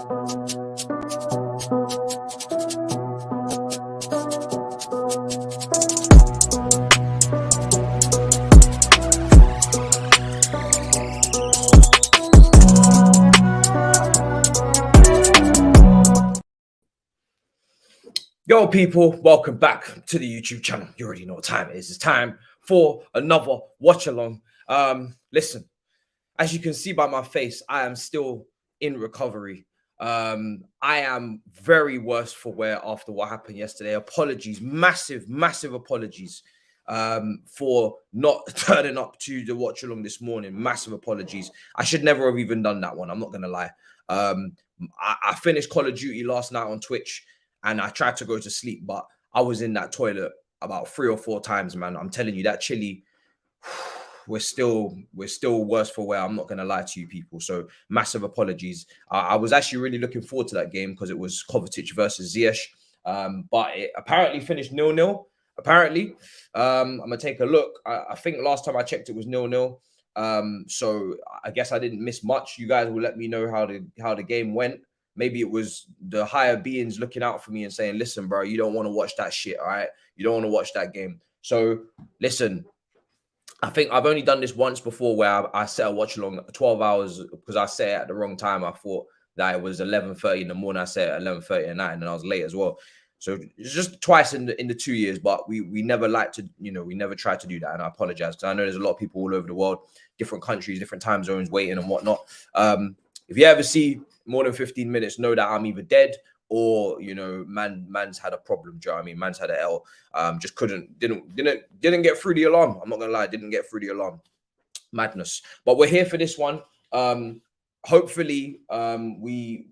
Yo, people, welcome back to the YouTube channel. You already know what time it is. It's time for another watch along. Listen, as you can see by my face, I am still in recovery. I am very worse for wear after what happened yesterday. Apologies, massive apologies for not turning up to the watch along this morning. Massive apologies. I should never have even done that one. I'm not gonna lie. I finished Call of Duty last night on Twitch. And I tried to go to sleep, but I was in that toilet about 3 or 4 times, man. I'm telling you, that chili, we're still worse for wear. I'm not gonna lie to you people. So massive apologies. I was actually really looking forward to that game because it was Kovacic versus Ziyech. But it apparently finished 0-0. Apparently, I'm gonna take a look. I think last time I checked, it was 0-0. So I guess I didn't miss much. You guys will let me know how the game went. Maybe it was the higher beings looking out for me and saying, listen, bro, you don't want to watch that shit, all right? You don't want to watch that game. So, listen, I think I've only done this once before where I set a watch along 12 hours because I set it at the wrong time. I thought that it was 11:30 in the morning. I set it at 11:30 at night, and then I was late as well. So it's just twice in the 2 years, but we never like to, we never tried to do that. And I apologize because I know there's a lot of people all over the world, different countries, different time zones waiting and whatnot. If you ever see more than 15 minutes, know that I'm either dead or man's had a problem. Do you know what I mean? Man's had an L. Just didn't get through the alarm. I'm not gonna lie, didn't get through the alarm. Madness. But we're here for this one. Hopefully we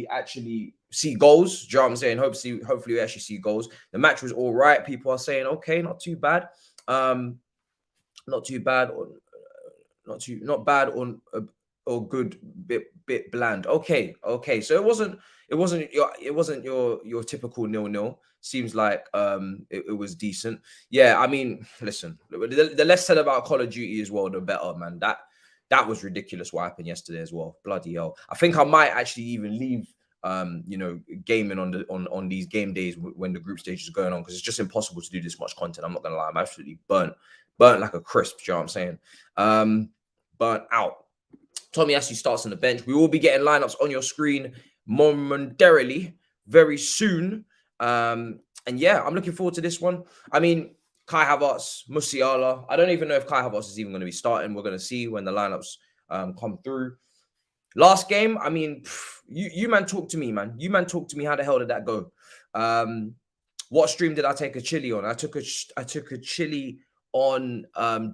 actually see goals. Do you know what I'm saying? Hopefully we actually see goals. The match was all right. People are saying, okay, not too bad. Not too bad not bad or good, bit bland. Okay. So it wasn't your typical 0-0. Seems like it was decent. Yeah, I mean, listen, the less said about Call of Duty as well, the better, man. That was ridiculous what happened yesterday as well. Bloody hell. I think I might actually even leave gaming on these game days when the group stage is going on, because it's just impossible to do this much content. I'm not gonna lie, I'm absolutely burnt like a crisp. Do you know what I'm saying? Burnt out. Tomiyasu starts on the bench. We will be getting lineups on your screen momentarily, very soon. And yeah, I'm looking forward to this one. I mean, Kai Havertz, Musiala. I don't even know if Kai Havertz is even going to be starting. We're going to see when the lineups come through. Last game, I mean, you man talk to me, man. You man talk to me. How the hell did that go? What stream did I take a chili on? I took a chili on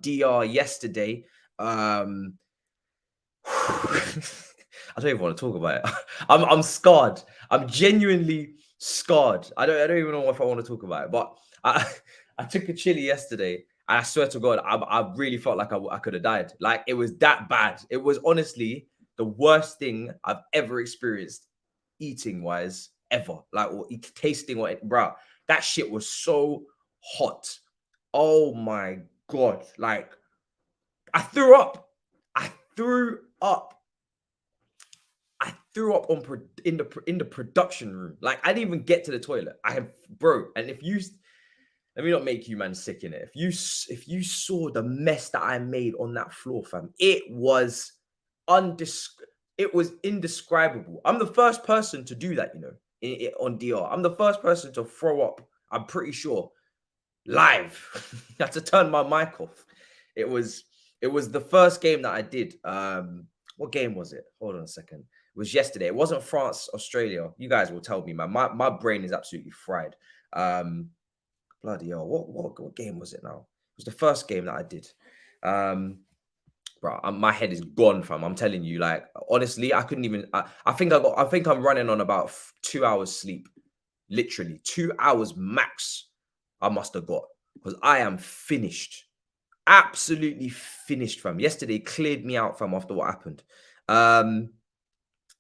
DR yesterday. I don't even want to talk about it. I'm scarred. I'm genuinely scarred. I don't even know if I want to talk about it. But I took a chili yesterday, and I swear to God, I really felt like I could have died. Like, it was that bad. It was honestly the worst thing I've ever experienced, eating wise, ever. Like, or tasting or bro. That shit was so hot. Oh my God! Like, I threw up. I threw up in the production room. Like, I didn't even get to the toilet. Bro, and if you let me not make you man sick in it. If you saw the mess that I made on that floor, fam, it was indescribable. I'm the first person to do that, on DR. I'm the first person to throw up, I'm pretty sure, live. I had to turn my mic off. It was the first game that I did. What game was it? Hold on a second. It was yesterday. It wasn't France, Australia. You guys will tell me, man. My brain is absolutely fried. Bloody hell. What game was it now? It was the first game that I did. Bro, my head is gone, fam. I'm telling you, like, honestly, I couldn't even. I think I'm running on about 2 hours sleep. Literally 2 hours max. I must have got, because I am finished. Absolutely finished, fam. Yesterday cleared me out, fam, after what happened.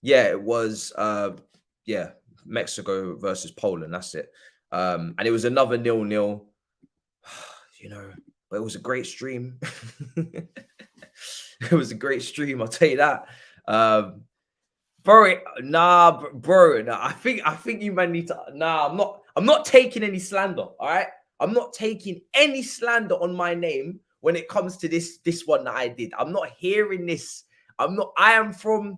Yeah, it was Mexico versus Poland. That's it. And it was another 0-0. But it was a great stream. It was a great stream, I'll tell you that. Bro, nah, bro, nah. I think you man need to. Nah, I'm not taking any slander. All right, I'm not taking any slander on my name when it comes to this one that I did. I'm not hearing this. I'm not. I am from,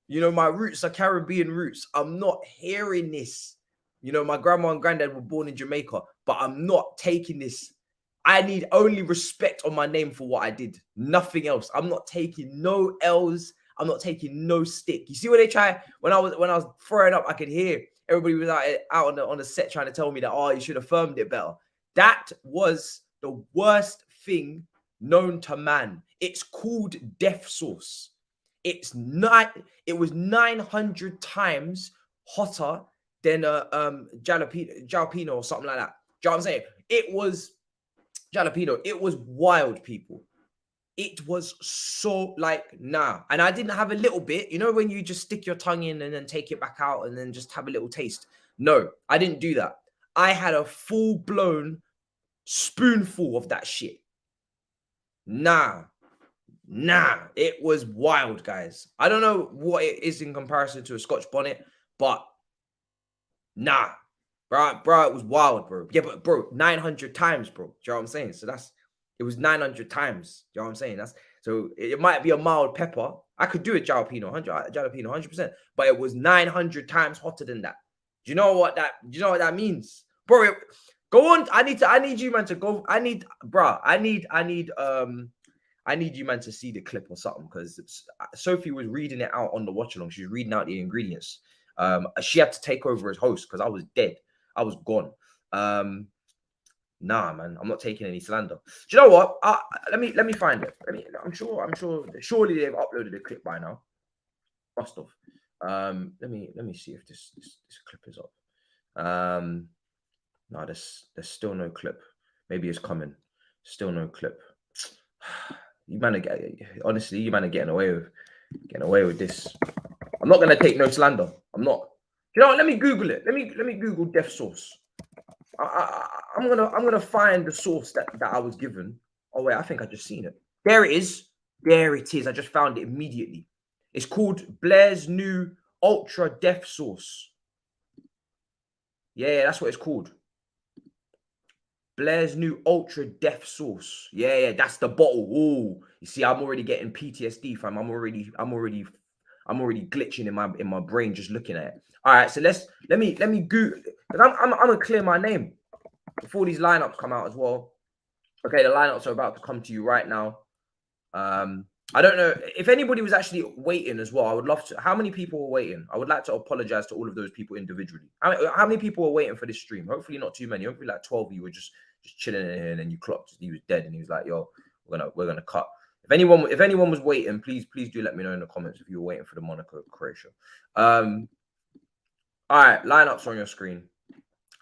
my roots are Caribbean roots. I'm not hearing this. My grandma and granddad were born in Jamaica, but I'm not taking this. I need only respect on my name for what I did. Nothing else. I'm not taking no L's. I'm not taking no stick. You see what they try when I was throwing up, I could hear everybody was out on the set trying to tell me that, oh, you should have firmed it better. That was the worst thing known to man. It's called death sauce. It was 900 times hotter than jalapeno or something like that. Do you know what I'm saying? It was jalapeno. It was wild, people. It was so nah. And I didn't have a little bit. You know when you just stick your tongue in and then take it back out and then just have a little taste? No, I didn't do that. I had a full-blown spoonful of that shit. Nah. It was wild, guys. I don't know what it is in comparison to a Scotch bonnet, but nah. Bro, it was wild, bro. Yeah, but bro, 900 times, bro. Do you know what I'm saying? So it was 900 times. Do you know what I'm saying? So it might be a mild pepper. I could do a jalapeno, 100%, but it was 900 times hotter than that. Do you know what that means? Bro, go on. I need you, man, to go. I need you, man, to see the clip or something, because Sophie was reading it out on the watch along. She was reading out the ingredients. She had to take over as host because I was dead. I was gone. Nah, man, I'm not taking any slander. Do you know what? Let me find it. I'm sure. Surely they've uploaded a clip by now. Must have. Let me see if this clip is up. No, there's still no clip. Maybe it's coming. Still no clip. You man are honestly, you man are getting away with this. I'm not gonna take no slander. I'm not. You know what? Let me Google it. Let me Google death sauce. I'm gonna find the source that I was given. Oh wait, I think I just seen it. There it is. There it is. I just found it immediately. It's called Blair's New Ultra Death Sauce. Yeah, that's what it's called. Blair's New Ultra Death Sauce. Yeah, that's the bottle. Oh, you see, I'm already getting PTSD, fam. I'm already glitching in my brain just looking at it. All right, so let me Google. I'm gonna clear my name before these lineups come out as well. Okay, the lineups are about to come to you right now. I don't know if anybody was actually waiting as well. I would love to. How many people were waiting? I would like to apologize to all of those people individually. How many people were waiting for this stream? Hopefully not too many. Hopefully like 12 of you were just chilling in here, and then you clocked he was dead, and he was like, "Yo, we're gonna cut." If anyone was waiting, please do let me know in the comments if you were waiting for the Monaco Croatia. All right, lineups on your screen.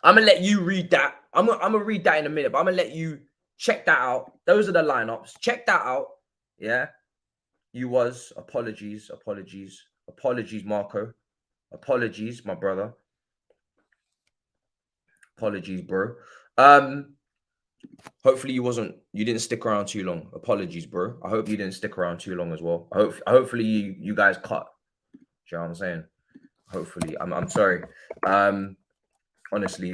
I'm gonna let you read that. I'm gonna read that in a minute, but I'm gonna let you check that out. Those are the lineups. Check that out. Yeah. Apologies, Marco. Apologies, my brother. Apologies, bro. Hopefully you didn't stick around too long. Apologies, bro. I hope you didn't stick around too long as well. Hopefully you guys cut. Do you know what I'm saying? Hopefully. I'm sorry. Honestly,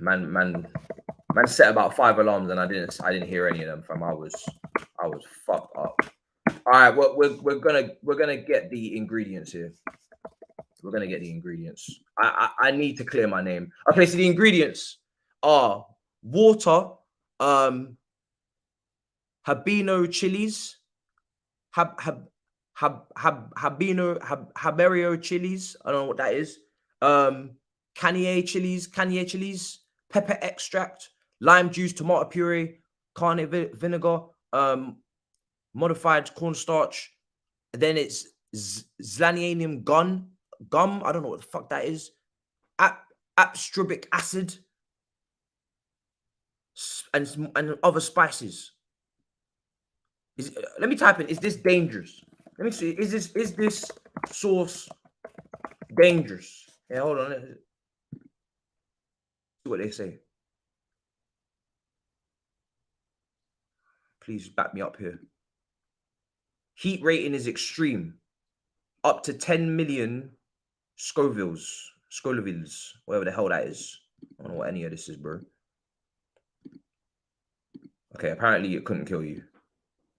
man set about 5 alarms and I didn't hear any of them, fam. I was fucked up. All right, we're gonna get the ingredients here. We're gonna get the ingredients. I need to clear my name. Okay, so the ingredients are water, habano chilies, habanero chilies. I don't know what that is. Cayenne chilies, pepper extract, lime juice, tomato puree, carne vinegar, modified cornstarch. Then it's zlanium gum. I don't know what the fuck that is. Ascorbic acid and other spices. Let me type in. Is this dangerous? Let me see. Is this sauce dangerous? Yeah, hold on. Let's see what they say. Please back me up here. Heat rating is extreme. up to 10 million Scovilles, whatever the hell that is. I don't know what any of this is, bro. Okay, apparently it couldn't kill you,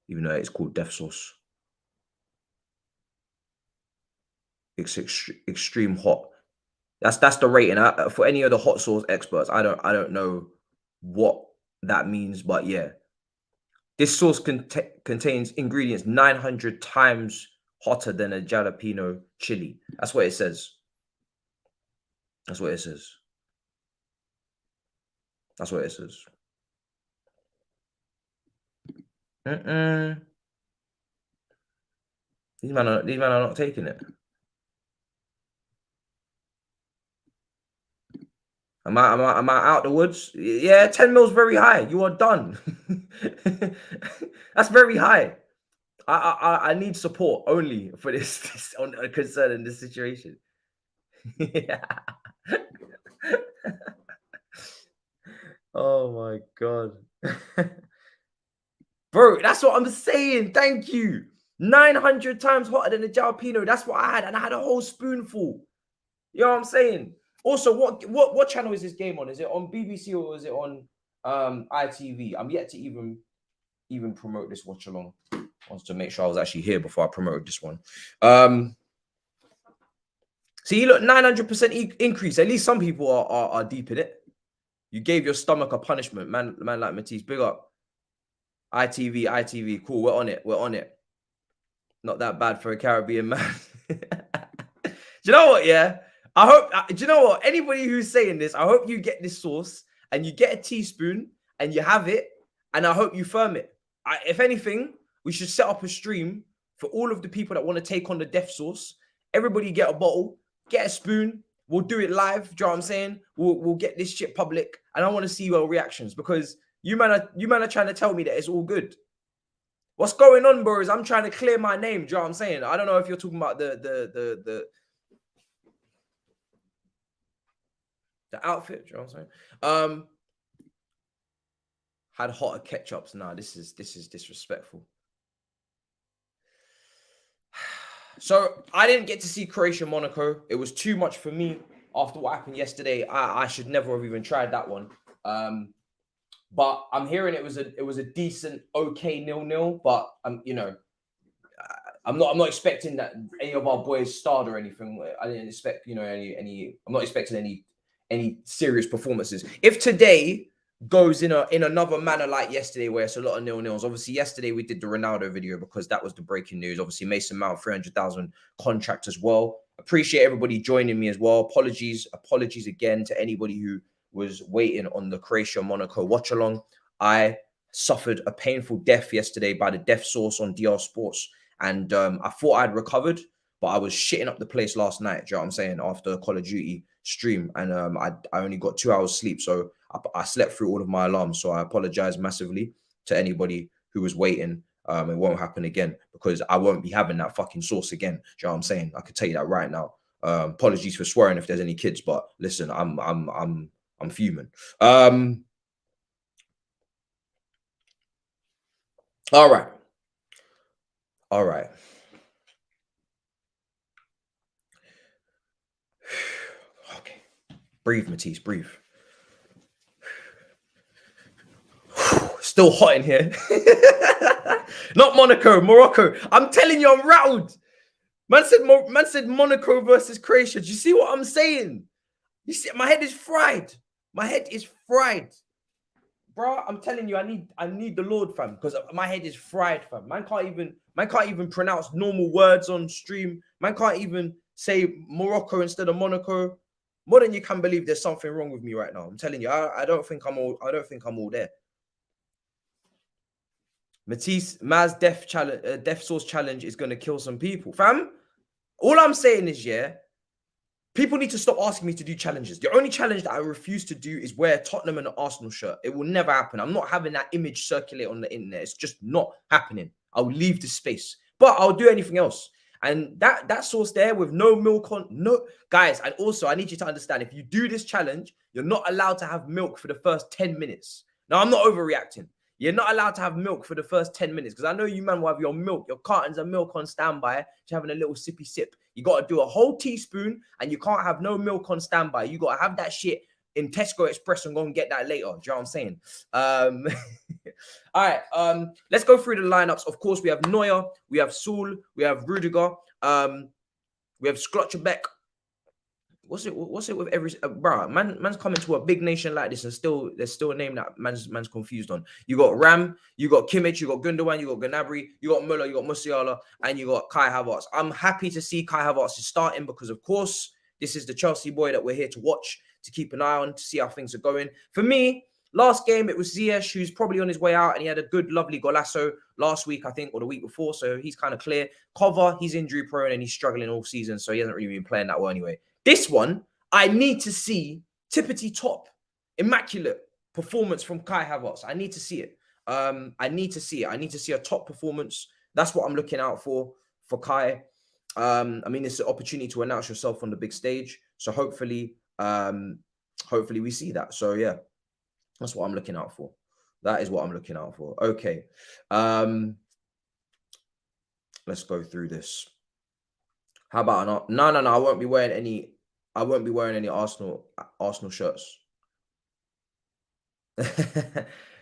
even though it's called death sauce. It's extreme hot. That's the rating. For any of the hot sauce experts, I don't know what that means, but yeah, this sauce contains ingredients 900 times hotter than a jalapeno chili. That's what it says. That's what it says. That's what it says. These men are not taking it. Am I out the woods? Yeah, 10 mils very high. You are done. That's very high. I need support only for this on concerning this situation. Yeah. Oh my god. Bro, that's what I'm saying. Thank you. 900 times hotter than a jalapeno. That's what I had, and I had a whole spoonful. You know what I'm saying? Also, what channel is this game on? Is it on BBC or is it on ITV? I'm yet to even promote this watch along. I wanted to make sure I was actually here before I promoted this one. See, look, 900% increase. At least some people are deep in it. You gave your stomach a punishment, man like Matisse. Big up. ITV, cool. We're on it. Not that bad for a Caribbean man. Do you know what? Yeah, I hope. Do you know what? Anybody who's saying this, I hope you get this sauce and you get a teaspoon and you have it, and I hope you firm it. If anything, we should set up a stream for all of the people that want to take on the death sauce. Everybody get a bottle, get a spoon. We'll do it live. Do you know what I'm saying? We'll get this shit public, and I want to see your reactions because you man are trying to tell me that it's all good. What's going on, bro? Is I'm trying to clear my name. Do you know what I'm saying? I don't know if you're talking about the outfit. Do you know what I'm saying? Had hotter ketchups. Nah, this is disrespectful. So I didn't get to see Croatia Monaco. It was too much for me after what happened yesterday. I should never have even tried that one. But I'm hearing it was a decent, okay 0-0. But you know, I'm not expecting that any of our boys starred or anything. I didn't expect, you know, any. I'm not expecting any serious performances. If today goes in another manner like yesterday, where it's a lot of 0-0s. Obviously, yesterday we did the Ronaldo video because that was the breaking news. Obviously, Mason Mount 300,000 contract as well. Appreciate everybody joining me as well. Apologies again to anybody who was waiting on the Croatia Monaco watch along. I suffered a painful death yesterday by the death sauce on DR Sports, and I thought I'd recovered, but I was shitting up the place last night. Do you know what I'm saying? After a Call of Duty stream, and I only got 2 hours sleep, so I slept through all of my alarms. So I apologize massively to anybody who was waiting. It won't happen again because I won't be having that fucking sauce again. Do you know what I'm saying? I could tell you that right now. Apologies for swearing if there's any kids, but listen, I'm fuming. All right. Okay. Breathe, Matisse, breathe. Still hot in here. Not Monaco, Morocco. I'm telling you, I'm rattled. Man said Monaco versus Croatia. Do you see what I'm saying? You see, my head is fried. Bro, I'm telling you, I need the Lord, fam, because my head is fried, fam. Man can't even pronounce normal words on stream. Man can't even say Morocco instead of Monaco. More than you can believe, there's something wrong with me right now. I'm telling you, I don't think I'm all there. Matisse, Maz death sauce challenge is gonna kill some people, fam. All I'm saying is, yeah, people need to stop asking me to do challenges. The only challenge that I refuse to do is wear Tottenham and an Arsenal shirt. It will never happen. I'm not having that image circulate on the internet. It's just not happening. I'll leave the space, but I'll do anything else. And that sauce there with no milk on, no, guys. And also, I need you to understand, if you do this challenge, you're not allowed to have milk for the first 10 minutes. Now, I'm not overreacting. You're not allowed to have milk for the first 10 minutes because I know you man will have your milk, your cartons of milk on standby, just having a little sippy sip. You got to do a whole teaspoon and you can't have no milk on standby. You got to have that shit in Tesco Express and go and get that later. Do you know what I'm saying? All right. Let's go through the lineups. Of course, we have Neuer, we have Saul, we have Rudiger, we have Schlotterbeck. What's it with every bro? Man's coming to a big nation like this, and there's still a name that man's confused on. You got Ram, you got Kimmich, you got Gundogan, you got Gnabry, you got Müller, you got Musiala, and you got Kai Havertz. I'm happy to see Kai Havertz is starting because, of course, this is the Chelsea boy that we're here to watch, to keep an eye on, to see how things are going. For me, last game it was Ziyech, who's probably on his way out, and he had a good, lovely golazo last week, I think, or the week before, so he's kind of clear. Cover, he's injury prone and he's struggling all season, so he hasn't really been playing that well anyway. This one, I need to see tippity top, immaculate performance from Kai Havertz. I need to see it. I need to see it. I need to see a top performance. That's what I'm looking out for Kai. I mean, it's an opportunity to announce yourself on the big stage. So hopefully we see that. So yeah, that's what I'm looking out for. That is what I'm looking out for. Okay. Let's go through this. How about no? I won't be wearing any. I won't be wearing any Arsenal shirts.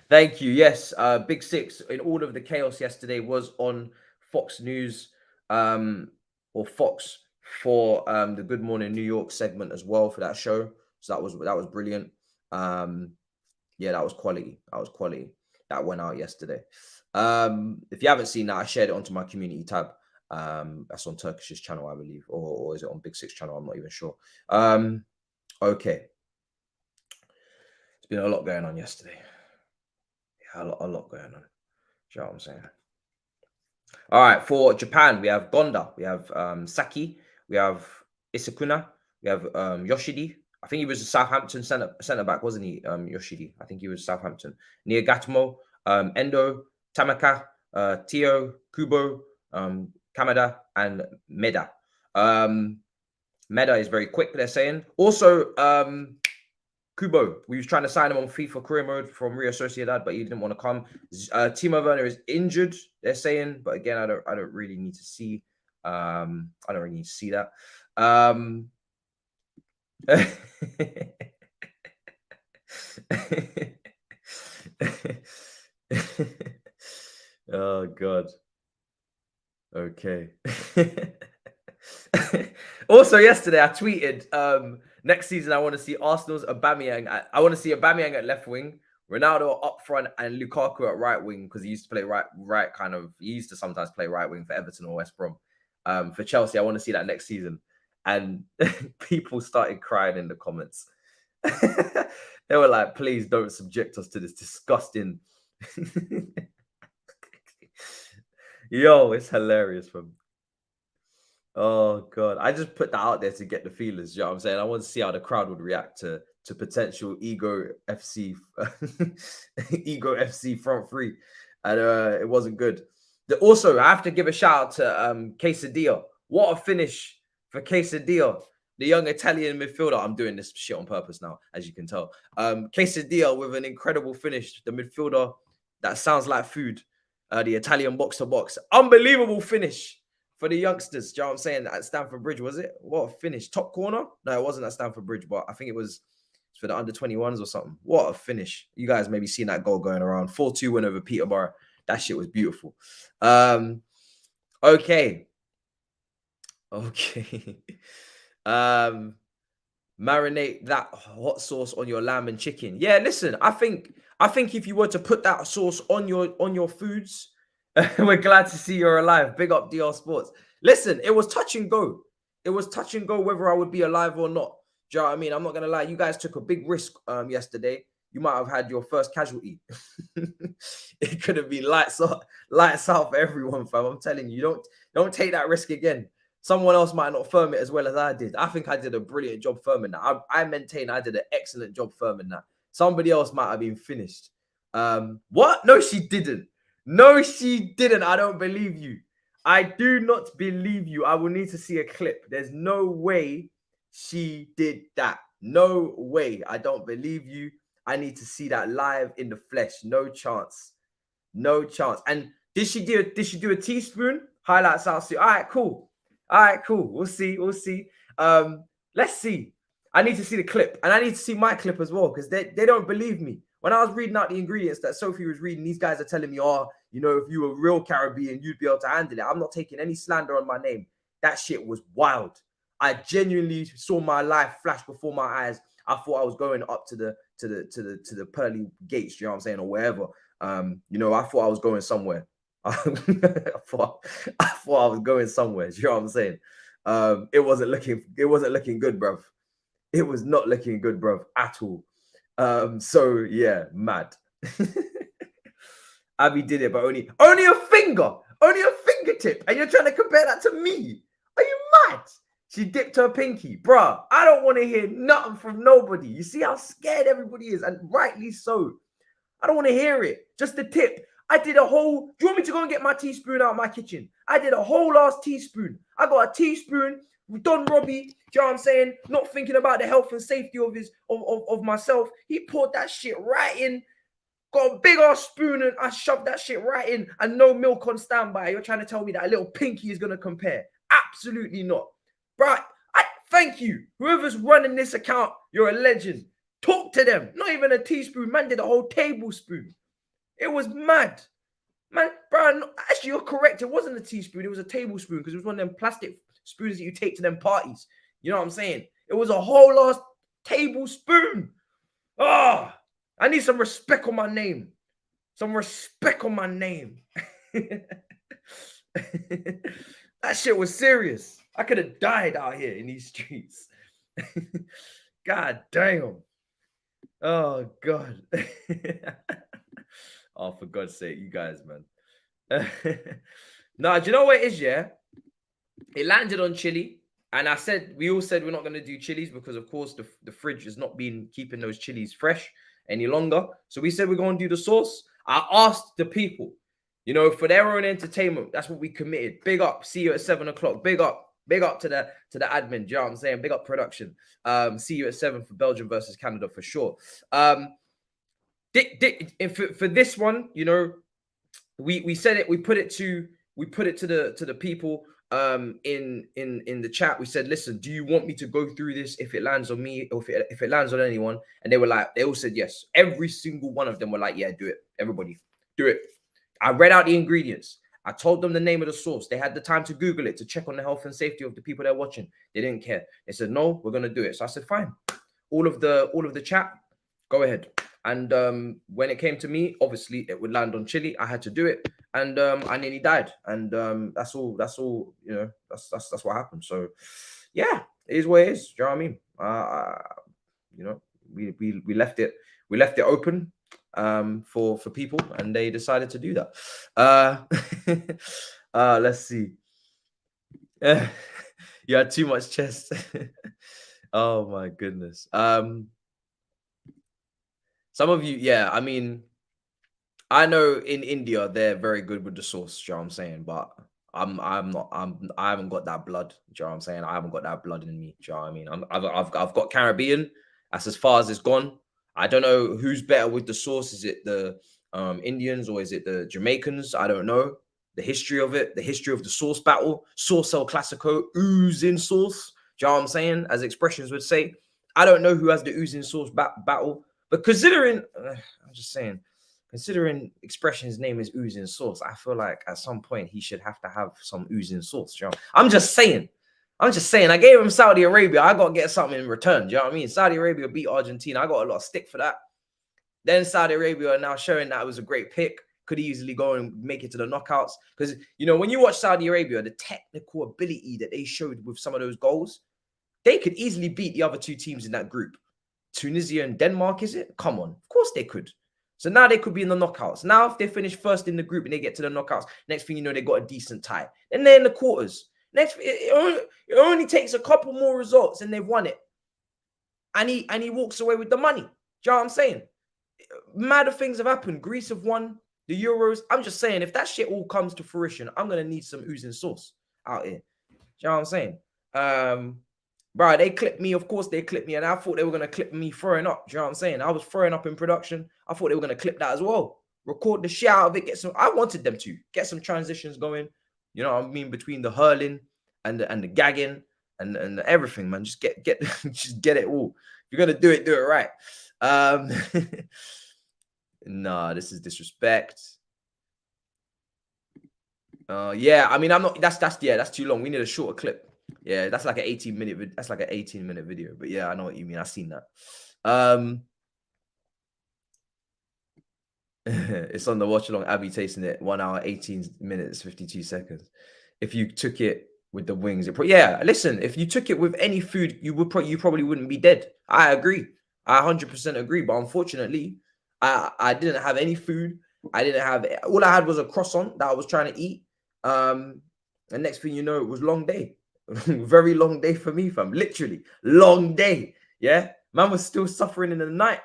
Thank you. Yes, Big Six in all of the chaos yesterday was on Fox News, or Fox for the Good Morning New York segment as well for that show. So that was brilliant. Yeah, that was quality. That went out yesterday. If you haven't seen that, I shared it onto my community tab. That's on Turkish's channel, I believe, or is it on Big Six channel? I'm not even sure. Okay. It's been a lot going on yesterday. Yeah, a lot going on. Do you know what I'm saying? All right, for Japan, we have Gonda, we have Saki, we have Isakuna, we have Yoshidi. I think he was a Southampton centre back, wasn't he? Yoshidi. I think he was Southampton. Niigatomo, Endo, Tamaka, Tio, Kubo, Kamada, and Meda. Meda is very quick, they're saying. Also, Kubo, we was trying to sign him on FIFA career mode from Real Sociedad, but he didn't want to come. Timo Werner is injured, they're saying, but again, I don't really need to see. I don't really need to see that. Oh God. Okay. Also, yesterday I tweeted, next season I want to see Arsenal's Aubameyang. I want to see Aubameyang at left wing, Ronaldo up front, and Lukaku at right wing because he used to play right kind of. He used to sometimes play right wing for Everton or West Brom. For Chelsea, I want to see that next season. And people started crying in the comments. They were like, "Please don't subject us to this disgusting." Yo, it's hilarious, fam. Oh God, I just put that out there to get the feelers. You know what I'm saying? I want to see how the crowd would react to potential Ego FC front three, and it wasn't good. Also, I have to give a shout out to Quesadilla. What a finish for Quesadilla, the young Italian midfielder. I'm doing this shit on purpose now, as you can tell. Quesadilla with an incredible finish. The midfielder that sounds like food. The Italian box to box, unbelievable finish for the youngsters. Do you know what I'm saying? At Stamford Bridge, was it? What a finish. Top corner? No, it wasn't at Stamford Bridge, but I think it was for the under 21s or something. What a finish. You guys maybe seen that goal going around. 4-2 win over Peterborough. That shit was beautiful. Okay. Marinate that hot sauce on your lamb and chicken. Yeah, listen, I think if you were to put that sauce on your foods, we're glad to see you're alive. Big up DR Sports. Listen, it was touch and go. It was touch and go whether I would be alive or not. Do you know what I mean? I'm not gonna lie. You guys took a big risk yesterday. You might have had your first casualty. It could have been lights out for everyone, fam. I'm telling you, don't take that risk again. Someone else might not firm it as well as I did. I think I did a brilliant job firming that. I maintain I did an excellent job firming that. Somebody else might have been finished. What? No, she didn't. No, she didn't. I don't believe you. I do not believe you. I will need to see a clip. There's no way she did that. No way. I don't believe you. I need to see that live in the flesh. No chance. No chance. And did she do a teaspoon? Highlights out soon. All right, cool. All right, cool. We'll see. We'll see. Let's see. I need to see the clip, and I need to see my clip as well, because they don't believe me. When I was reading out the ingredients that Sophie was reading, these guys are telling me, oh, you know, if you were real Caribbean, you'd be able to handle it. I'm not taking any slander on my name. That shit was wild. I genuinely saw my life flash before my eyes. I thought I was going up to the pearly gates, you know what I'm saying, or wherever. You know, I thought I was going somewhere. I thought I was going somewhere. You know what I'm saying? It wasn't looking good, bruv. It was not looking good, bruv, at all. So yeah, mad. Abby did it, but only a fingertip, and you're trying to compare that to me? Are you mad? She dipped her pinky, bruh. I don't want to hear nothing from nobody. You see how scared everybody is, and rightly so. I don't want to hear it. Just the tip. I did a whole. Do you want me to go and get my teaspoon out of my kitchen? I did a whole last teaspoon. I got a teaspoon. Don Robbie, do you know what I'm saying? Not thinking about the health and safety of myself. He poured that shit right in. Got a big ass spoon and I shoved that shit right in, and no milk on standby. You're trying to tell me that a little pinky is gonna compare? Absolutely not. Right. Thank you. Whoever's running this account, you're a legend. Talk to them. Not even a teaspoon. Man did a whole tablespoon. It was mad. Man, bro, actually, you're correct. It wasn't a teaspoon. It was a tablespoon, because it was one of them plastic spoons that you take to them parties. You know what I'm saying? It was a whole ass tablespoon. Ah, I need some respect on my name. Some respect on my name. That shit was serious. I could have died out here in these streets. God damn. Oh, God. Oh, for God's sake, you guys, man. No, do you know what it is, yeah? It landed on chili. And we all said we're not going to do chilies because, of course, the fridge has not been keeping those chilies fresh any longer. So we said we're going to do the sauce. I asked the people, you know, for their own entertainment. That's what we committed. Big up. See you at 7 o'clock. Big up. Big up to the admin. Do you know what I'm saying? Big up production. See you at 7 for Belgium versus Canada for sure. For this one, you know, we said it. We put it to the people in the chat. We said, listen, do you want me to go through this if it lands on me or if it lands on anyone? And they all said yes. Every single one of them were like, yeah, do it. Everybody, do it. I read out the ingredients. I told them the name of the sauce. They had the time to Google it, to check on the health and safety of the people they're watching. They didn't care. They said, no, we're going to do it. So I said, fine. All of the chat, go ahead. And when it came to me, obviously it would land on chili. I had to do it, and I nearly died. And that's all. You know, that's what happened. So yeah, it is what it is. Do you know what I mean? You know, we left it open for people, and they decided to do that. Let's see. You had too much chest. Oh my goodness. Some of you, yeah, I mean, I know in India they're very good with the sauce, do you know what I'm saying? But I haven't got that blood, do you know what I'm saying? I haven't got that blood in me, do you know what I mean? I've got Caribbean. That's as far as it's gone. I don't know who's better with the sauce. Is it the Indians or is it the Jamaicans? I don't know. The history of it, the history of the sauce battle, sauce el clasico, oozing sauce, do you know what I'm saying? As expressions would say. I don't know who has the oozing sauce battle. But considering, I'm just saying, considering Expression's name is oozing sauce, I feel like at some point he should have to have some oozing sauce. You know? I'm just saying. I gave him Saudi Arabia. I got to get something in return. Do you know what I mean? Saudi Arabia beat Argentina. I got a lot of stick for that. Then Saudi Arabia are now showing that it was a great pick. Could easily go and make it to the knockouts. Because, you know, when you watch Saudi Arabia, the technical ability that they showed with some of those goals, they could easily beat the other two teams in that group. Tunisia and Denmark, is it? Come on. Of course they could. So now they could be in the knockouts. Now, if they finish first in the group and they get to the knockouts, next thing you know, they got a decent tie. Then they're in the quarters. It only takes a couple more results and they've won it. And he walks away with the money. Do you know what I'm saying? Madder things have happened. Greece have won the Euros. I'm just saying, if that shit all comes to fruition, I'm going to need some oozing sauce out here. Do you know what I'm saying? Bro, they clipped me. Of course, they clipped me. And I thought they were going to clip me throwing up. Do you know what I'm saying? I was throwing up in production. I thought they were going to clip that as well. record the shit out of it. I wanted them to get some transitions going. You know what I mean? Between the hurling and the gagging and everything, man. Just get just get it all. If you're gonna do it right. Nah, this is disrespect. Yeah, I mean, I'm not. That's too long. We need a shorter clip. Yeah, that's like an 18-minute. That's like an 18-minute video. But yeah, I know what you mean. I've seen that. It's on the watch along. Abby tasting it. 1 hour, 18 minutes, 52 seconds. If you took it with the wings, yeah. Listen, if you took it with any food, you probably wouldn't be dead. I agree. I 100% agree. But unfortunately, I didn't have any food. I didn't have. All I had was a croissant that I was trying to eat. And next thing you know, it was long day. Very long day for me, fam. Literally long day. Yeah, man was still suffering in the night.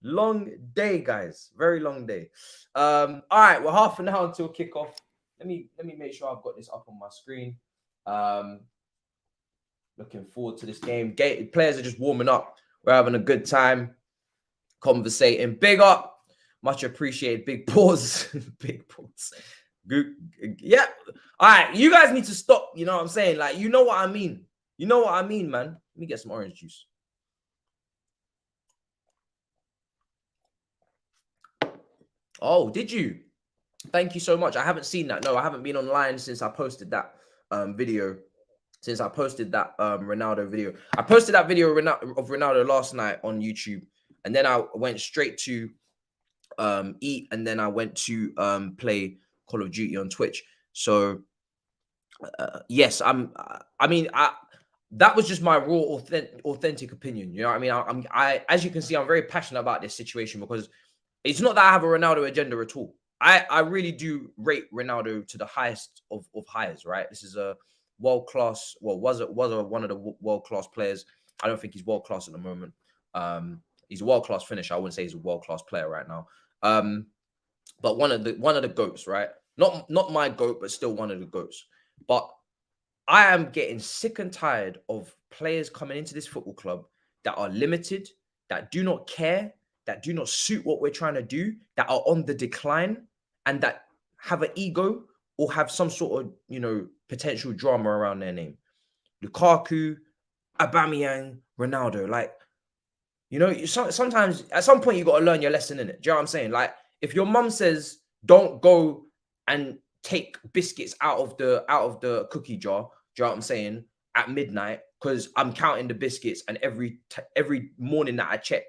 Long day, guys. Very long day. All right, we're half an hour until kickoff. Let me make sure I've got this up on my screen. Looking forward to this game. Players are just warming up. We're having a good time, conversating. Big up. Much appreciated. Big pause. Big pause. Good. Yeah. All right. You guys need to stop. You know what I'm saying? Like, you know what I mean. You know what I mean, man. Let me get some orange juice. Oh, did you? Thank you so much. I haven't seen that. No, I haven't been online since I posted that video. Since I posted that Ronaldo video. I posted that video of Ronaldo last night on YouTube. And then I went straight to eat. And then I went to play Call of Duty on Twitch. So, yes, that was just my raw, authentic opinion. You know what I mean? As you can see, I'm very passionate about this situation because it's not that I have a Ronaldo agenda at all. I really do rate Ronaldo to the highest of highs, right? This is a world-class, was one of the world-class players. I don't think he's world-class at the moment. He's a world-class finisher. I wouldn't say he's a world-class player right now. But one of the GOATs, right? Not my GOAT, but still one of the GOATs. But I am getting sick and tired of players coming into this football club that are limited, that do not care, that do not suit what we're trying to do, that are on the decline, and that have an ego or have some sort of, potential drama around their name. Lukaku, Aubameyang, Ronaldo. Like, sometimes at some point you got to learn your lesson, innit? Do you know what I'm saying? Like, if your mum says don't go and take biscuits out of the cookie jar, do you know what I'm saying, at midnight, because I'm counting the biscuits, and every morning that I check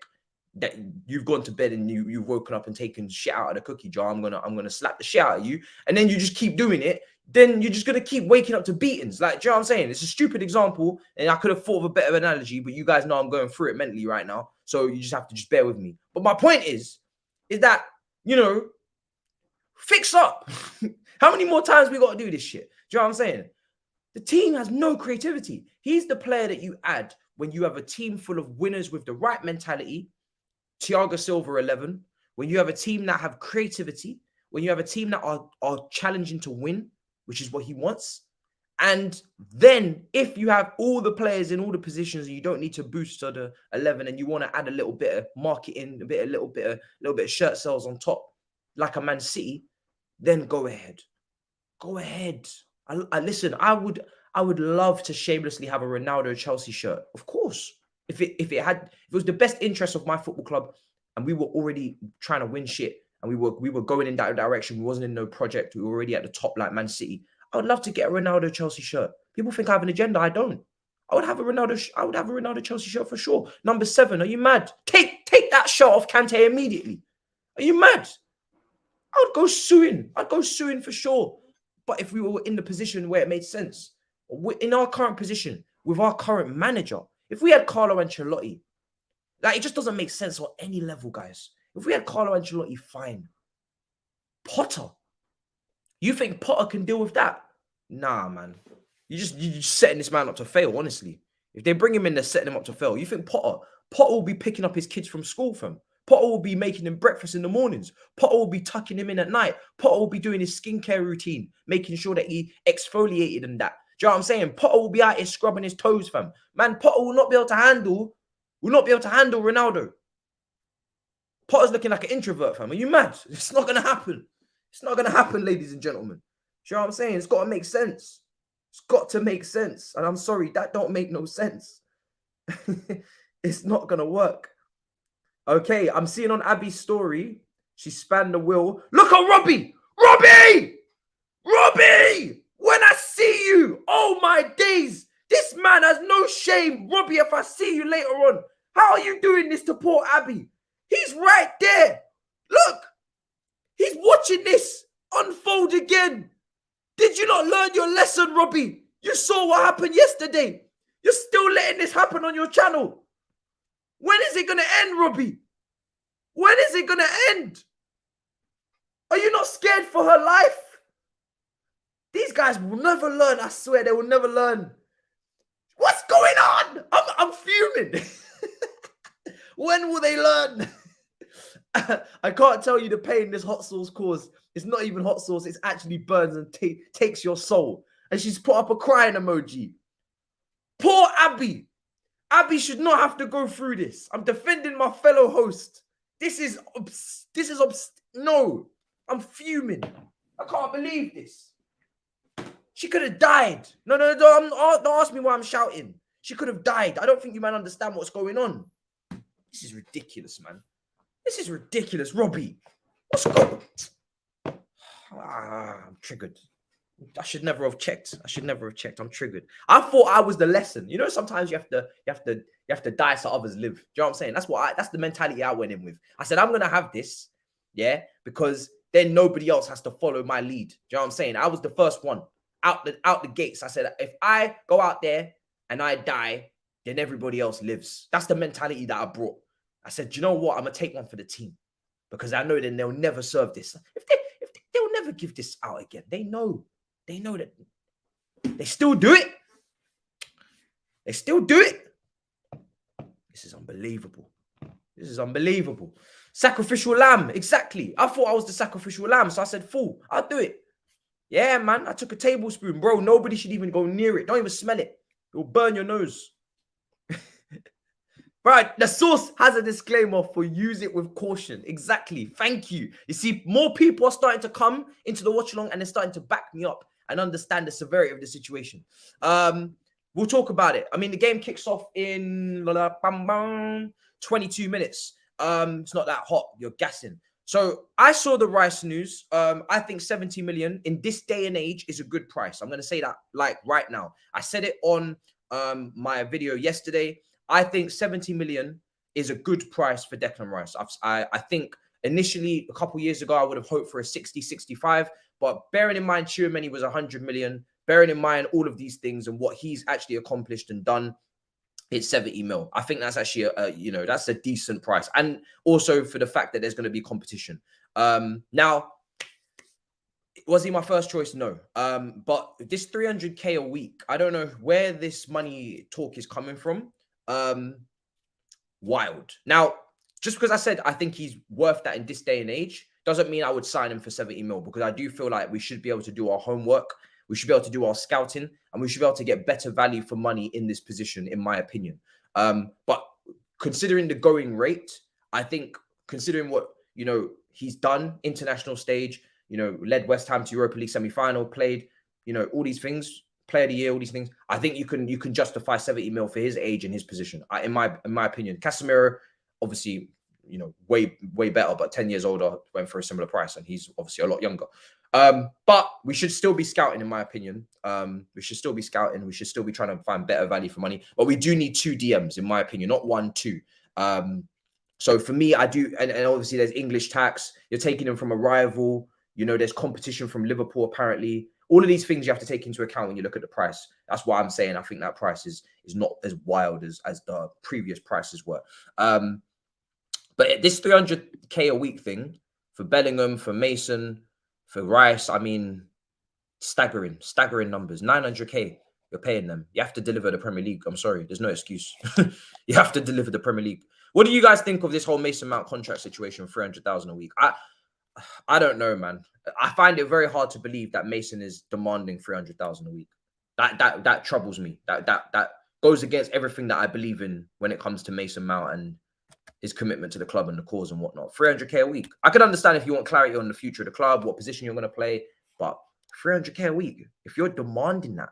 that you've gone to bed and you've woken up and taken shit out of the cookie jar, I'm gonna slap the shit out of you, and then you just keep doing it, then you're just gonna keep waking up to beatings. Like, do you know what I'm saying? It's a stupid example, and I could have thought of a better analogy, but you guys know I'm going through it mentally right now, so you just have to bear with me. But my point is that, fix up. How many more times we got to do this shit? Do you know what I'm saying? The team has no creativity. He's the player that you add when you have a team full of winners with the right mentality. Thiago Silva 11. When you have a team that have creativity, when you have a team that are challenging to win, which is what he wants. And then if you have all the players in all the positions and you don't need to boost to the 11 and you want to add a little bit of marketing, a little bit of shirt sales on top, like a Man City, then go ahead. Go ahead. Listen, I would love to shamelessly have a Ronaldo Chelsea shirt. Of course. If it was the best interest of my football club and we were already trying to win shit and we were going in that direction, we wasn't in no project, we were already at the top like Man City, I would love to get a Ronaldo Chelsea shirt. People think I have an agenda. I don't. I would have a Ronaldo Chelsea shirt for sure. Number 7. Are you mad? Take that shirt off Kante immediately. Are you mad? I would go suing. I'd go suing for sure. But if we were in the position where it made sense, in our current position, with our current manager, if we had Carlo Ancelotti, like, it just doesn't make sense on any level, guys. If we had Carlo Ancelotti, fine. Potter. You think Potter can deal with that? Nah, man. You're just setting this man up to fail, honestly. If they bring him in, they're setting him up to fail. You think Potter will be picking up his kids from school, fam? Potter will be making him breakfast in the mornings. Potter will be tucking him in at night. Potter will be doing his skincare routine, making sure that he exfoliated and that. Do you know what I'm saying? Potter will be out here scrubbing his toes, fam. Man, Potter will not be able to handle Ronaldo. Potter's looking like an introvert, fam. Are you mad? It's not going to happen. It's not going to happen, ladies and gentlemen. You know what I'm saying? It's got to make sense. It's got to make sense. And I'm sorry, that don't make no sense. It's not going to work. Okay, I'm seeing on Abby's story, she spanned the wheel. Look at Robbie! Robbie! Robbie! When I see you, oh my days, this man has no shame. Robbie, if I see you later on, how are you doing this to poor Abby? He's right there. Look, he's watching this unfold again. Did you not learn your lesson, Robbie? You saw what happened yesterday. You're still letting this happen on your channel. When is it going to end, Robbie? When is it going to end? Are you not scared for her life? These guys will never learn. I swear they will never learn. What's going on? I'm fuming. When will they learn? I can't tell you the pain this hot sauce caused. It's not even hot sauce. It's actually burns and takes your soul. And she's put up a crying emoji. Poor Abby. Abby should not have to go through this. I'm defending my fellow host. No, I'm fuming. I can't believe this. She could have died. No, don't ask me why I'm shouting. She could have died. I don't think you man understand what's going on. This is ridiculous, man. This is ridiculous. Robbie, what's going on? I'm triggered. I should never have checked. I'm triggered. I thought I was the lesson. You know, sometimes you have to die so others live. Do you know what I'm saying? That's the mentality I went in with. I said, I'm gonna have this, yeah, because then nobody else has to follow my lead. Do you know what I'm saying? I was the first one out the gates. I said, if I go out there and I die, then everybody else lives. That's the mentality that I brought. I said, you know what? I'm gonna take one for the team because I know then they'll never serve this. They'll never give this out again. They know that they still do it. They still do it. This is unbelievable. This is unbelievable. Sacrificial lamb. Exactly. I thought I was the sacrificial lamb. So I said, fool, I'll do it. Yeah, man. I took a tablespoon. Bro, nobody should even go near it. Don't even smell it. It'll burn your nose. Right, the source has a disclaimer for use it with caution. Exactly. Thank you. You see, more people are starting to come into the watch along and they're starting to back me up and understand the severity of the situation. We'll talk about it. I mean, the game kicks off in 22 minutes. It's not that hot. You're gassing. So I saw the Rice news. I think 70 million in this day and age is a good price. I'm going to say that like right now. I said it on my video yesterday. I think 70 million is a good price for Declan Rice. I think initially a couple years ago, I would have hoped for a 60, 65. But bearing in mind, Tchouaméni was 100 million. Bearing in mind all of these things and what he's actually accomplished and done, it's 70 mil. I think that's actually that's a decent price. And also for the fact that there's going to be competition. Now, was he my first choice? No. But this 300K a week, I don't know where this money talk is coming from. Wild. Now, just because I said I think he's worth that in this day and age, doesn't mean I would sign him for 70 mil because I do feel like we should be able to do our homework. We should be able to do our scouting and we should be able to get better value for money in this position, in my opinion. But considering the going rate, I think considering what, he's done, international stage, led West Ham to Europa League semi-final, played, all these things, player of the year, all these things. I think you can justify 70 mil for his age and his position. In my opinion, Casemiro, obviously, way better, but 10 years older, went for a similar price, and he's obviously a lot younger. But we should still be scouting, in my opinion. We should still be scouting. We should still be trying to find better value for money. But we do need 2 DMs, in my opinion, not 1, 2. So for me, I do, and obviously there's English tax. You're taking them from a rival. There's competition from Liverpool, apparently. All of these things you have to take into account when you look at the price. That's why I'm saying I think that price is not as wild as the previous prices were. But this 300K a week thing for Bellingham, for Mason, for Rice, I mean, staggering numbers. 900K, you're paying them. You have to deliver the Premier League. I'm sorry, there's no excuse. You have to deliver the Premier League. What do you guys think of this whole Mason Mount contract situation, 300,000 a week? I don't know, man. I find it very hard to believe that Mason is demanding 300,000 a week. That troubles me. That goes against everything that I believe in when it comes to Mason Mount and his commitment to the club and the cause and whatnot. 300k a week. I can understand if you want clarity on the future of the club, what position you're going to play, but 300k a week, if you're demanding that,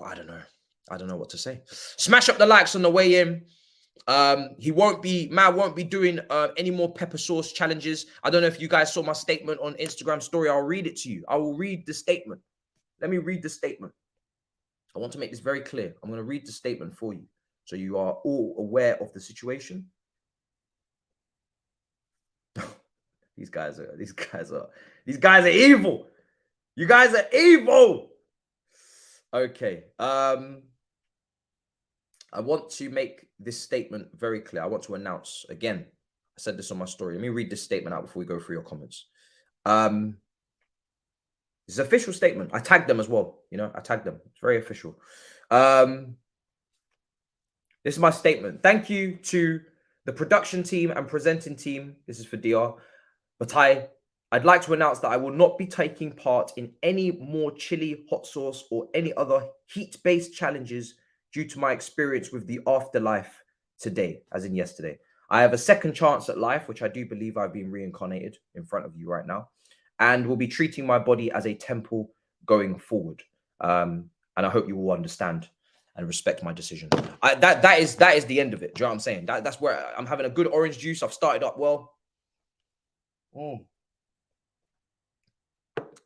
I don't know. I don't know what to say. Smash up the likes on the way in. Matt won't be doing any more pepper sauce challenges. I don't know if you guys saw my statement on Instagram story. I'll read it to you. I will read the statement. Let me read the statement. I want to make this very clear. I'm going to read the statement for you so you are all aware of the situation. These guys are evil. You guys are evil. Okay. I want to make this statement very clear. I want to announce again. I said this on my story. Let me read this statement out before we go through your comments. It's an official statement. I tagged them as well. You know, I tagged them. It's very official. This is my statement. Thank you to the production team and presenting team. This is for DR. But I'd like to announce that I will not be taking part in any more chili, hot sauce, or any other heat-based challenges due to my experience with the afterlife today, as in yesterday. I have a second chance at life, which I do believe I've been reincarnated in front of you right now, and will be treating my body as a temple going forward. And I hope you will understand and respect my decision. That is the end of it. Do you know what I'm saying? That's where I'm having a good orange juice. I've started up well.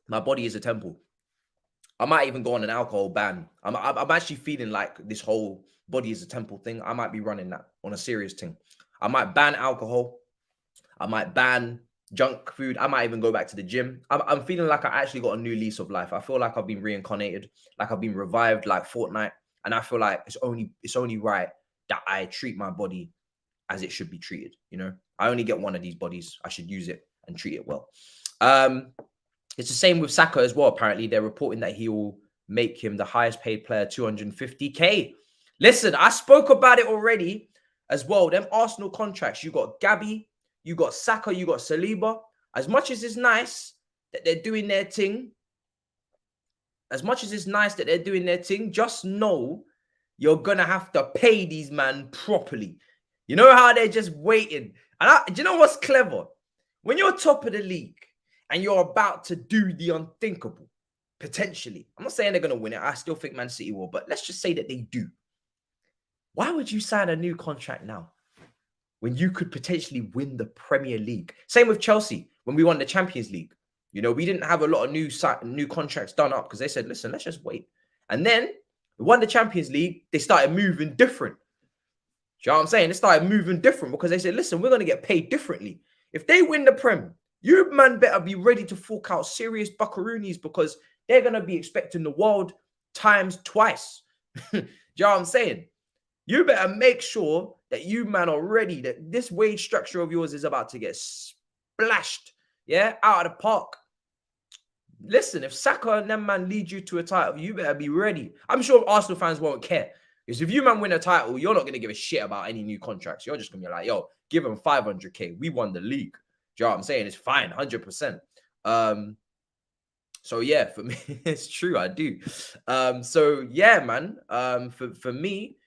My body is a temple. I might even go on an alcohol ban. I'm actually feeling like this whole body is a temple thing. I might be running that on a serious thing. I might ban alcohol. I might ban junk food. I might even go back to the gym. I'm feeling like I actually got a new lease of life. I feel like I've been reincarnated, like I've been revived like Fortnite. And I feel like it's only right that I treat my body as it should be treated. You know, I only get one of these bodies. I should use it and treat it well. It's the same with Saka as well. Apparently, they're reporting that he will make him the highest paid player, 250k. Listen, I spoke about it already as well. Them Arsenal contracts, you got Gabby, you got Saka, you got Saliba. As much as it's nice that they're doing their thing, just know you're going to have to pay these man properly. You know how they're just waiting. And do you know what's clever? When you're top of the league, and you're about to do the unthinkable, potentially. I'm not saying they're going to win it. I still think Man City will, but let's just say that they do. Why would you sign a new contract now when you could potentially win the Premier League? Same with Chelsea when we won the Champions League. You know, we didn't have a lot of new contracts done up because they said, listen, let's just wait. And then we won the Champions League. They started moving different. Do you know what I'm saying? They started moving different because they said, listen, we're going to get paid differently. If they win the Prem, you, man, better be ready to fork out serious buckaroonies because they're going to be expecting the world times twice. Do you know what I'm saying? You better make sure that you, man, are ready, that this wage structure of yours is about to get splashed, yeah, out of the park. Listen, if Saka and them, man, lead you to a title, you better be ready. I'm sure Arsenal fans won't care. Because if you, man, win a title, you're not going to give a shit about any new contracts. You're just going to be like, yo, give them 500k. We won the league. Do you know what I'm saying? It's fine, 100%. So yeah, for me, it's true, I do. So yeah, man. For me,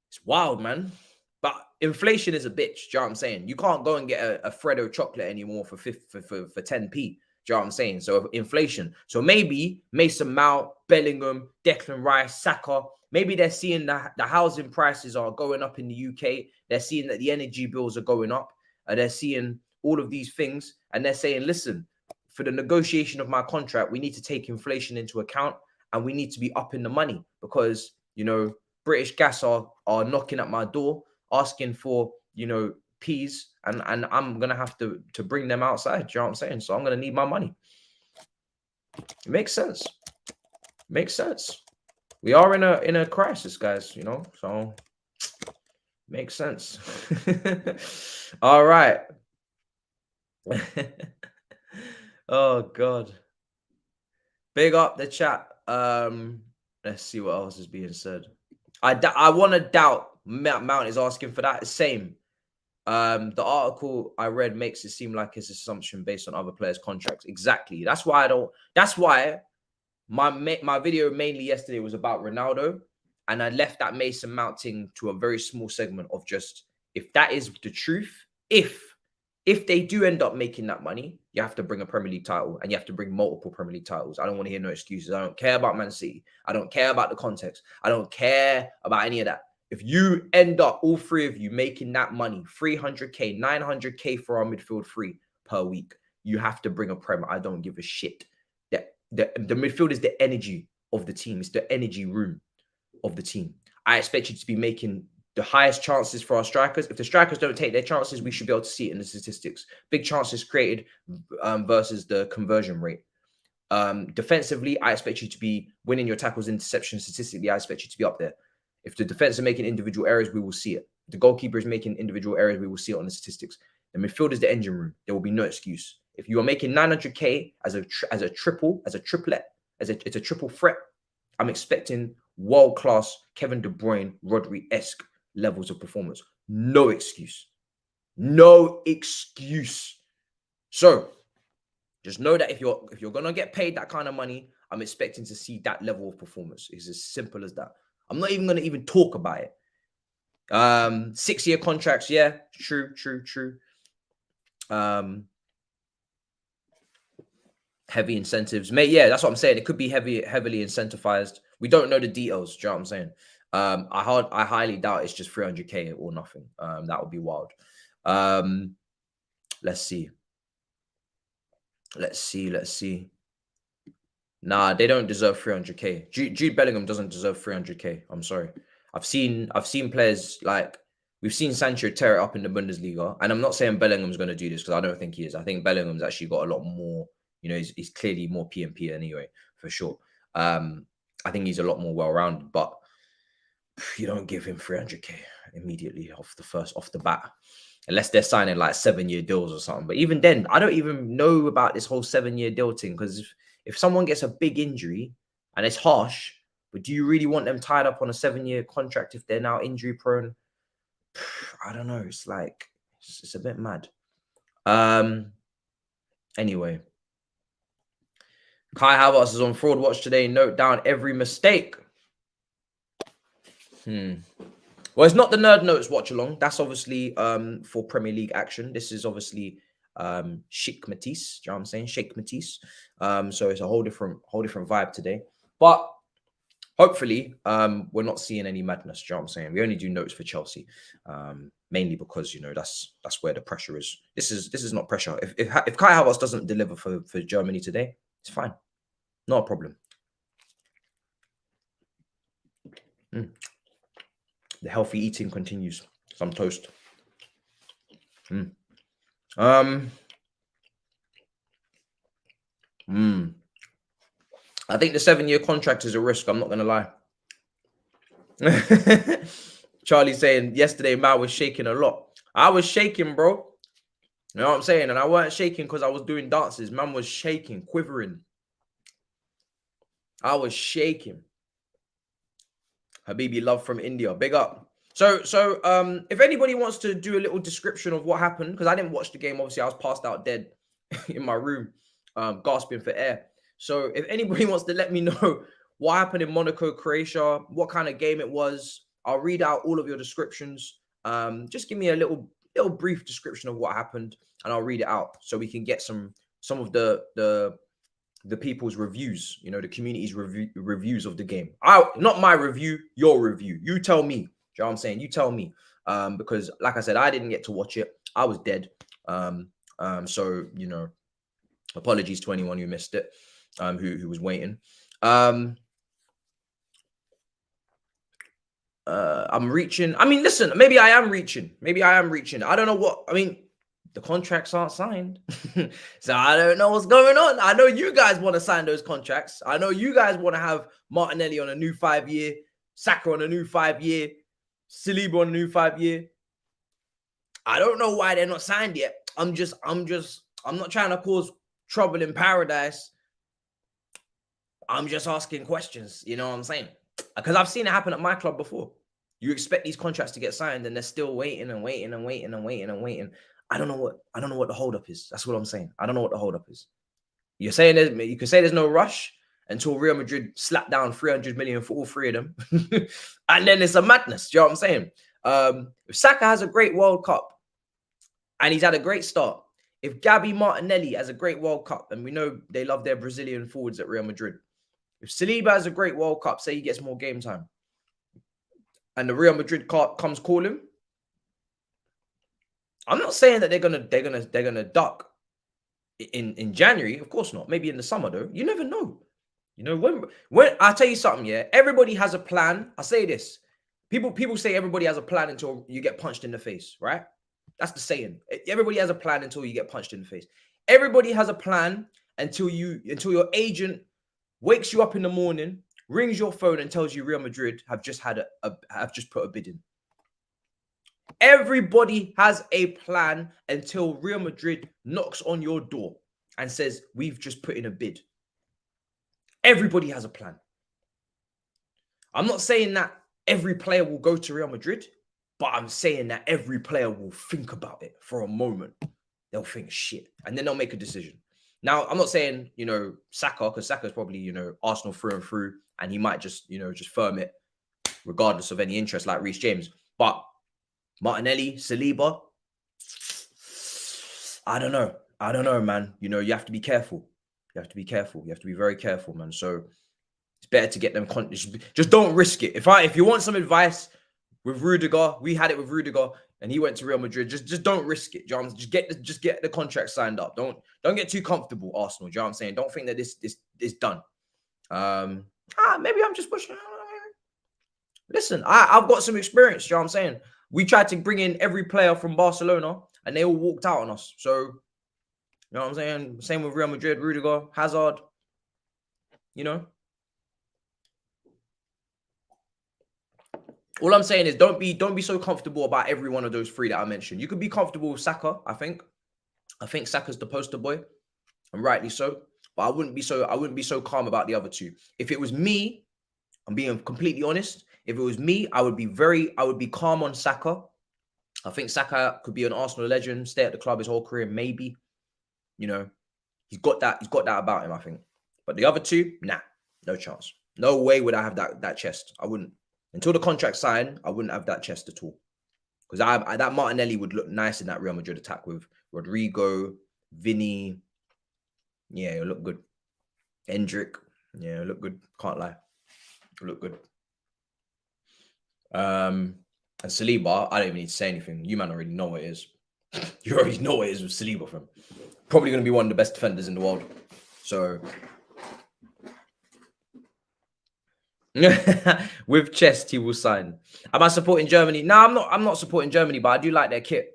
it's wild, man. But inflation is a bitch. Do you know what I'm saying? You can't go and get a Freddo chocolate anymore for 10p. Do you know what I'm saying? So inflation. So maybe Mason Mount, Bellingham, Declan Rice, Saka. Maybe they're seeing the housing prices are going up in the UK. They're seeing that the energy bills are going up. They're seeing all of these things, and they're saying, listen, for the negotiation of my contract, we need to take inflation into account, and we need to be up in the money because, you know, British Gas are knocking at my door, asking for, you know, peas, and I'm going to have to bring them outside. Do you know what I'm saying? So I'm going to need my money. It makes sense. Makes sense. We are in a crisis, guys, you know, so makes sense. All right. Oh God, big up the chat. Let's see what else is being said. I want to doubt Mount is asking for that. Same. The article I read makes it seem like his assumption based on other players' contracts. Exactly. That's why my video mainly yesterday was about Ronaldo, and I left that Mason Mount thing to a very small segment of just if that is the truth, if they do end up making that money, you have to bring a Premier League title and you have to bring multiple Premier League titles. I don't want to hear no excuses. I don't care about Man City. I don't care about the context. I don't care about any of that. If you end up, all three of you, making that money, 300K, 900K for our midfield free per week, you have to bring a Premier. I don't give a shit. The midfield is the energy of the team. It's the energy room of the team. I expect you to be making the highest chances for our strikers. If the strikers don't take their chances, we should be able to see it in the statistics. Big chances created versus the conversion rate. Defensively, I expect you to be winning your tackles, interceptions. Statistically, I expect you to be up there. If the defense are making individual errors, we will see it. If the goalkeeper is making individual errors, we will see it on the statistics. The midfield is the engine room. There will be no excuse. If you are making 900K as a triplet, it's a triple threat, I'm expecting world-class Kevin De Bruyne, Rodri-esque levels of performance. No excuse. No excuse. So just know that if you're gonna get paid that kind of money, I'm expecting to see that level of performance. It's as simple as that. I'm not even gonna talk about it. 6-year contracts, yeah, true. Heavy incentives, mate. Yeah, that's what I'm saying. It could be heavily incentivized. We don't know the details. Do you know what I'm saying? I highly doubt it's just 300K or nothing. That would be wild. Let's see. Nah, they don't deserve 300K. Jude Bellingham doesn't deserve 300K. I'm sorry. I've seen players like, we've seen Sancho tear it up in the Bundesliga, and I'm not saying Bellingham's going to do this because I don't think he is. I think Bellingham's actually got a lot more. You know, he's clearly more PMP anyway, for sure. I think he's a lot more well-rounded, but you don't give him 300K immediately off the bat, unless they're signing like 7-year deals or something. But even then, I don't even know about this whole 7-year deal thing, because if someone gets a big injury, and it's harsh, but do you really want them tied up on a 7-year contract if they're now injury prone? I don't know. It's like, it's a bit mad. Anyway. Kai Havertz is on Fraud Watch today. Note down every mistake. Well, it's not the Nerd Notes watch along. That's obviously for Premier League action. This is obviously Sheikh Matisse. Do you know what I'm saying? Sheikh Matisse. So it's a whole different vibe today. But hopefully, we're not seeing any madness. Do you know what I'm saying? We only do notes for Chelsea, mainly because, you know, that's where the pressure is. This is not pressure. If Kai Havertz doesn't deliver for Germany today, it's fine. Not a problem. The healthy eating continues. Some toast. I think the 7-year contract is a risk. I'm not going to lie. Charlie saying yesterday, Mal was shaking a lot. I was shaking, bro. You know what I'm saying? And I weren't shaking because I was doing dances. Man was shaking, quivering. I was shaking. Habibi, love from India. Big up. So if anybody wants to do a little description of what happened, because I didn't watch the game, obviously I was passed out dead in my room, gasping for air. So if anybody wants to let me know what happened in Monaco, Croatia, what kind of game it was, I'll read out all of your descriptions. Just give me a little brief description of what happened, and I'll read it out so we can get some of the people's reviews, you know, the community's reviews of the game. Not my review, your review. You tell me. Do you know what I'm saying? You tell me. Because like I said, I didn't get to watch it. I was dead. So, you know, apologies to anyone who missed it, who was waiting. I'm reaching. I mean, listen, maybe I am reaching. I don't know what. I mean, the contracts aren't signed. So I don't know what's going on. I know you guys want to sign those contracts. I know you guys want to have Martinelli on a new 5-year, Saka on a new 5-year, Saliba on a new 5-year. I don't know why they're not signed yet. I'm not trying to cause trouble in paradise. I'm just asking questions. You know what I'm saying? Because I've seen it happen at my club before. You expect these contracts to get signed and they're still waiting. I don't know what the holdup is. That's what I'm saying. I don't know what the holdup is. You're saying you can say there's no rush until Real Madrid slap down 300 million for all three of them. And then it's a madness. Do you know what I'm saying? If Saka has a great World Cup and he's had a great start, if Gabby Martinelli has a great World Cup, and we know they love their Brazilian forwards at Real Madrid, if Saliba has a great World Cup, say he gets more game time, and the Real Madrid comes calling, I'm not saying that they're gonna duck in January. Of course not. Maybe in the summer though. You never know. You know, when I tell you something, yeah, everybody has a plan. I say this. People say everybody has a plan until you get punched in the face, right? That's the saying. Everybody has a plan until you get punched in the face. Everybody has a plan until your agent wakes you up in the morning, rings your phone, and tells you Real Madrid have just put a bid in. Everybody has a plan until Real Madrid knocks on your door and says, we've just put in a bid. Everybody has a plan. I'm not saying that every player will go to Real Madrid, but I'm saying that every player will think about it for a moment. They'll think, shit, and then they'll make a decision. Now, I'm not saying, Saka, because Saka's probably, Arsenal through and through, and he might just, just firm it regardless of any interest like Reece James. But Martinelli, Saliba, I don't know, man. You have to be careful. You have to be careful. You have to be very careful, man. So it's better to get them. Just don't risk it. If you want some advice with Rudiger, we had it with Rudiger, and he went to Real Madrid. Just don't risk it, John. Just get the contract signed up. Don't get too comfortable, Arsenal. Do you know what I'm saying? Don't think that this is done. Maybe I'm just pushing. Listen, I've got some experience. Do you know what I'm saying? We tried to bring in every player from Barcelona, and they all walked out on us. So, you know what I'm saying? Same with Real Madrid, Rudiger, Hazard. All I'm saying is don't be so comfortable about every one of those three that I mentioned. You could be comfortable with Saka, I think. I think Saka's the poster boy, and rightly so. But I wouldn't be so calm about the other two. If it was me, I'm being completely honest. If it was me, I would be calm on Saka. I think Saka could be an Arsenal legend, stay at the club his whole career, maybe. He's got that about him, I think. But the other two, nah, no chance. No way would I have that chest. I wouldn't. Until the contract signed, I wouldn't have that chest at all. Because that Martinelli would look nice in that Real Madrid attack with Rodrigo, Vinny. Yeah, it'll look good. Hendrick. Yeah, it'll look good. Can't lie. It'll look good. And Saliba, I don't even need to say anything. You man already know what it is. You already know what it is with Saliba, fam. Probably going to be one of the best defenders in the world. So, with chest, he will sign. Am I supporting Germany? No, I'm not supporting Germany, but I do like their kit.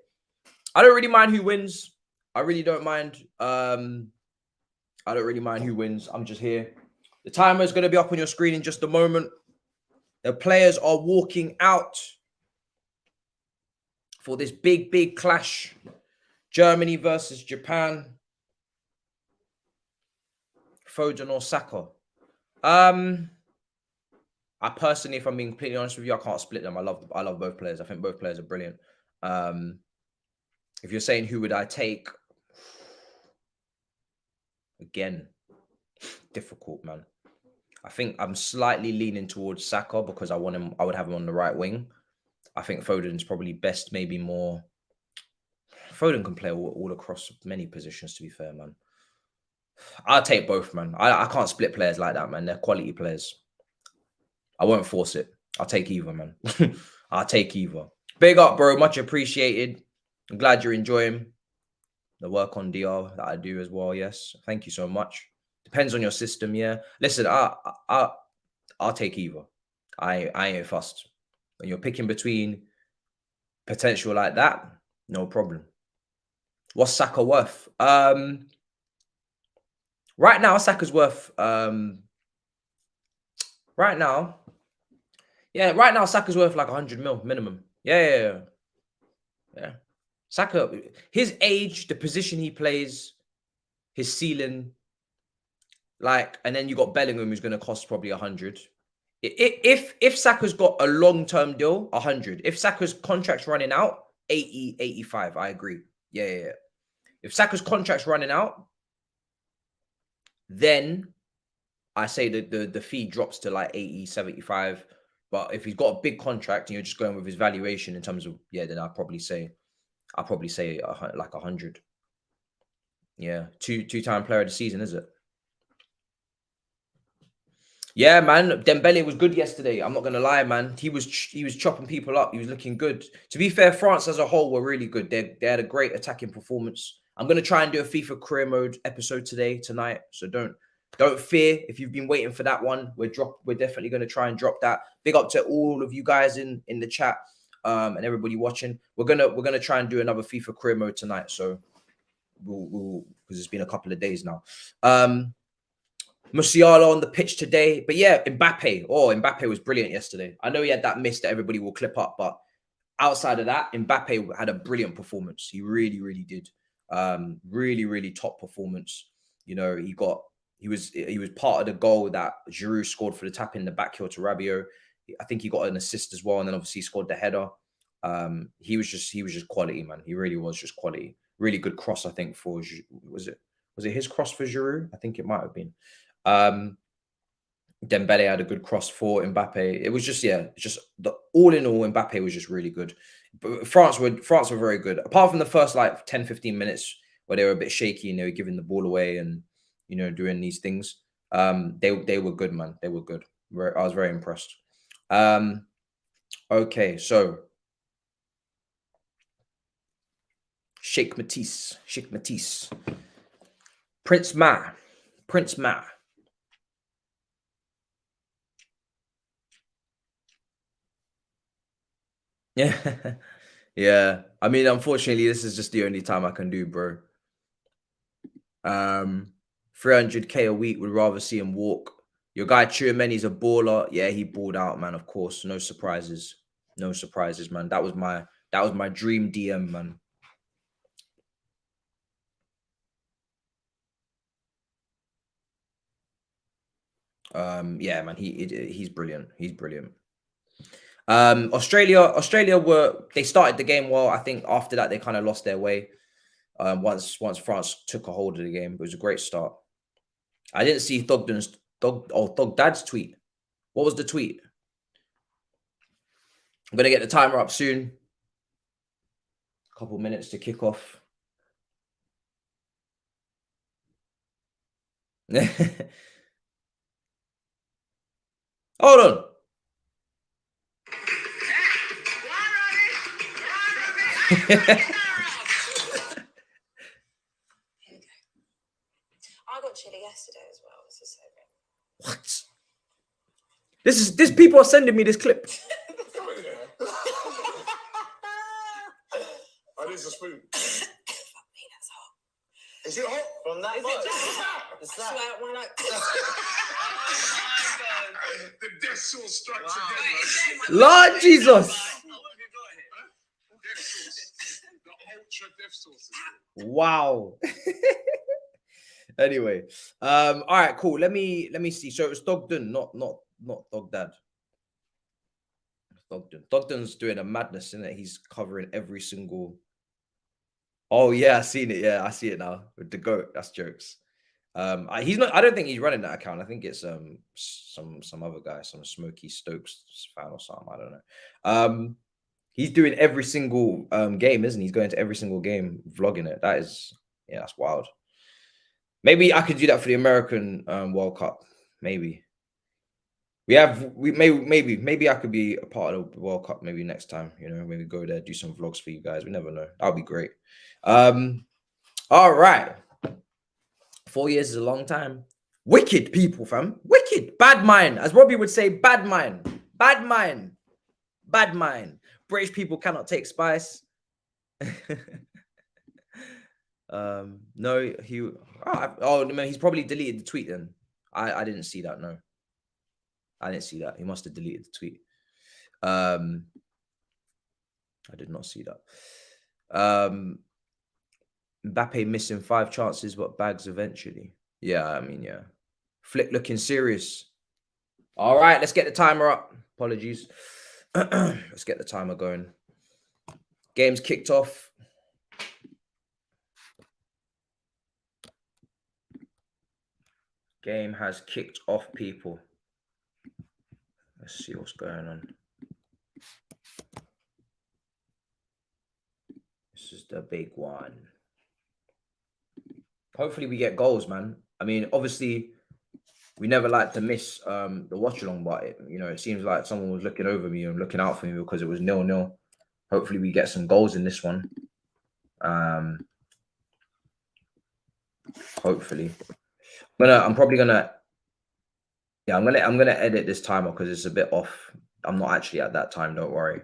I don't really mind who wins. I really don't mind. I don't really mind who wins. I'm just here. The timer is going to be up on your screen in just a moment. The players are walking out for this big clash. Germany versus Japan. Foden or Saka. I personally, if I'm being completely honest with you, I can't split them. I love both players. I think both players are brilliant. If you're saying who would I take, again, difficult, man. I think I'm slightly leaning towards Saka because I would have him on the right wing. I think Foden's probably best, maybe more. Foden can play all across many positions, to be fair, man. I'll take both, man. I can't split players like that, man. They're quality players. I won't force it. I'll take either, man. I'll take either. Big up, bro. Much appreciated. I'm glad you're enjoying the work on DR that I do as well. Yes. Thank you so much. Depends on your system, yeah. Listen, I'll take either. I ain't fussed. When you're picking between potential like that, no problem. What's Saka worth? Right now, Saka's worth right now Saka's worth like 100 mil minimum. Yeah. Saka, his age, the position he plays, his ceiling, and then you got Bellingham who's going to cost probably 100. If Saka's got a long-term deal, 100. If Saka's contract's running out, 80, 85. I agree. Yeah. If Saka's contract's running out, then I say that the fee drops to like 80, 75. But if he's got a big contract and you're just going with his valuation in terms of, yeah, then I'll probably say like 100. Yeah, two-time player of the season, is it? Yeah, man. Dembele was good yesterday. I'm not gonna lie, man. He was chopping people up. He was looking good. To be fair, France as a whole were really good. They had a great attacking performance. I'm gonna try and do a FIFA career mode episode tonight. So don't fear if you've been waiting for that one. We're definitely gonna try and drop that. Big up to all of you guys in the chat and everybody watching. We're gonna try and do another FIFA career mode tonight. So we'll because it's been a couple of days now. Musiala on the pitch today. But yeah, Mbappe. Oh, Mbappe was brilliant yesterday. I know he had that miss that everybody will clip up, but outside of that, Mbappe had a brilliant performance. He really, really did. Really, really top performance. You know, he was part of the goal that Giroud scored for the tap in the back heel to Rabiot. I think he got an assist as well, and then obviously he scored the header. He was just quality, man. He really was just quality. Really good cross, I think, for was it his cross for Giroud? I think it might have been. Dembele had a good cross for Mbappe. It was just, all in all, Mbappe was just really good. But France were very good. Apart from the first like 10, 15 minutes where they were a bit shaky and they were giving the ball away and, you know, doing these things. They were good, man. They were good. I was very impressed. Okay, so Sheikh Matisse. Prince Ma. Yeah. Yeah. I mean, unfortunately, this is just the only time I can do, bro. 300k a week, would rather see him walk. Your guy Tchouameni's a baller. Yeah, he balled out, man. Of course. No surprises. No surprises, man. That was my dream DM, man. Yeah, man. He's brilliant. He's brilliant. Australia they started the game well. I think after that they kind of lost their way. Once France took a hold of the game, it was a great start. I didn't see Thogdad's tweet. What was the tweet? I'm gonna get the timer up soon. A couple minutes to kick off. Hold on. I got chili yesterday as well. This is so good. What? This people are sending me this clip. I need a spoon. Fuck me, that's hot. Is it hot? From that much? Is that? Why not? Oh my god. The death sauce strikes again. Lord Jesus. What have you got here? Death sauce. The ultra death sauce. Wow. Anyway, all right, cool. Let me see. So it was Thogden, not Thogdad. Thogden's doing a madness, isn't it? He's covering every single. Oh yeah, I seen it. Yeah, I see it now with the goat. That's jokes. He's not. I don't think he's running that account. I think it's some other guy, some Smokey Stokes fan or something. I don't know. He's doing every single game, isn't he? He's going to every single game, vlogging it. That's wild. Maybe I could do that for the American World Cup. Maybe maybe I could be a part of the World Cup maybe next time. You know, maybe go there, do some vlogs for you guys. We never know. That'll be great. All right. 4 years is a long time. Wicked people, fam. Wicked. Bad mind. As Robbie would say, bad mind. Bad mind. Bad mind. British people cannot take spice. No, he's probably deleted the tweet then. I didn't see that. No, I didn't see that. He must have deleted the tweet. I did not see that. Mbappe missing 5 chances, but bags eventually. Yeah, I mean, yeah. Flick looking serious. All right, let's get the timer up. Apologies. Let's get the timer going. Game's kicked off. Game has kicked off, people. Let's see what's going on. This is the big one. Hopefully we get goals, man. I mean, obviously, we never like to miss the watch-along, but it seems like someone was looking over me and looking out for me because it was 0-0. Hopefully we get some goals in this one. Hopefully. I'm gonna edit this timer because it's a bit off. I'm not actually at that time, don't worry.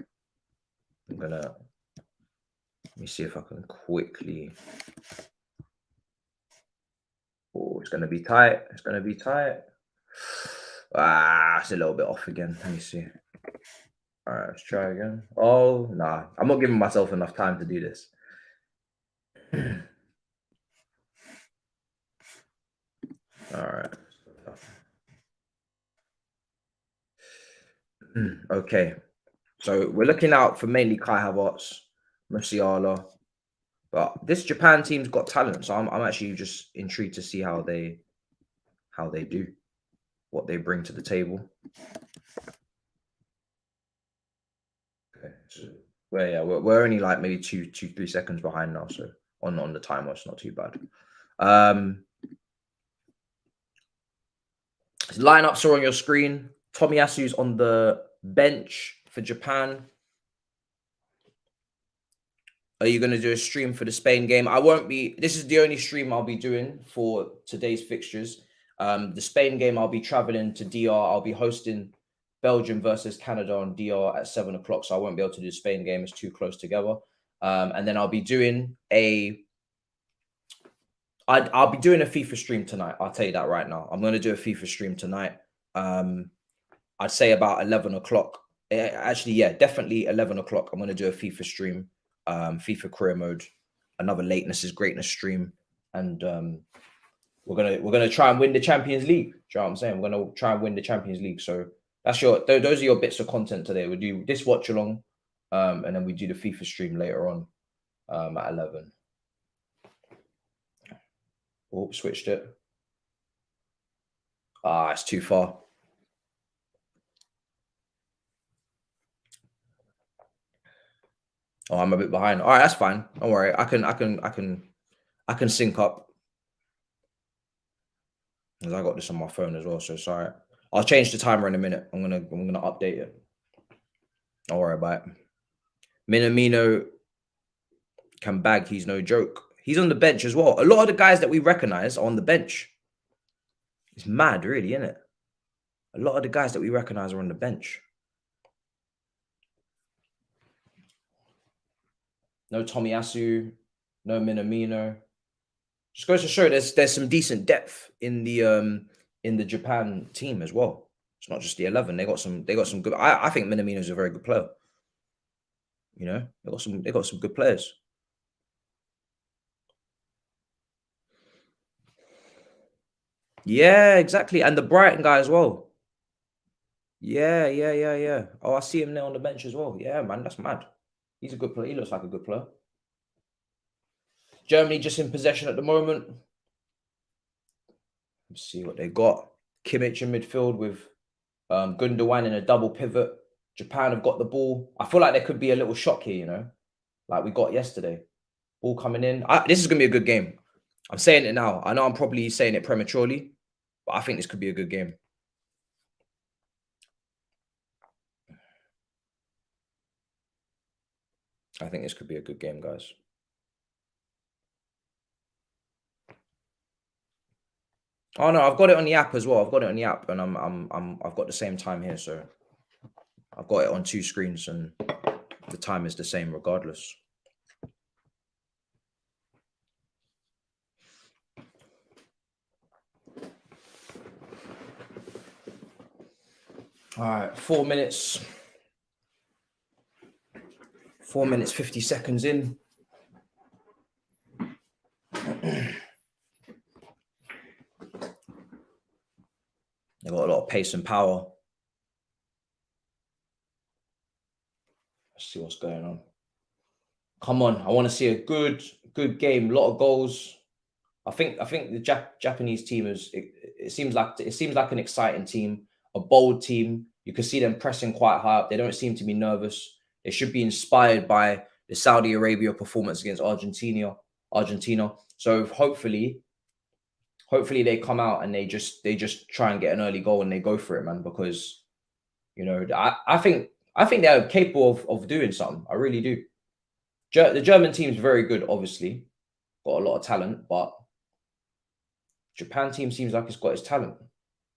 Let me see if I can quickly. Oh, it's gonna be tight. It's gonna be tight. It's a little bit off again. Let me see. All right, let's try again. Oh, nah. I'm not giving myself enough time to do this. All right. Okay. So we're looking out for mainly Kai Havertz, Musiala. But this Japan team's got talent, so I'm actually just intrigued to see how they do, what they bring to the table. Okay, so we're only like maybe 3 seconds behind now, so on the timer, it's not too bad. Lineups are on your screen. Tomiyasu's on the bench for Japan. Are you going to do a stream for the Spain game? I won't be. This is the only stream I'll be doing for today's fixtures. The Spain game, I'll be traveling to DR. I'll be hosting Belgium versus Canada on DR at 7 o'clock. So I won't be able to do the Spain game. It's too close together. And then I'll be doing I'll be doing a FIFA stream tonight. I'll tell you that right now. I'm going to do a FIFA stream tonight. I'd say about 11 o'clock. Actually, yeah, definitely 11 o'clock. I'm going to do a FIFA stream. FIFA career mode, another Lateness is greatness stream, and we're gonna try and win the Champions League. Do you know what I'm saying? We're gonna try and win the Champions League. So that's those are your bits of content today. We do this watch along, and then we do the FIFA stream later on at 11. Oh, switched it. It's too far. Oh, I'm a bit behind. All right, that's fine. Don't worry. I can sync up. Because I got this on my phone as well, so sorry. I'll change the timer in a minute. I'm gonna update it. Don't worry about it. Minamino can bag. He's no joke. He's on the bench as well. A lot of the guys that we recognize are on the bench. It's mad, really, isn't it? A lot of the guys that we recognize are on the bench. No Tomiyasu, no Minamino. Just goes to show there's some decent depth in the Japan team as well. It's not just the 11. They got some good. I think Minamino's a very good player. You know, they got some good players. Yeah, exactly. And the Brighton guy as well. Yeah. Oh, I see him there on the bench as well. Yeah, man, that's mad. He's a good player. He looks like a good player. Germany just in possession at the moment. Let's see what they got. Kimmich in midfield with Gundogan in a double pivot. Japan have got the ball. I feel like there could be a little shock here, you know, like we got yesterday. Ball coming in. This is going to be a good game. I'm saying it now. I know I'm probably saying it prematurely, but I think this could be a good game. I think this could be a good game, guys. Oh no, I've got it on the app as well. I've got it on the app, and I've got the same time here, so I've got it on 2 screens, and the time is the same regardless. All right, 4 minutes. 4 minutes, 50 seconds in. They've got a lot of pace and power. Let's see what's going on. Come on, I want to see a good game. A lot of goals. I think the Japanese team is. It seems like an exciting team, a bold team. You can see them pressing quite high up. They don't seem to be nervous. They should be inspired by the Saudi Arabia performance against Argentina. So hopefully they come out and they just try and get an early goal and they go for it, man. Because I think they're capable of doing something. I really do. The German team's very good, obviously, got a lot of talent, but Japan team seems like it's got its talent.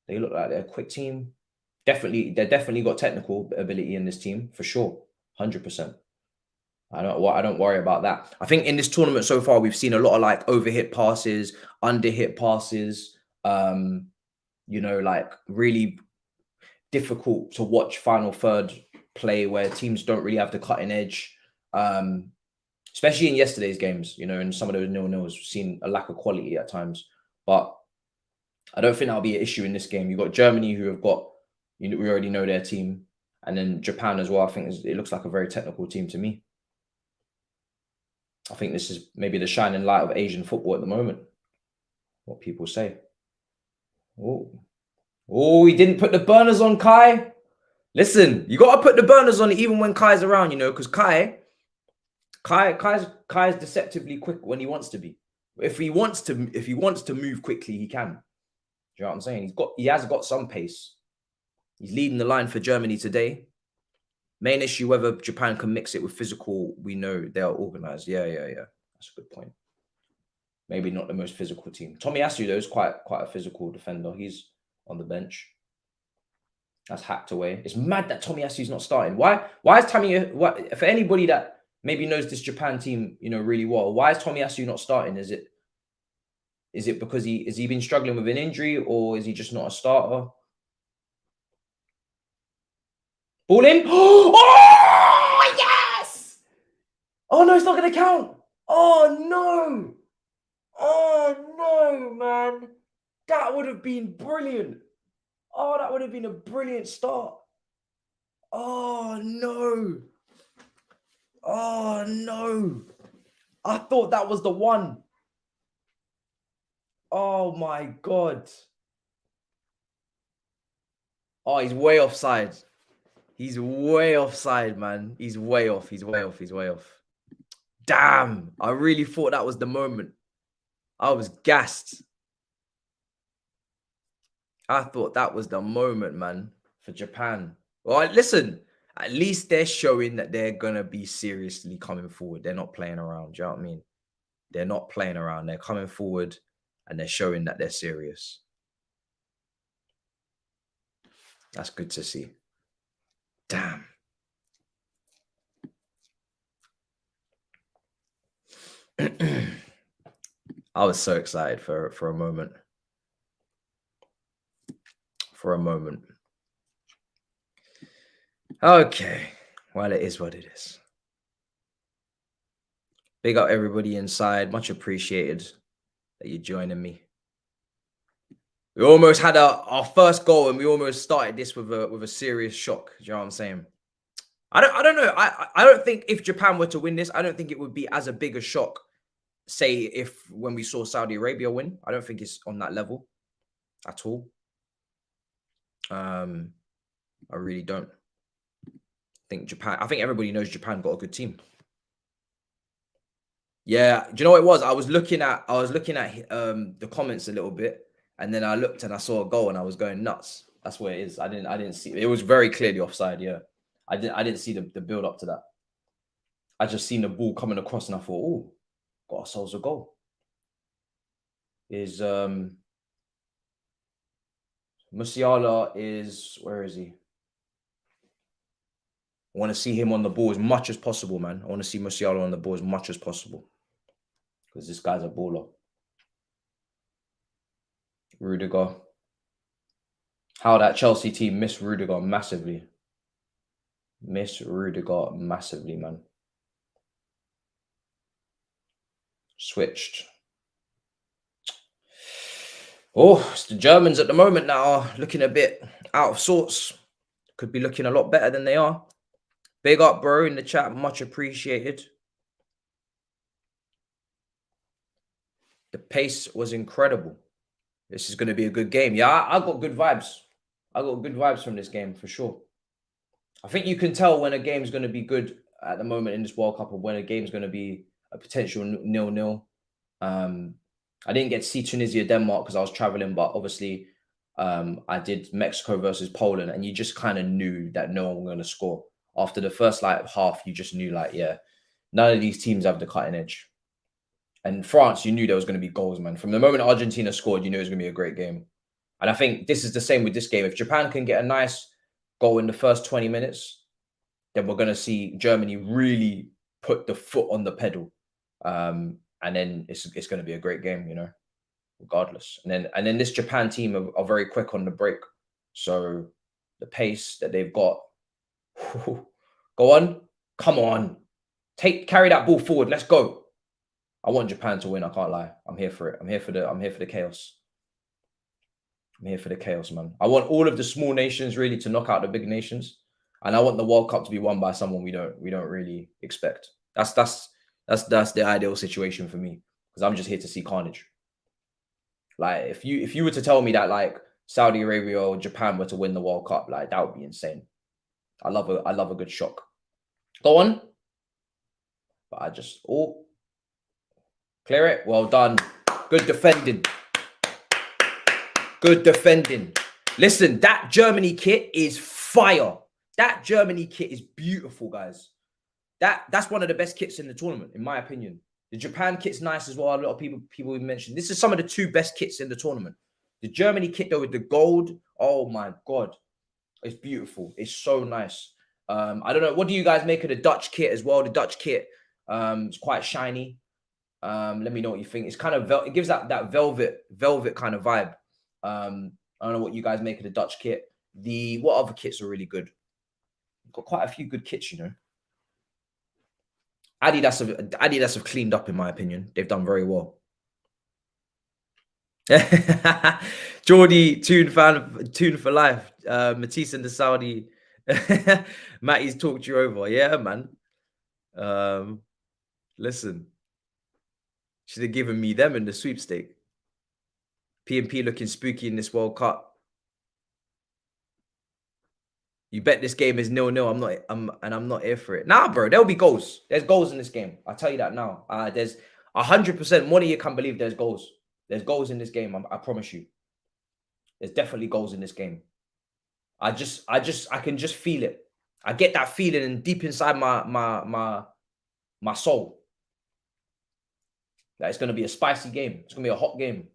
They look like they're a quick team. They definitely got technical ability in this team for sure, 100%. I don't worry about that. I think in this tournament so far, we've seen a lot of like overhit passes, underhit passes. Like really difficult to watch final third play where teams don't really have the cutting edge. Especially in yesterday's games, in some of those 0-0s, we've seen a lack of quality at times. But I don't think that'll be an issue in this game. You've got Germany, who have got, we already know their team. And then Japan as well. I think it looks like a very technical team to me. I think this is maybe the shining light of Asian football at the moment. What people say. Oh, he didn't put the burners on, Kai. Listen, you got to put the burners on even when Kai's around, because Kai's deceptively quick when he wants to be. If he wants to move quickly, he can. Do you know what I'm saying? He has got some pace. He's leading the line for Germany today. Main issue, whether Japan can mix it with physical, we know they are organized. Yeah. That's a good point. Maybe not the most physical team. Tomiyasu, though, is quite a physical defender. He's on the bench. That's hacked away. It's mad that Tomiyasu's not starting. Why is for anybody that maybe knows this Japan team, really well, why is Tomiyasu not starting? Is it because has he been struggling with an injury, or is he just not a starter? Ball in. Oh, yes! Oh, no, it's not going to count. Oh, no. Oh, no, man. That would have been brilliant. Oh, that would have been a brilliant start. Oh, no. Oh, no. I thought that was the one. Oh, my God. Oh, he's way offside. He's way offside, man. He's way off. Damn. I really thought that was the moment. I was gassed. I thought that was the moment, man, for Japan. Well, listen, at least they're showing that they're going to be seriously coming forward. They're not playing around. Do you know what I mean? They're not playing around. They're coming forward and they're showing that they're serious. That's good to see. Damn. I was so excited for a moment. Okay. Well, it is what it is. Big up everybody inside. Much appreciated that you're joining me. We almost had our first goal, and we almost started this with a serious shock. Do you know what I'm saying? I don't know. I don't think if Japan were to win this, I don't think it would be as a big a shock, say, when we saw Saudi Arabia win. I don't think it's on that level at all. I really don't think Japan. I think everybody knows Japan got a good team. Yeah, do you know what it was? I was looking at the comments a little bit, and then I looked and I saw a goal and I was going nuts. That's what it is. I didn't see it. It was very clearly offside. Yeah, I didn't see the build up to that. I just seen the ball coming across and I thought, oh, got ourselves a goal. Musiala is, where is he? I want to see him on the ball as much as possible, man. I want to see Musiala on the ball as much as possible, because this guy's a baller. Rudiger. How that Chelsea team missed Rudiger massively. Man. Switched. Oh, it's the Germans at the moment that are looking a bit out of sorts. Could be looking a lot better than they are. Big up, bro, in the chat. Much appreciated. The pace was incredible. This is going to be a good game. Yeah, I got good vibes. I got good vibes from this game for sure. I think you can tell when a game's going to be good at the moment in this World Cup, or when a game's going to be a potential 0-0. I didn't get to see Tunisia, Denmark because I was traveling, but obviously I did Mexico versus Poland, and you just kind of knew that no one was going to score. After the first half, you just knew yeah, none of these teams have the cutting edge. And France, you knew there was going to be goals, man. From the moment Argentina scored, you knew it was going to be a great game. And I think this is the same with this game. If Japan can get a nice goal in the first 20 minutes, then we're going to see Germany really put the foot on the pedal. And then it's going to be a great game, regardless. And then this Japan team are very quick on the break. So the pace that they've got, go on, come on, carry that ball forward. Let's go. I want Japan to win. I can't lie. I'm here for it. I'm here for the chaos. I'm here for the chaos, man. I want all of the small nations really to knock out the big nations, and I want the World Cup to be won by someone we don't really expect. That's the ideal situation for me, because I'm just here to see carnage. Like if you were to tell me that like Saudi Arabia or Japan were to win the World Cup, like that would be insane. I love a good shock. Go on. But I just clear it. Well done. Good defending. Good defending. Listen, that Germany kit is fire. That Germany kit is beautiful, guys. That's one of the best kits in the tournament, in my opinion. The Japan kit's nice as well. A lot of people have mentioned. This is some of the 2 best kits in the tournament. The Germany kit, though, with the gold. Oh, my God. It's beautiful. It's so nice. I don't know. What do you guys make of the Dutch kit as well? The Dutch kit, it's quite shiny. Let me know what you think. It's kind of it gives that velvet kind of vibe. I don't know what you guys make of the Dutch kit. What other kits are really good? We've got quite a few good kits, Adidas have cleaned up, in my opinion. They've done very well. Geordie, tune for life. Matisse and the Saudi. Matty's talked you over. Yeah, man. Listen. Should have given me them in the sweepstake. P&P looking spooky in this World Cup. You bet this game is 0-0. I'm not here for it. Nah, bro, there'll be goals. There's goals in this game. I'll tell you that now. There's 100%. One of you can believe there's goals. There's goals in this game. I promise you. There's definitely goals in this game. I can just feel it. I get that feeling deep inside my soul. That it's going to be a spicy game. It's going to be a hot game.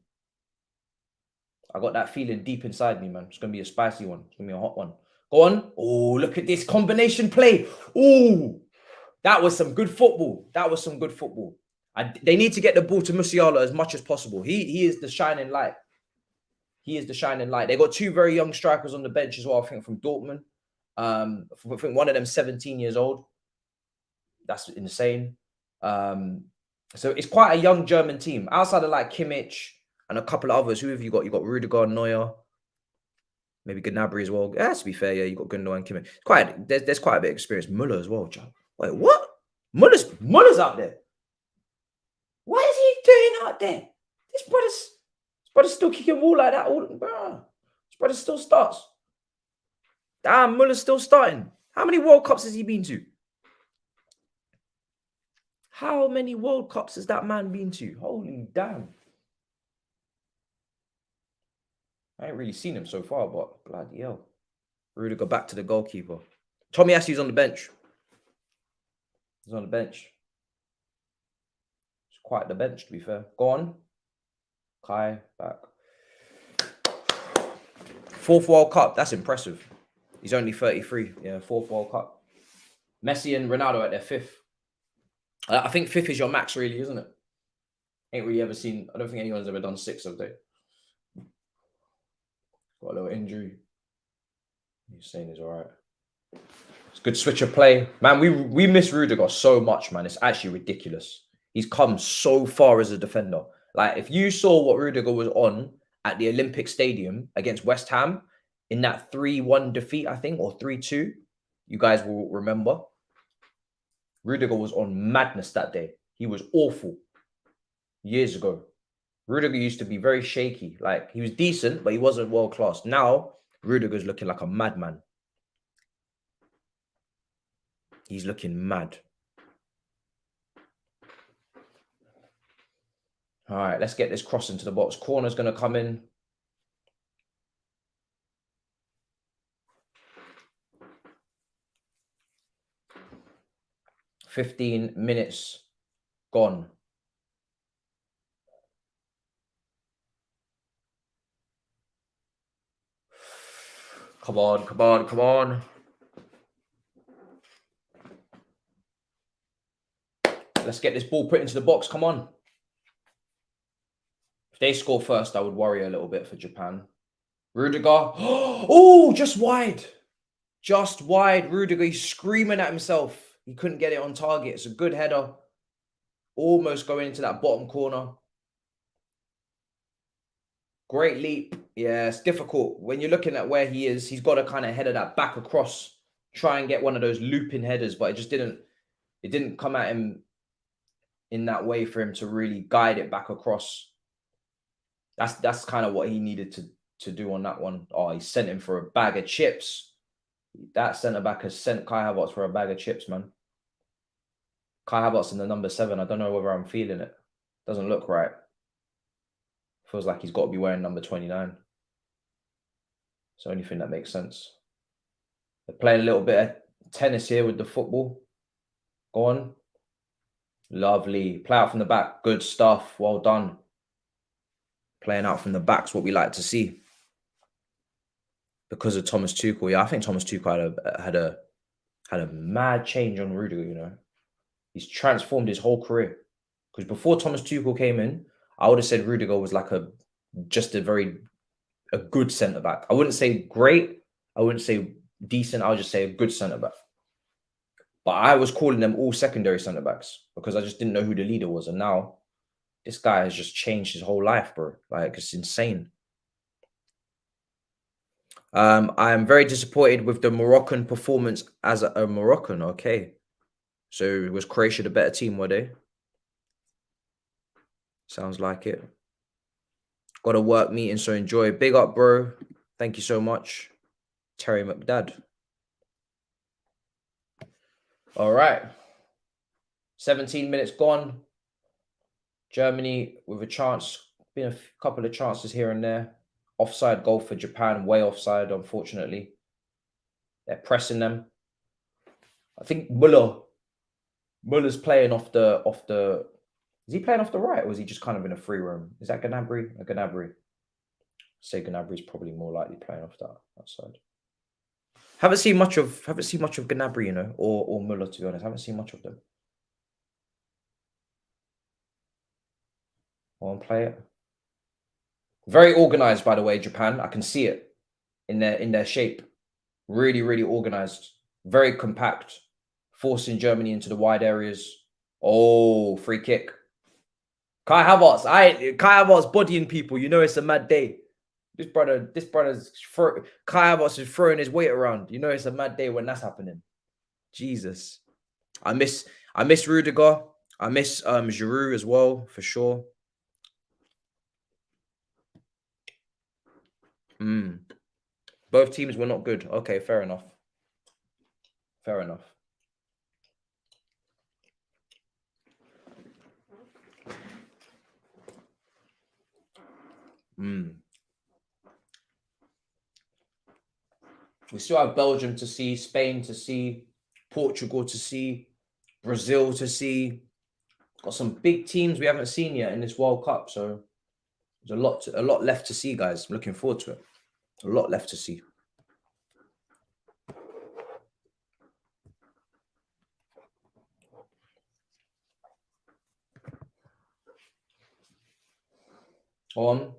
I got that feeling deep inside me, man. It's going to be a spicy one. It's going to be a hot one. Go on. Oh, look at this combination play. Oh, that was some good football. They need to get the ball to Musiala as much as possible. He is the shining light. They got 2 very young strikers on the bench as well, I think, from Dortmund. I think one of them 17 years old. That's insane. So it's quite a young German team. Outside of like Kimmich and a couple of others, who have you got? You got Rudiger, Neuer, maybe Gnabry as well. Yeah, to be fair, yeah, you got Gundogan and Kimmich. There's quite a bit of experience. Muller as well, John. Wait, what? Muller's out there. What is he doing out there? This brother's still kicking wall like that. This brother still starts. Damn, Muller's still starting. How many World Cups has he been to? How many World Cups has that man been to? Holy damn. I ain't really seen him so far, but bloody hell. Rudiger back to the goalkeeper. Tomiyasu on the bench. He's on the bench. It's quite the bench, to be fair. Go on. Kai back. 4th World Cup. That's impressive. He's only 33. Yeah, 4th World Cup. Messi and Ronaldo at their 5th. I think 5th is your max, really, isn't it? Ain't really ever seen. I don't think anyone's ever done 6, have they? Got a little injury. He's saying he's all right. It's a good switch of play. Man, we miss Rudiger so much, man. It's actually ridiculous. He's come so far as a defender. Like, if you saw what Rudiger was on at the Olympic Stadium against West Ham in that 3-1 defeat, I think, or 3-2, you guys will remember. Rudiger was on madness that day. He was awful years ago. Rudiger used to be very shaky. Like, he was decent, but he wasn't world class. Now, Rudiger's looking like a madman. He's looking mad. All right, let's get this cross into the box. Corner's going to come in. "15 minutes gone." Come on, come on, come on. Let's get this ball put into the box. Come on. If they score first, I would worry a little bit for Japan. Rudiger. Oh, just wide. Just wide. Rudiger, he's screaming at himself. He couldn't get it on target. It's a good header. Almost going into that bottom corner. Great leap. Yeah, it's difficult. When you're looking at where he is, he's got to kind of header that back across. Try and get one of those looping headers, but it didn't come at him in that way for him to really guide it back across. That's kind of what he needed to do on that one. Oh, he sent him for a bag of chips. That centre-back has sent Kai Havertz for a bag of chips, man. Kai Havertz in the number 7. I don't know whether I'm feeling it. Doesn't look right. Feels like he's got to be wearing number 29. It's the only thing that makes sense. They're playing a little bit of tennis here with the football. Go on. Lovely. Play out from the back. Good stuff. Well done. Playing out from the back's what we like to see. Because of Thomas Tuchel. Yeah, I think Thomas Tuchel had a mad change on Rudiger, you know. He's transformed his whole career. Because before Thomas Tuchel came in, I would have said Rudiger was like a good centre-back. I wouldn't say great. I wouldn't say decent. I would just say a good centre-back. But I was calling them all secondary centre-backs because I just didn't know who the leader was. And now this guy has just changed his whole life, bro. Like, it's insane. I am very disappointed with the Moroccan performance as a Moroccan. Okay. So was Croatia the better team, were they? Sounds like it. Got a work meeting, so enjoy. Big up, bro. Thank you so much. Terry McDad. All right. 17 minutes gone. Germany with a chance. Been a couple of chances here and there. Offside goal for Japan. Way offside, unfortunately. They're pressing them. I think Muller's playing off the... Is he playing off the right, or is he just kind of in a free roam? Is that Gnabry? Gnabry. Say Gnabry's probably more likely playing off that side. Haven't seen much of Gnabry, you know, or Muller, to be honest. Haven't seen much of them. One play it. Very organized, by the way, Japan. I can see it in their shape. Really, really organized. Very compact. Forcing Germany into the wide areas. Oh, free kick. Kai Havertz. Kai Havertz bodying people. You know it's a mad day. This brother's Kai Havertz is throwing his weight around. You know it's a mad day when that's happening. Jesus. I miss Rudiger. I miss Giroud as well, for sure. Both teams were not good. Okay, fair enough. Fair enough. We still have Belgium to see, Spain to see, Portugal to see, Brazil to see. Got some big teams we haven't seen yet in this World Cup, so there's a lot left to see, guys. I'm looking forward to it. A lot left to see. On.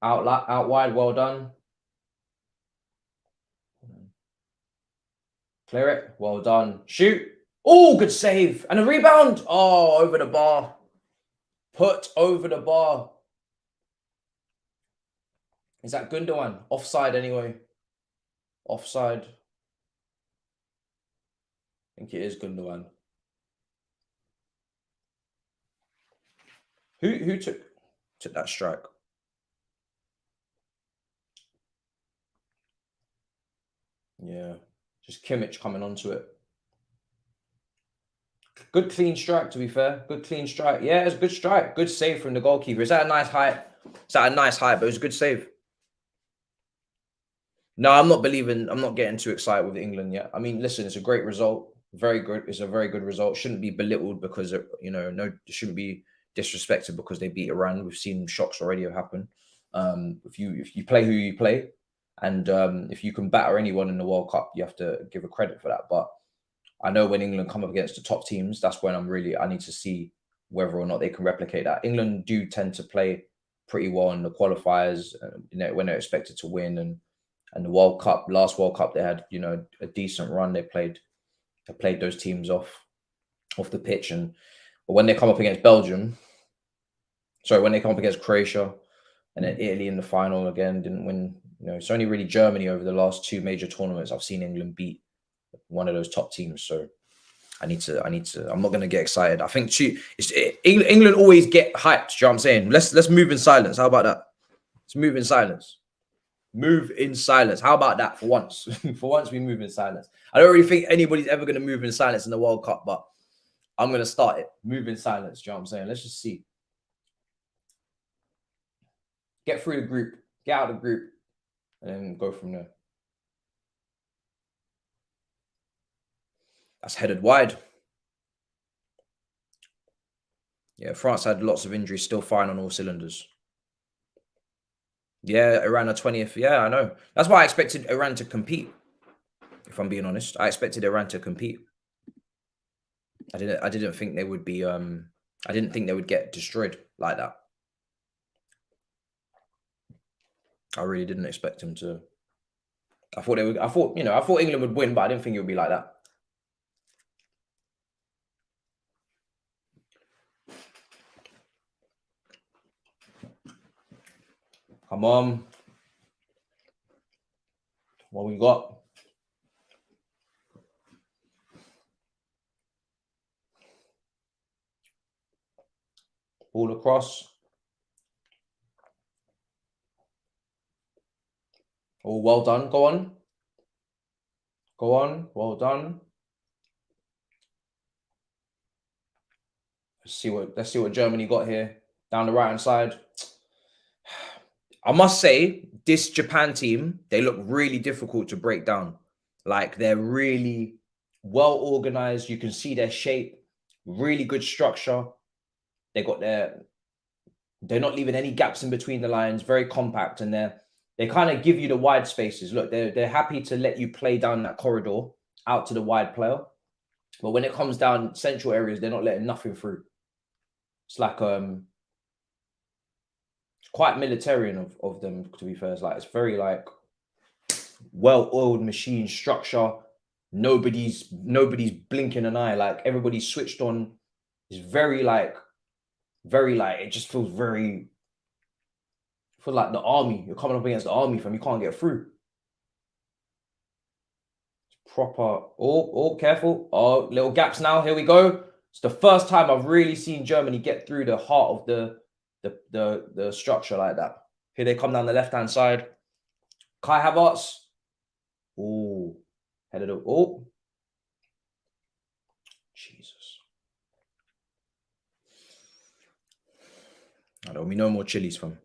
Out wide, well done. Clear it, well done. Shoot. Oh, good save. And a rebound. Oh, over the bar. Put over the bar. Is that Gundogan? Offside anyway. Offside. I think it is Gundogan. Who took that strike? Yeah, just Kimmich coming onto it. Good clean strike, to be fair. Good clean strike. Yeah, it's a good strike. Good save from the goalkeeper. It's at a nice height. It's at a nice height, but it was a good save. No, I'm not getting too excited with England yet. I mean, listen, it's a great result. Very good. It's a very good result. Shouldn't be belittled because, it shouldn't be disrespected because they beat Iran. We've seen shocks already happen. If you play who you play, and if you can batter anyone in the World Cup, you have to give a credit for that. But I know when England come up against the top teams, that's when I need to see whether or not they can replicate that. England do tend to play pretty well in the qualifiers, when they're expected to win, and the World Cup, last World Cup, they had a decent run. They played those teams off the pitch, but when they come up against when they come up against Croatia, and then Italy in the final again, didn't win. It's only really Germany over the last two major tournaments I've seen England beat one of those top teams. So I need to. I'm not going to get excited. I think England always get hyped. Do you know what I'm saying? Let's move in silence. How about that? Let's move in silence. Move in silence. How about that for once? For once, we move in silence. I don't really think anybody's ever going to move in silence in the World Cup, but I'm going to start it. Move in silence. Do you know what I'm saying? Let's just see. Get through the group. Get out of the group. And then go from there. That's headed wide. Yeah, France had lots of injuries, still fine on all cylinders. Yeah, Iran are 20th. Yeah, I know. That's why I expected Iran to compete. If I'm being honest, I expected Iran to compete. I didn't think they would be. I didn't think they would get destroyed like that. I really didn't expect them to. I thought England would win, but I didn't think it would be like that. Come on. What we got? Ball across. Oh, well done. Go on. Go on. Well done. Let's see what Germany got here. Down the right-hand side. I must say, this Japan team, they look really difficult to break down. Like, they're really well organized. You can see their shape, really good structure. They're not leaving any gaps in between the lines, very compact, and they kind of give you the wide spaces. Look, they're happy to let you play down that corridor out to the wide player. But when it comes down central areas, they're not letting nothing through. It's like it's quite militarian of them, to be fair. It's very like well-oiled machine structure. Nobody's blinking an eye. Like, everybody's switched on. It's very like it just feels very like the army. You're coming up against the army, fam. You can't get through. It's proper. Oh, careful. Oh, little gaps now. Here we go. It's the first time I've really seen Germany get through the heart of the structure like that. Here they come down the left-hand side. Kai Havertz. Oh, headed up. Oh, Jesus. I don't. We no more chilies from.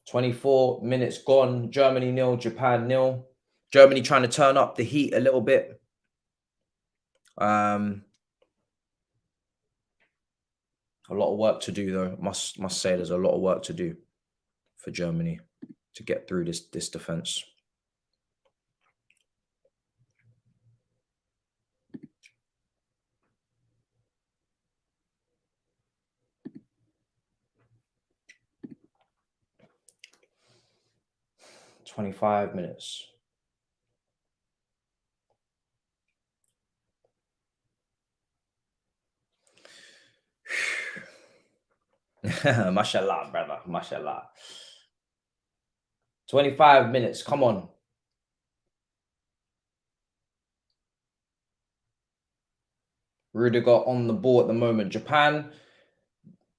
"24 minutes gone. Germany 0, Japan 0. Germany trying to turn up the heat a little bit. A lot of work to do, though. Must say, there's a lot of work to do for Germany to get through this defense. "25 minutes. Mashallah, brother. Mashallah. 25 minutes. Come on. Rudiger on the ball at the moment. Japan,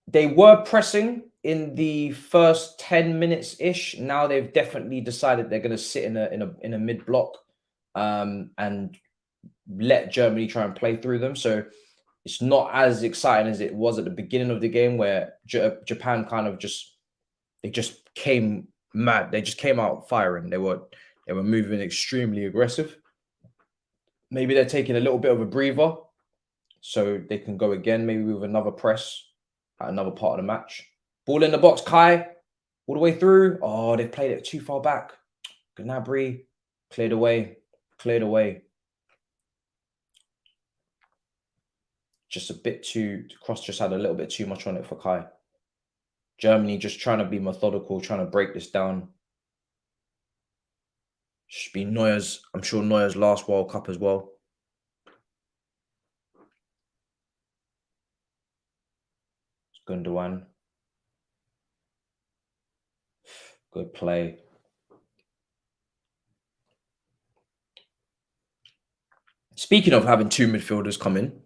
they were pressing in the first 10 minutes-ish. Now they've definitely decided they're going to sit in a mid-block and let Germany try and play through them. So it's not as exciting as it was at the beginning of the game, where Japan kind of just came mad. They just came out firing. They were moving extremely aggressive. Maybe they're taking a little bit of a breather so they can go again, maybe with another press at another part of the match. Ball in the box, Kai, all the way through. Oh, they played it too far back. Gnabry, cleared away. Just a bit too, cross just had a little bit too much on it for Kai. Germany just trying to be methodical, trying to break this down. Should be Neuer's, I'm sure Neuer's last World Cup as well. Gundogan. Good play. Speaking of having two midfielders come in,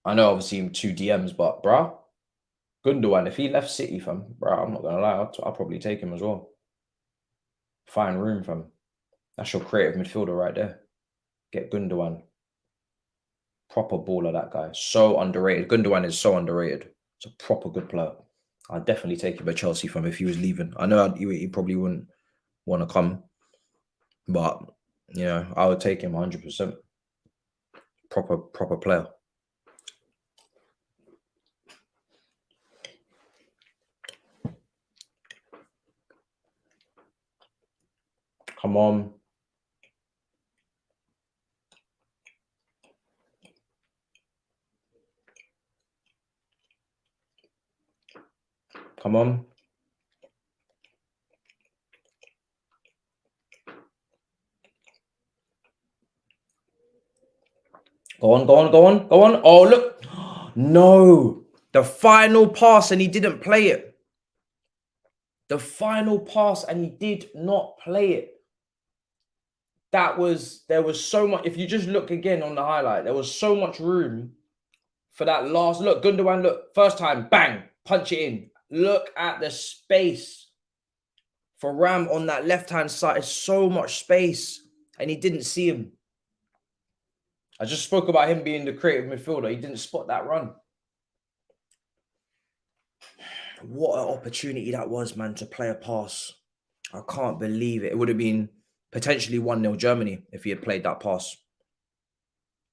I know obviously 2 DMs, but bruh, Gundogan, if he left City, fam, bruh, I'm not going to lie, I'll probably take him as well. Fine room, fam. That's your creative midfielder right there. Get Gundogan. Proper baller, that guy. So underrated. Gundogan is so underrated. It's a proper good player. I'd definitely take him at Chelsea from if he was leaving. I know he probably wouldn't want to come, but you know, I would take him 100%. Proper player. Come on. Come on. Go on. Oh, look. No. The final pass and he didn't play it. The final pass and he did not play it. There was so much. If you just look again on the highlight, there was so much room for that last look. Gundogan, look, first time, bang, punch it in. Look at the space for Ram on that left-hand side. It's so much space, and he didn't see him. I just spoke about him being the creative midfielder. He didn't spot that run. What an opportunity that was, man, to play a pass. I can't believe it. It would have been potentially 1-0 Germany if he had played that pass.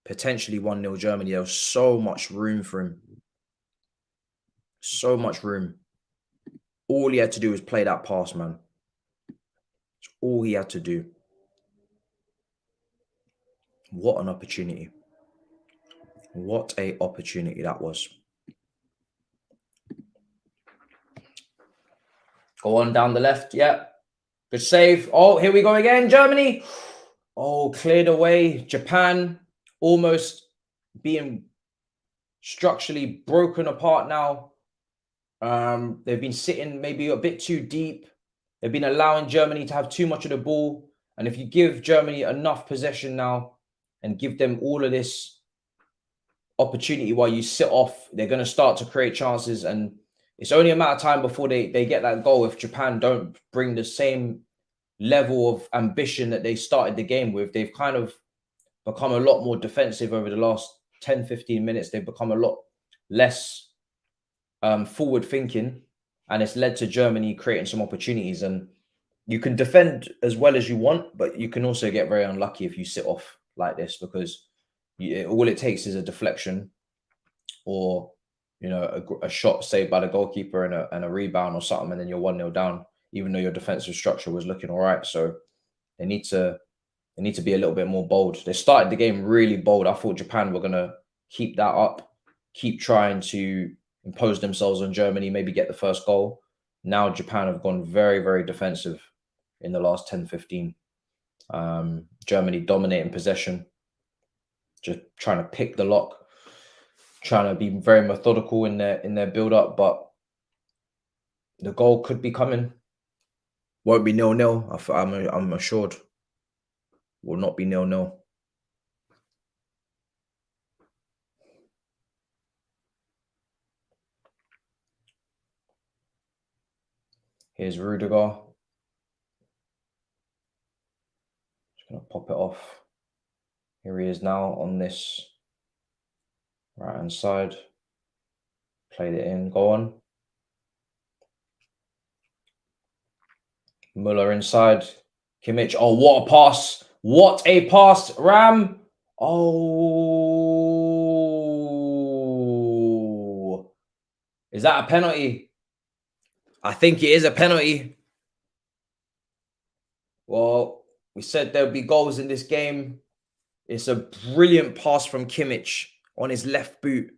Potentially 1-0 Germany. There was so much room for him. So much room. All he had to do was play that pass, man. That's all he had to do. What an opportunity. What an opportunity that was. Go on down the left. Yeah. Good save. Oh, here we go again. Germany. Oh, cleared away. Japan almost being structurally broken apart now. They've been sitting maybe a bit too deep. They've been allowing Germany to have too much of the ball. And if you give Germany enough possession now and give them all of this opportunity while you sit off, they're going to start to create chances. And it's only a matter of time before they get that goal if Japan don't bring the same level of ambition that they started the game with. They've kind of become a lot more defensive over the last 10, 15 minutes. They've become a lot less forward thinking, and it's led to Germany creating some opportunities. And you can defend as well as you want, but you can also get very unlucky if you sit off like this, because all it takes is a deflection or, you know, a shot saved by the goalkeeper and a rebound or something, and then you're 1-0 down, even though your defensive structure was looking all right. So they need to be a little bit more bold. They started the game really bold. I thought Japan were going to keep that up, keep trying to impose themselves on Germany, maybe get the first goal. Now Japan have gone very, very defensive in the last 10, 15. Germany dominating possession, just trying to pick the lock, trying to be very methodical in their build-up, but the goal could be coming. Won't be 0-0. I'm assured. Will not be 0-0. Here's Rudiger. Just going to pop it off. Here he is now on this right-hand side. Played it in. Go on. Muller inside. Kimmich. Oh, what a pass. What a pass. Ram. Oh. Is that a penalty? I think it is a penalty. Well, we said there'll be goals in this game. It's a brilliant pass from Kimmich on his left boot.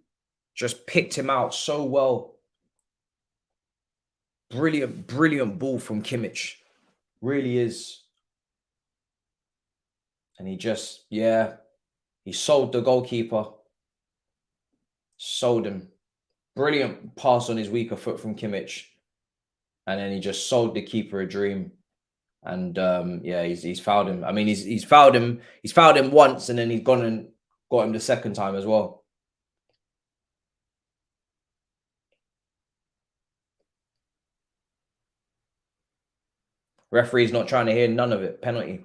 Just picked him out so well. Brilliant, brilliant ball from Kimmich. Really is. And he just, yeah, he sold the goalkeeper. Sold him. Brilliant pass on his weaker foot from Kimmich. And then he just sold the keeper a dream. And yeah, he's fouled him. I mean, he's fouled him. He's fouled him once, and then he's gone and got him the second time as well. Referee's not trying to hear none of it. Penalty.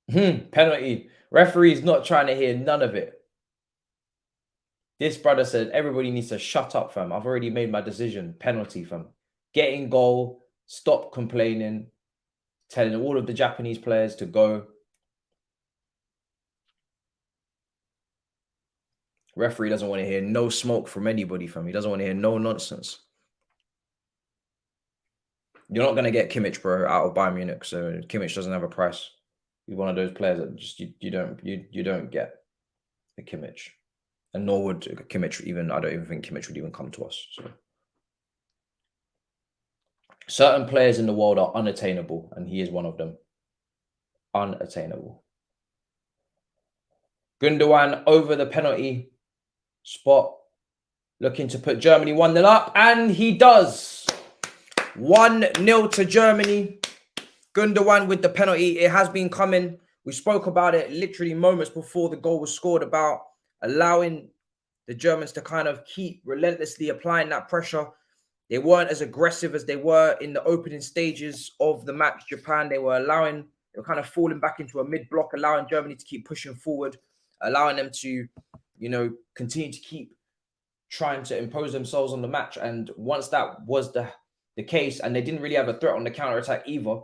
Penalty. Referee's not trying to hear none of it. This brother said, everybody needs to shut up, fam. I've already made my decision. Penalty, fam. Get in goal. Stop complaining. Telling all of the Japanese players to go. Referee doesn't want to hear no smoke from anybody, fam. He doesn't want to hear no nonsense. You're not going to get Kimmich, bro, out of Bayern Munich. So Kimmich doesn't have a price. He's one of those players that just you don't get the Kimmich, and nor would Kimmich even. I don't even think Kimmich would even come to us. So certain players in the world are unattainable, and he is one of them. Unattainable. Gundogan over the penalty spot, looking to put Germany 1-0 up, and he does. 1-0 to Germany. Gundogan with the penalty. It has been coming. We spoke about it literally moments before the goal was scored, about allowing the Germans to kind of keep relentlessly applying that pressure. They weren't as aggressive as they were in the opening stages of the match. Japan, they were kind of falling back into a mid-block, allowing Germany to keep pushing forward, allowing them to, continue to keep trying to impose themselves on the match. And once that was the case, and they didn't really have a threat on the counter-attack either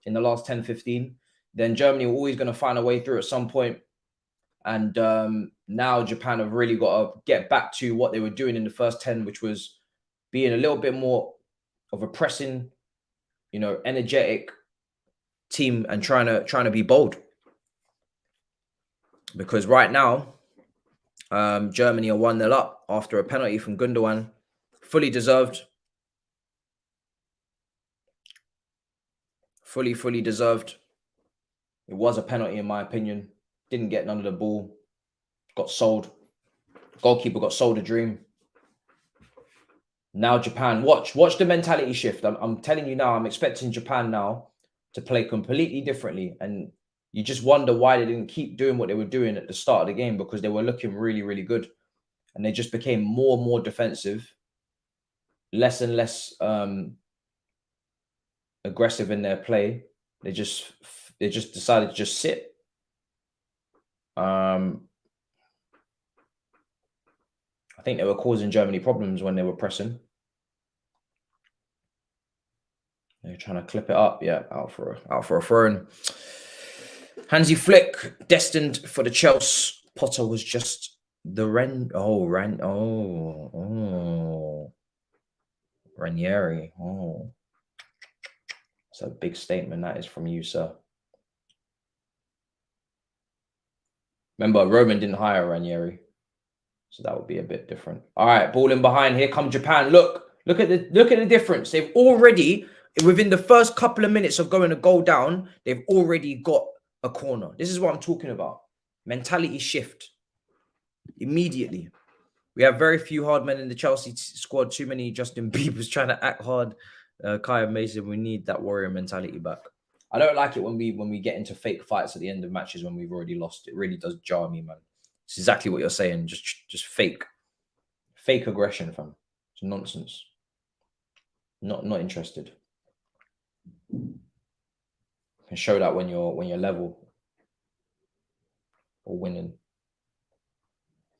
in the last 10-15, then Germany were always going to find a way through at some point. And now Japan have really got to get back to what they were doing in the first 10, which was being a little bit more of a pressing, energetic team and trying to be bold. Because right now, Germany are 1-0 up after a penalty from Gundogan. Fully deserved. Fully deserved. It was a penalty in my opinion. Didn't get none of the ball. Got sold. Goalkeeper got sold a dream. Now Japan, watch the mentality shift. I'm telling you now, I'm expecting Japan now to play completely differently. And you just wonder why they didn't keep doing what they were doing at the start of the game, because they were looking really, really good. And they just became more and more defensive, less and less aggressive in their play. They just decided to just sit. I think they were causing Germany problems when they were pressing. They're trying to clip it up. Yeah, out for a throw-in. Hansi Flick, destined for the Chelsea. Potter was just the Ranieri. Oh. It's a big statement that is from you, sir. Remember, Roman didn't hire Ranieri, so that would be a bit different. All right, ball in behind. Here come Japan. Look at the difference. They've already, within the first couple of minutes of going a goal down, they've already got a corner. This is what I'm talking about. Mentality shift immediately. We have very few hard men in the Chelsea squad. Too many Justin Bieber's trying to act hard. Kaya Mason, we need that warrior mentality back. I don't like it when we get into fake fights at the end of matches when we've already lost. It really does jar me, man. It's exactly what you're saying. Just fake aggression, fam. It's nonsense. Not interested. Can show that when you're level or winning.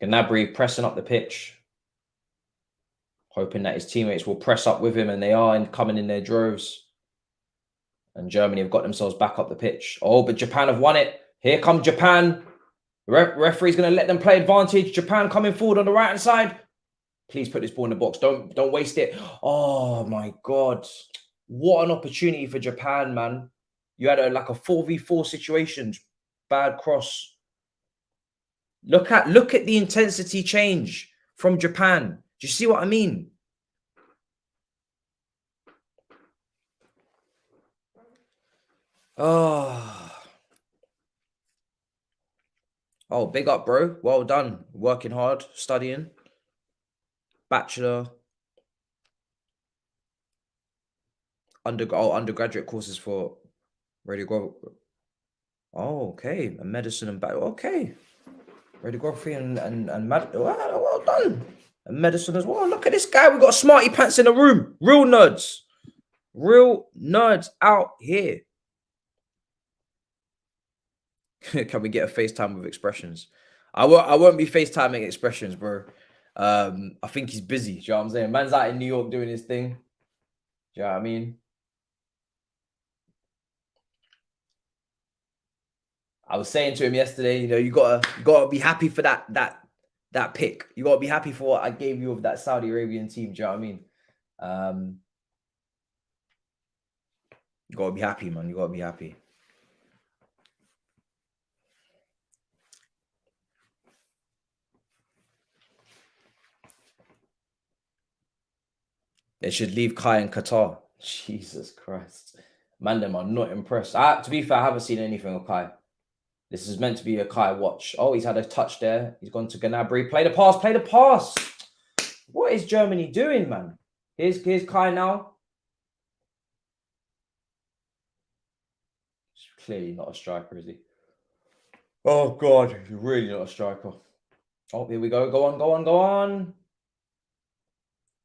Gnabry pressing up the pitch, hoping that his teammates will press up with him, and they are coming in their droves. And Germany have got themselves back up the pitch. Oh, but Japan have won it. Here comes Japan. Referee's going to let them play advantage. Japan coming forward on the right-hand side. Please put this ball in the box. Don't waste it. Oh, my God. What an opportunity for Japan, man. You had like a 4v4 situation. Bad cross. Look at the intensity change from Japan. Do you see what I mean? Oh, big up, bro. Well done. Working hard, studying. Bachelor. Undergraduate courses for radiography. Oh, okay. And medicine and okay. Radiography and well done. And medicine as well. Look at this guy. We got smarty pants in the room. Real nerds. Real nerds out here. Can we get a FaceTime with expressions? I won't be FaceTiming expressions, bro. I think he's busy. Do you know what I'm saying? Man's out in New York doing his thing. Do you know what I mean? I was saying to him yesterday, you know, you gotta be happy for that pick. You gotta be happy for what I gave you of that Saudi Arabian team. Do you know what I mean? You gotta be happy, man. You gotta be happy. They should leave Kai in Qatar. Jesus Christ. Man, them are not impressed. To be fair, I haven't seen anything of Kai. This is meant to be a Kai watch. Oh, he's had a touch there. He's gone to Gnabry. Play the pass. What is Germany doing, man? Here's Kai now. He's clearly not a striker, is he? Oh, God. He's really not a striker. Oh, here we go. Go on.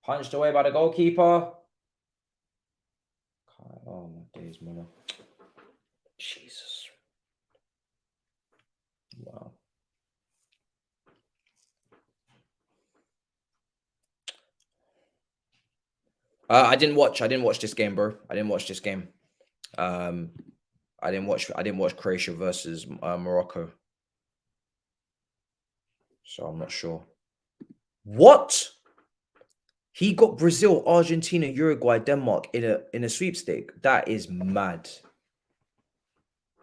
Punched away by the goalkeeper. Oh, my days, Muller. Jesus. Wow. I didn't watch this game, bro. I didn't watch this game. I didn't watch Croatia versus Morocco. So I'm not sure. What? He got Brazil, Argentina, Uruguay, Denmark in a sweepstake. That is mad.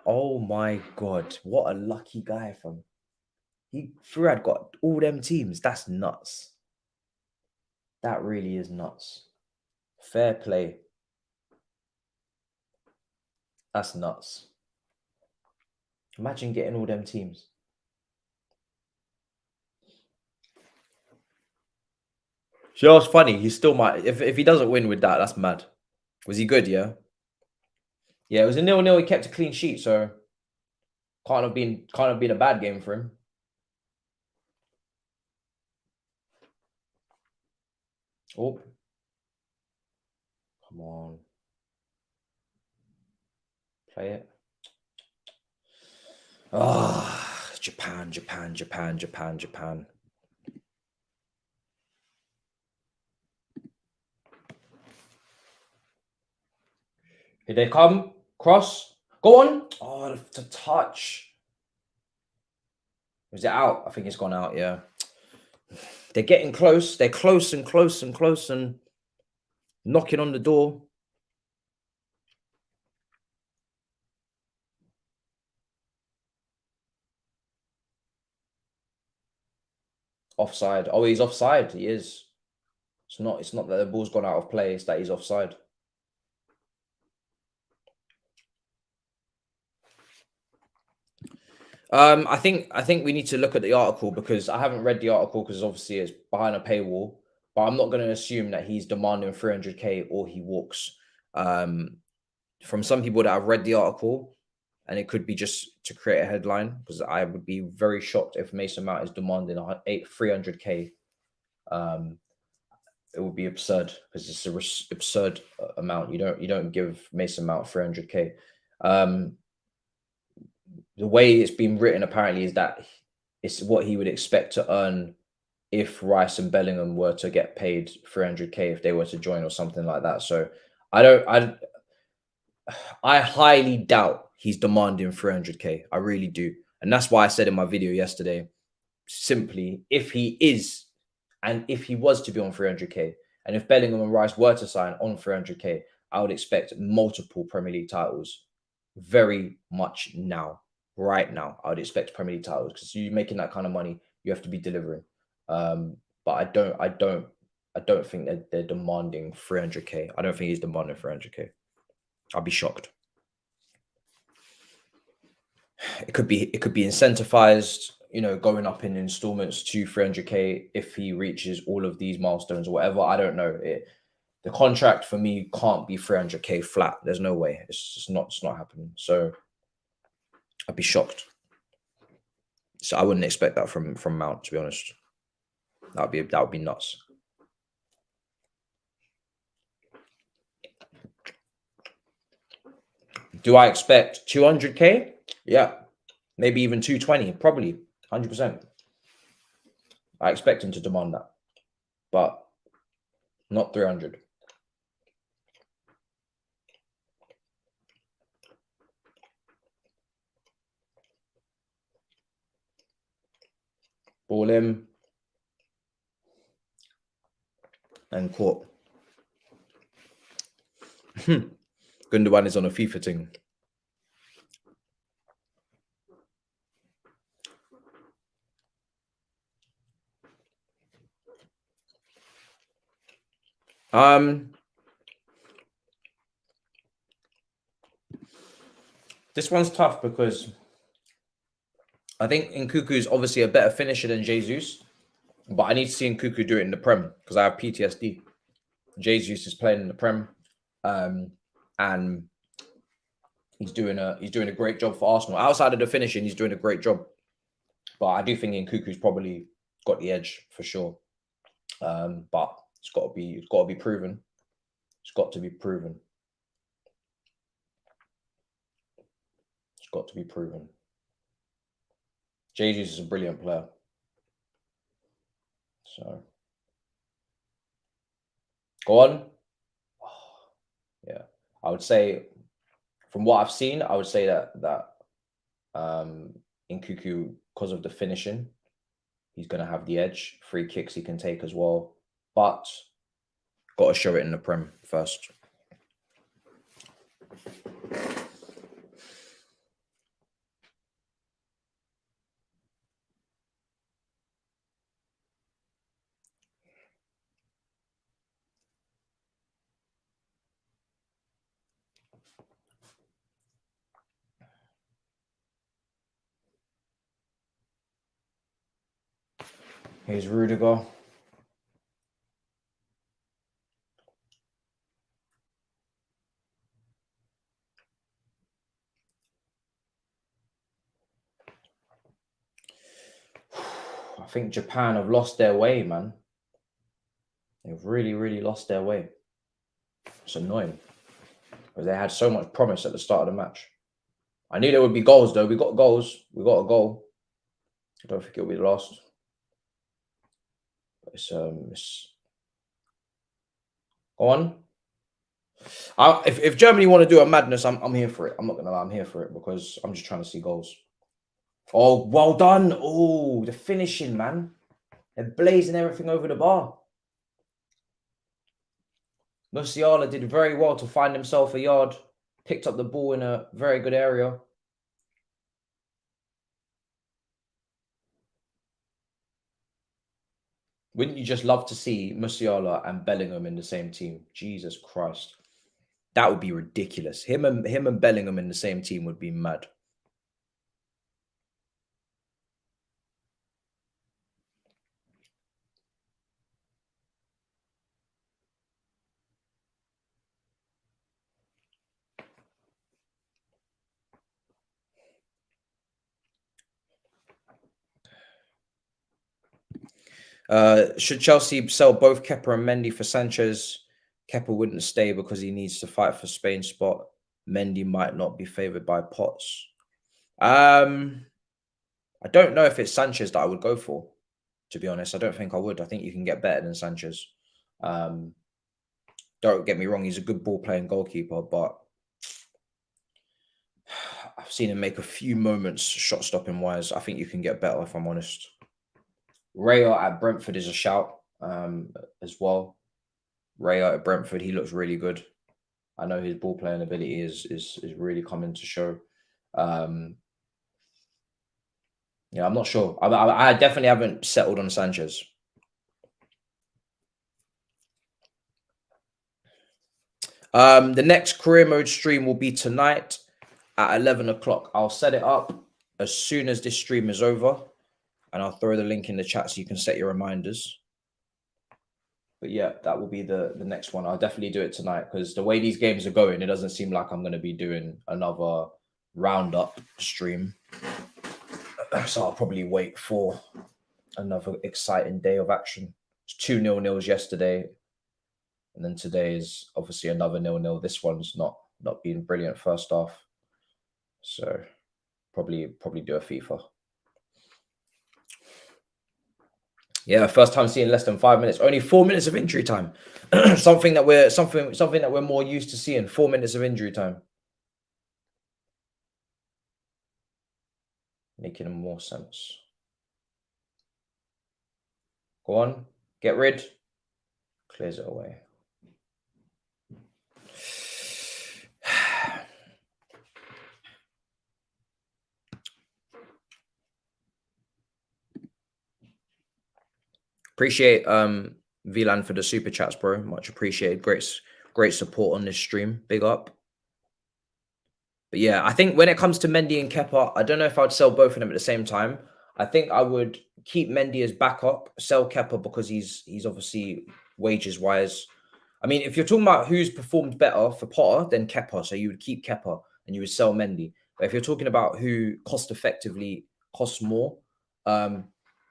Oh my God. What a lucky guy, fam. Fouad got all them teams. That's nuts. That really is nuts. Fair play. That's nuts. Imagine getting all them teams. You know what's funny? He still might. If he doesn't win with that, that's mad. Was he good? Yeah. Yeah, it was a 0-0. He kept a clean sheet, so can't have been a bad game for him. Oh, come on, play it. Ah, Japan. Here they come. Cross. Go on. Oh, the touch. Was it out? I think it's gone out, yeah. They're getting close. They're close and knocking on the door. Offside. Oh, he's offside. He is. It's not that the ball's gone out of play. It's that he's offside. I think we need to look at the article, because I haven't read the article, because obviously it's behind a paywall. But I'm not going to assume that he's demanding 300k or he walks. From some people that have read the article, and it could be just to create a headline, because I would be very shocked if Mason Mount is demanding 300k. it would be absurd because it's an absurd amount. You don't give Mason Mount 300k. The way it's been written apparently is that it's what he would expect to earn if Rice and Bellingham were to get paid 300k if they were to join or something like that. So I highly doubt he's demanding 300k. I really do. And that's why I said in my video yesterday, simply, if he is, and if he was to be on 300k, and if Bellingham and Rice were to sign on 300k, I would expect multiple Premier League titles very much now. Right now, I would expect Premier League titles because you're making that kind of money, you have to be delivering. But I don't think that they're demanding 300k. I don't think he's demanding 300k. I'll be shocked. It could be incentivized, you know, going up in installments to 300k if he reaches all of these milestones or whatever. I don't know. The contract for me can't be 300k flat. There's no way. It's not happening. So I'd be shocked. So I wouldn't expect that from Mount, to be honest. That would be nuts. Do I expect 200k? Yeah. Maybe even 220, probably 100%. I expect him to demand that, but not 300. Ball in and caught. Gundogan is on a FIFA thing. This one's tough because I think Nkuku is obviously a better finisher than Jesus, but I need to see Nkuku do it in the Prem because I have PTSD. Jesus is playing in the Prem, and he's doing a great job for Arsenal. Outside of the finishing, he's doing a great job. But I do think Nkuku's probably got the edge for sure. But it's got to be proven. It's got to be proven. It's got to be proven. Jesus is a brilliant player. So go on. Oh, yeah, I would say from what I've seen, I would say that Nkuku, because of the finishing, he's going to have the edge. Free kicks he can take as well, but got to show it in the Prem first. Here's Rudiger. I think Japan have lost their way, man. They've really lost their way. It's annoying because they had so much promise at the start of the match. I knew there would be goals, though. We got goals. We got a goal. I don't think it'll be the last. But it's go on. If Germany want to do a madness, I'm here for it. I'm not gonna lie, I'm here for it because I'm just trying to see goals. Oh, well done. Oh, the finishing, man. They're blazing everything over the bar. Musiala did very well to find himself a yard. Picked up the ball in a very good area. Wouldn't you just love to see Musiala and Bellingham in the same team? Jesus Christ. That would be ridiculous. Him and Bellingham in the same team would be mad. Should Chelsea sell both Kepa and Mendy for Sanchez? Kepa wouldn't stay because he needs to fight for Spain's spot. Mendy might not be favoured by Potts. I don't know if it's Sanchez that I would go for, to be honest. I don't think I would. I think you can get better than Sanchez. Don't get me wrong, he's a good ball-playing goalkeeper, but I've seen him make a few moments shot-stopping wise. I think you can get better, if I'm honest. Raya at Brentford is a shout as well. Raya at Brentford, he looks really good. I know his ball-playing ability is really coming to show. Yeah, I'm not sure. I definitely haven't settled on Sanchez. The next career mode stream will be tonight at 11 o'clock. I'll set it up as soon as this stream is over, and I'll throw the link in the chat so you can set your reminders. But yeah, that will be the next one. I'll definitely do it tonight because the way these games are going, it doesn't seem like I'm going to be doing another roundup stream. So I'll probably wait for another exciting day of action. It's 2 0-0s yesterday. And then today is obviously another 0-0. This one's not being brilliant first half. So probably do a FIFA. Yeah, first time seeing less than 5 minutes. Only 4 minutes of injury time. something that we're more used to seeing. 4 minutes of injury time. Making more sense. Go on. Get rid. Clears it away. Appreciate VLAN for the super chats, bro. Much appreciated. Great support on this stream. Big up. But yeah, I think when it comes to Mendy and Kepa, I don't know if I'd sell both of them at the same time. I think I would keep Mendy as backup, sell Kepa because he's obviously wages wise. I mean, if you're talking about who's performed better for Potter, then Kepa. So you would keep Kepa and you would sell Mendy. But if you're talking about who costs more,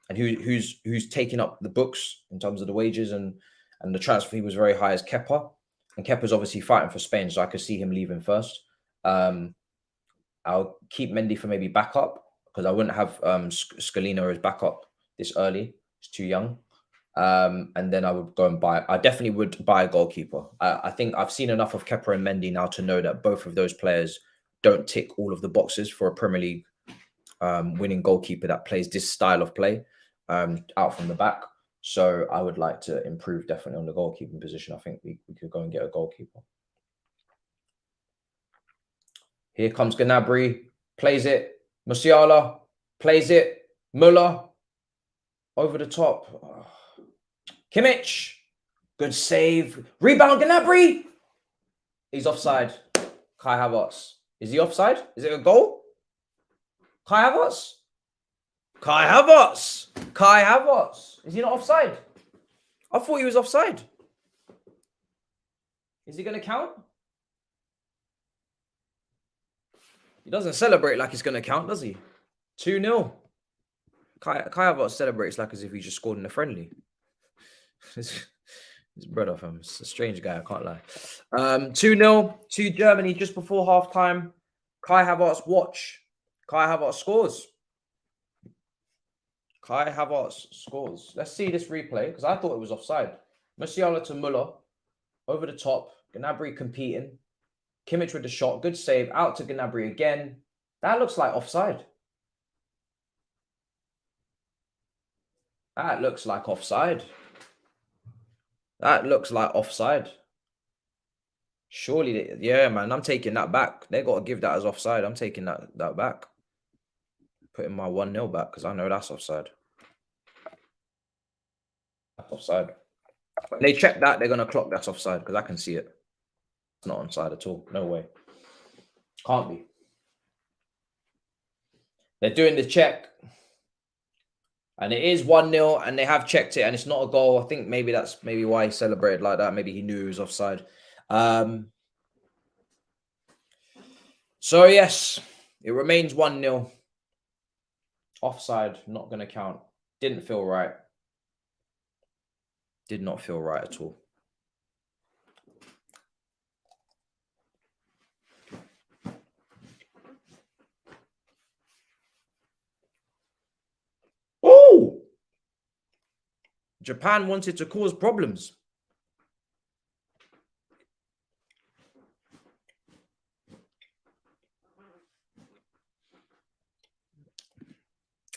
and who's taking up the books in terms of the wages and the transfer fee was very high as Kepa. And Kepa's obviously fighting for Spain, so I could see him leaving first. I'll keep Mendy for maybe backup because I wouldn't have Scalino as backup this early. It's too young. And then I would go and buy. I definitely would buy a goalkeeper. I think I've seen enough of Kepa and Mendy now to know that both of those players don't tick all of the boxes for a Premier League winning goalkeeper that plays this style of play out from the back. So I would like to improve definitely on the goalkeeping position. I think we could go and get a goalkeeper. Here comes Gnabry, plays it. Musiala plays it. Muller over the top. Kimmich, good save. Rebound, Gnabry. He's offside. Kai Havertz. Is he offside? Is it a goal? Kai Havertz? Kai Havertz. Kai Havertz. Is he not offside? I thought he was offside. Is he going to count? He doesn't celebrate like it's going to count, does he? 2-0. Kai Havertz celebrates like as if he just scored in a friendly. His brother, fam. It's a strange guy, I can't lie. 2-0 to Germany just before halftime. Kai Havertz, watch. Kai Havertz scores. Kai Havertz scores. Let's see this replay because I thought it was offside. Musiala to Muller. Over the top. Gnabry competing. Kimmich with the shot. Good save. Out to Gnabry again. That looks like offside. That looks like offside. That looks like offside. Surely, yeah, man. I'm taking that back. They got to give that as offside. I'm taking that back. Putting my 1-0 back because I know that's offside. That's offside. When they check that, they're going to clock that's offside because I can see it. It's not onside at all. No way. Can't be. They're doing the check. And it is 1-0 and they have checked it and it's not a goal. I think maybe that's why he celebrated like that. Maybe he knew he was offside. So, yes, it remains 1-0. Offside, not going to count. Didn't feel right. Did not feel right at all. Oh! Japan wanted to cause problems.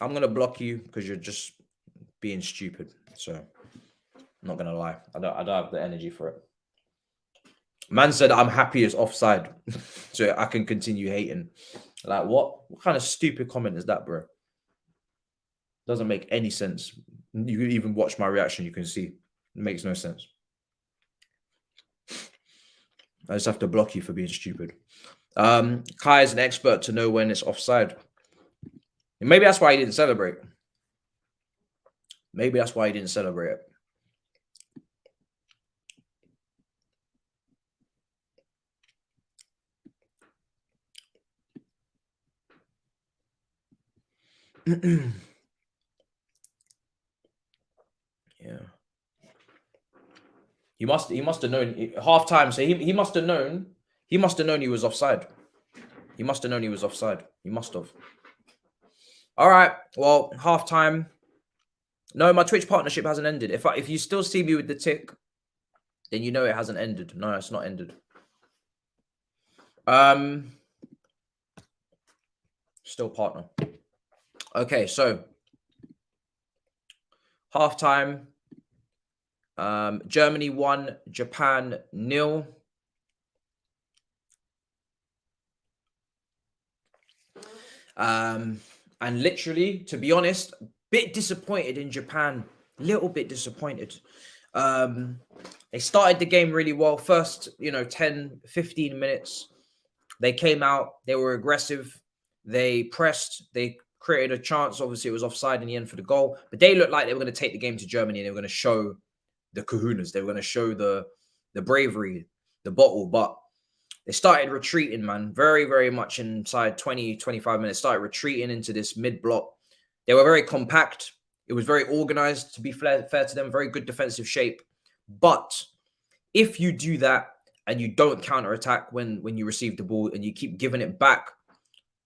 I'm going to block you because you're just being stupid. So, I'm not going to lie. I don't have the energy for it. Man said, I'm happy it's offside. So I can continue hating. Like, what? What kind of stupid comment is that, bro? Doesn't make any sense. You can even watch my reaction. You can see. It makes no sense. I just have to block you for being stupid. Kai is an expert to know when it's offside. Maybe that's why he didn't celebrate. Maybe that's why he didn't celebrate it. Yeah. He must have known half time. So he must have known. He must have known he was offside. He must have known he was offside. He must have. All right. Well, half time. No, my Twitch partnership hasn't ended. If you still see me with the tick, then you know it hasn't ended. No, it's not ended. Still partner. Okay, so half time. Germany 1, Japan 0. And literally, to be honest, a bit disappointed in Japan. Little bit disappointed. They started the game really well. First, 10, 15 minutes. They came out. They were aggressive. They pressed. They created a chance. Obviously, it was offside in the end for the goal. But they looked like they were going to take the game to Germany. And they were going to show the kahunas. They were going to show the bravery, the bottle. But they started retreating, man. Very, very much inside 20, 25 minutes. Started retreating into this mid-block. They were very compact. It was very organized, to be fair to them. Very good defensive shape. But if you do that and you don't counter-attack when you receive the ball and you keep giving it back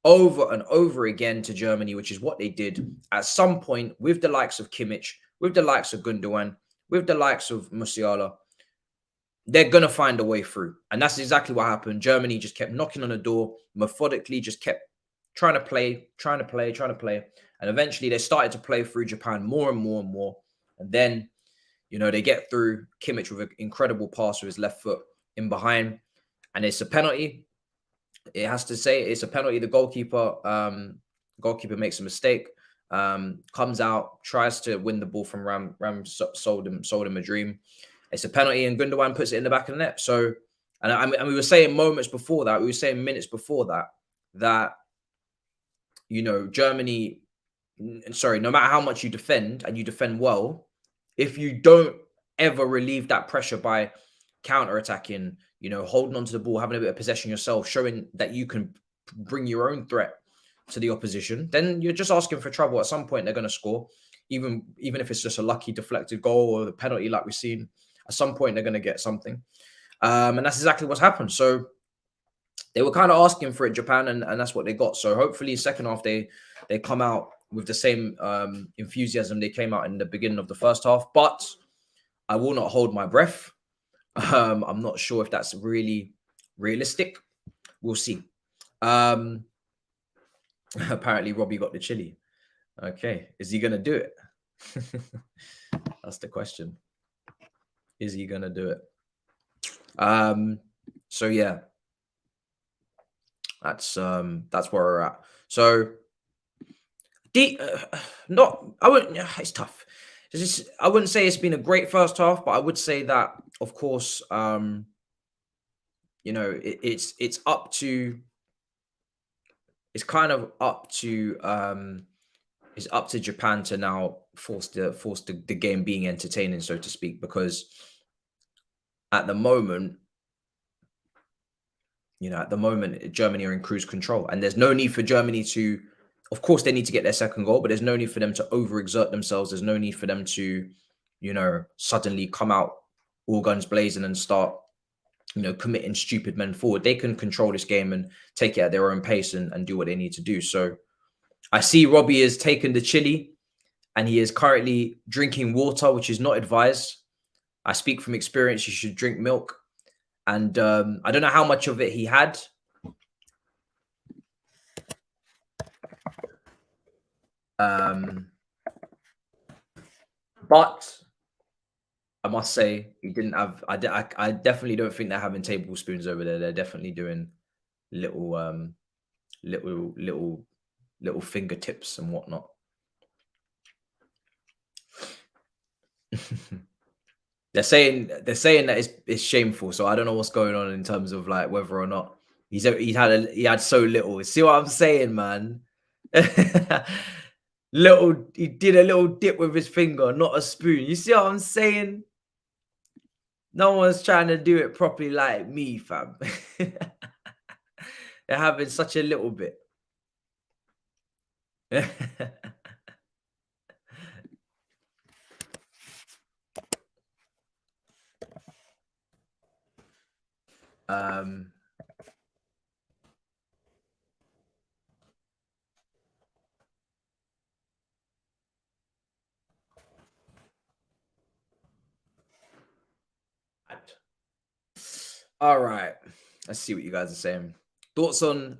over and over again to Germany, which is what they did, at some point with the likes of Kimmich, with the likes of Gundogan, with the likes of Musiala, they're going to find a way through. And that's exactly what happened. Germany just kept knocking on the door, methodically just kept trying to play. And eventually they started to play through Japan more and more and more. And then, they get through Kimmich with an incredible pass with his left foot in behind. And it's a penalty. It has to say it's a penalty. The goalkeeper makes a mistake, comes out, tries to win the ball from Ram sold him a dream. It's a penalty, and Gundogan puts it in the back of the net. So, and we were saying minutes before that Germany, no matter how much you defend and you defend well, if you don't ever relieve that pressure by counter-attacking, holding onto the ball, having a bit of possession yourself, showing that you can bring your own threat to the opposition, then you're just asking for trouble. At some point, they're going to score, even if it's just a lucky deflected goal or the penalty like we've seen. At some point, they're going to get something. And that's exactly what's happened. So they were kind of asking for it, Japan, and that's what they got. So hopefully second half, they come out with the same enthusiasm they came out in the beginning of the first half. But I will not hold my breath. I'm not sure if that's really realistic. We'll see. Apparently, Robbie got the chili. Okay. Is he going to do it? That's the question. Is he going to do it? So yeah, that's where we're at. So it's tough. I wouldn't say it's been a great first half, but I would say that, of course, it's up to, it's kind of up to, it's up to Japan to now force the game being entertaining, so to speak, because at the moment, Germany are in cruise control, and there's no need for Germany to, of course, they need to get their second goal, but there's no need for them to overexert themselves. There's no need for them to you know, suddenly come out all guns blazing and start, you know, committing stupid men forward. They can control this game and take it at their own pace and do what they need to do. So I see Robbie has taken the chili and he is currently drinking water, which is not advised. I speak from experience. You should drink milk. And I don't know how much of it he had. But I must say he didn't have. I definitely don't think they're having tablespoons over there. They're definitely doing little little fingertips and whatnot. They're saying that it's shameful. So I don't know what's going on in terms of like whether or not he had so little. See what I'm saying, man? He did a little dip with his finger, not a spoon. You see what I'm saying? No one's trying to do it properly like me, fam. They're having such a little bit. All right, let's see what you guys are saying. Thoughts on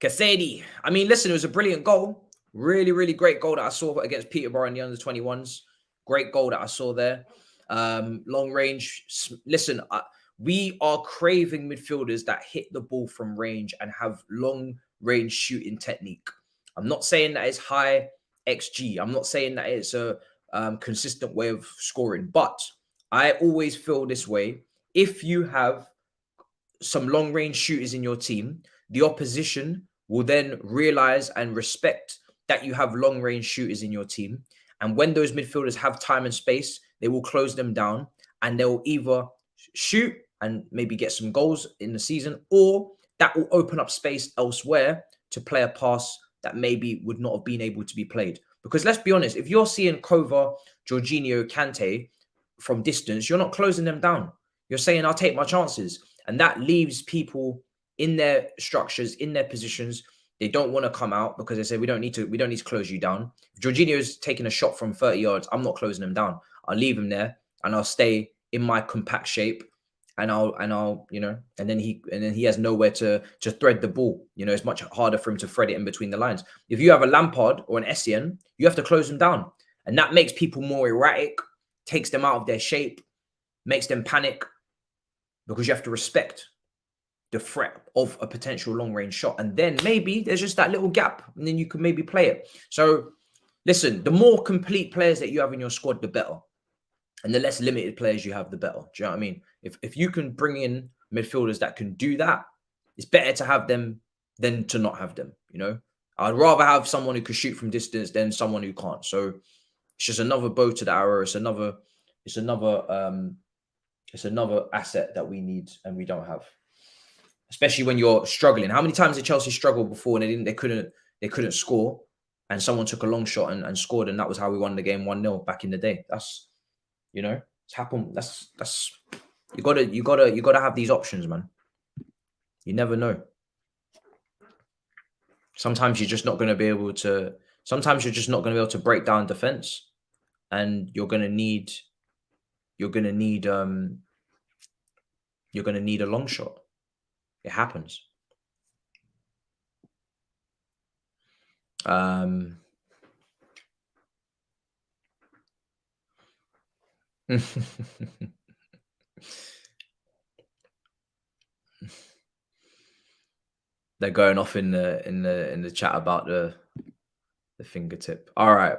Kasedi? I mean, listen, it was a brilliant goal. Really, really great goal that I saw against Peterborough in the under-21s. Great goal that I saw there. Long range. Listen, we are craving midfielders that hit the ball from range and have long range shooting technique. I'm not saying that it's high XG. I'm not saying that it's a consistent way of scoring, but I always feel this way. If you have some long range shooters in your team, the opposition will then realize and respect that you have long range shooters in your team. And when those midfielders have time and space, they will close them down and they'll either shoot and maybe get some goals in the season, or that will open up space elsewhere to play a pass that maybe would not have been able to be played. Because let's be honest, if you're seeing Kova, Jorginho, Kante from distance, you're not closing them down. You're saying, I'll take my chances. And that leaves people in their structures, in their positions. They don't want to come out because they say, we don't need to close you down. If Jorginho is taking a shot from 30 yards, I'm not closing him down. I'll leave him there and I'll stay in my compact shape. And I'll, you know, and then he has nowhere to thread the ball. You know, it's much harder for him to thread it in between the lines. If you have a Lampard or an Essien, you have to close them down. And that makes people more erratic, takes them out of their shape, makes them panic, because you have to respect the threat of a potential long-range shot. And then maybe there's just that little gap, and then you can maybe play it. So listen, the more complete players that you have in your squad, the better. And the less limited players you have, the better. Do you know what I mean? If you can bring in midfielders that can do that, it's better to have them than to not have them, you know? I'd rather have someone who can shoot from distance than someone who can't. So it's just another bow to the arrow. It's another asset that we need and we don't have. Especially when you're struggling. How many times did Chelsea struggle before and they couldn't score, and someone took a long shot and scored, and that was how we won the game 1-0 back in the day. That's, you know, it's happened. That's you gotta have these options, man. You never know. Sometimes you're just not going to be able to. Sometimes you're just not going to be able to break down defense, and you're gonna need a long shot. It happens. They're going off in the chat about the fingertip. All right.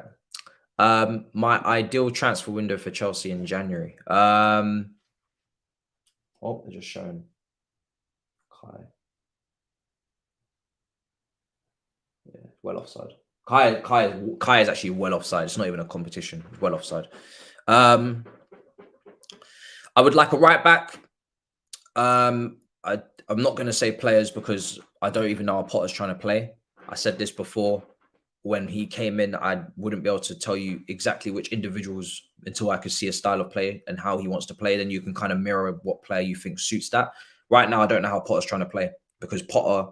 My ideal transfer window for Chelsea in January. Oh, they're just showing Kai. Yeah, well offside. Kai is actually well offside. It's not even a competition. Well offside. I would like a right back. I'm not going to say players because I don't even know how Potter's trying to play. I said this before. when he came in, I wouldn't be able to tell you exactly which individuals until I could see a style of play and how he wants to play. Then you can kind of mirror what player you think suits that. Right now, I don't know how Potter's trying to play because Potter,